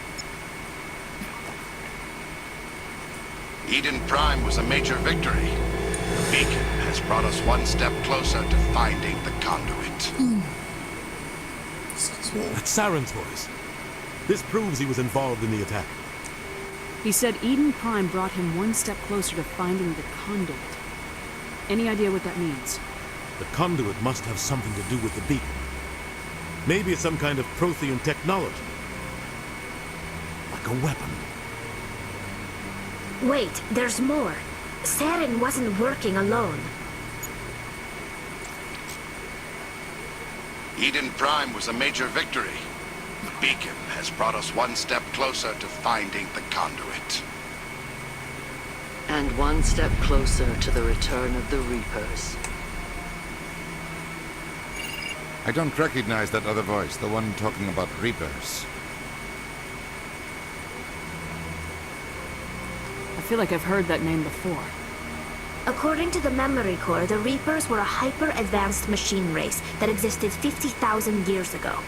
Eden Prime was a major victory. The beacon has brought us one step closer to finding the conduit. That's Saren's voice. This proves he was involved in the attack. He said Eden Prime brought him one step closer to finding the conduit. Any idea what that means? The conduit must have something to do with the beacon. Maybe it's some kind of Prothean technology. Like a weapon. Wait, there's more. Saren wasn't working alone. Eden Prime was a major victory. The beacon has brought us one step closer to finding the conduit. And one step closer to the return of the Reapers. I don't recognize that other voice, the one talking about Reapers. I feel like I've heard that name before. According to the memory core, the Reapers were a hyper-advanced machine race that existed 50,000 years ago.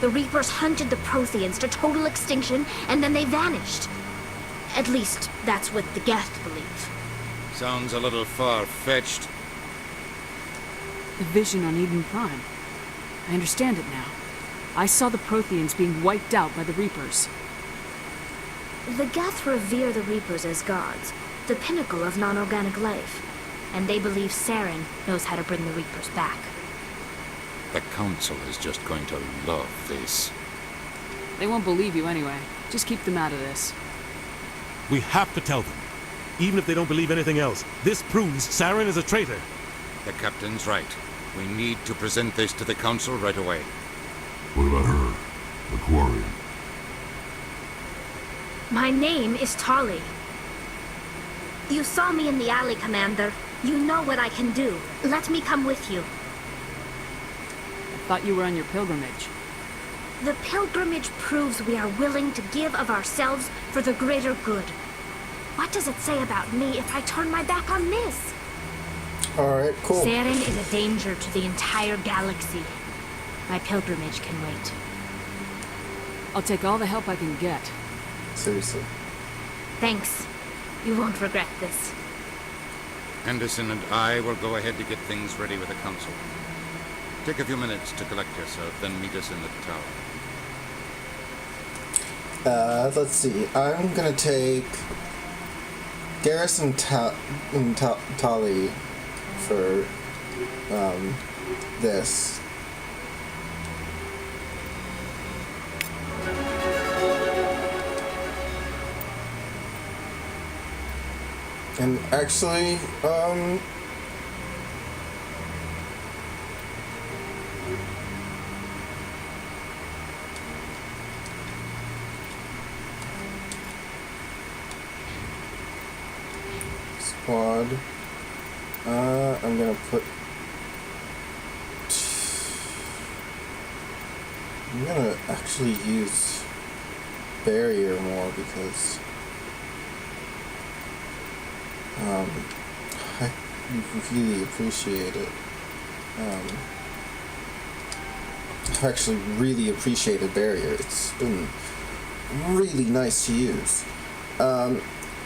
The Reapers hunted the Protheans to total extinction, and then they vanished. At least, that's what the Geth believe. Sounds a little far-fetched. The vision on Eden Prime. I understand it now. I saw the Protheans being wiped out by the Reapers. The Geth revere the Reapers as gods, the pinnacle of non-organic life. And they believe Saren knows how to bring the Reapers back. The Council is just going to love this. They won't believe you anyway. Just keep them out of this. We have to tell them. Even if they don't believe anything else, this proves Saren is a traitor. The Captain's right. We need to present this to the Council right away. What about her? The Quarian? My name is Tali. You saw me in the alley, Commander. You know what I can do. Let me come with you. I thought you were on your pilgrimage. The pilgrimage proves we are willing to give of ourselves for the greater good. What does it say about me if I turn my back on this? Alright, cool. Saren is a danger to the entire galaxy. My pilgrimage can wait. I'll take all the help I can get. Seriously. Thanks. You won't regret this. Henderson and I will go ahead to get things ready with the council. Take a few minutes to collect yourself, then meet us in the tower. Let's see. I'm gonna take Garrus and Tali for this. And actually, squad, I'm gonna put, I'm gonna actually use barrier more because I really appreciate it. I've actually really appreciated barrier. It's been really nice to use.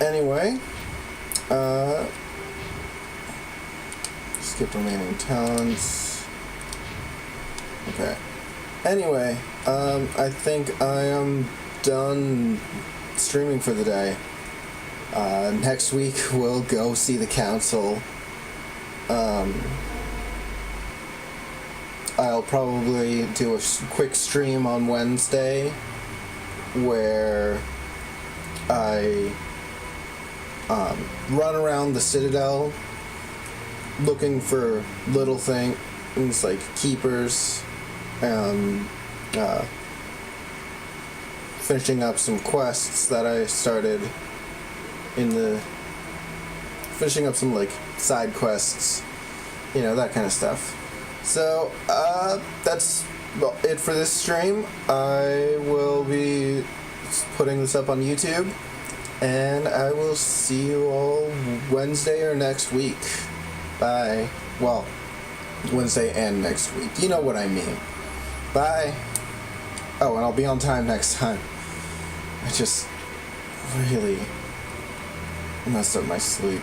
Anyway, skip remaining talents. Okay. Anyway, I think I am done streaming for the day. Next week we'll go see the council. I'll probably do a quick stream on Wednesday where I run around the Citadel looking for little things like keepers and finishing up some quests that I started finishing up some like side quests, you know, that kind of stuff. So that's it for this stream. I will be putting this up on YouTube, and I will see you all Wednesday or next week. Bye. Well, Wednesday and next week. You know what I mean. Bye. Oh, and I'll be on time next time. I just really messed up my sleep.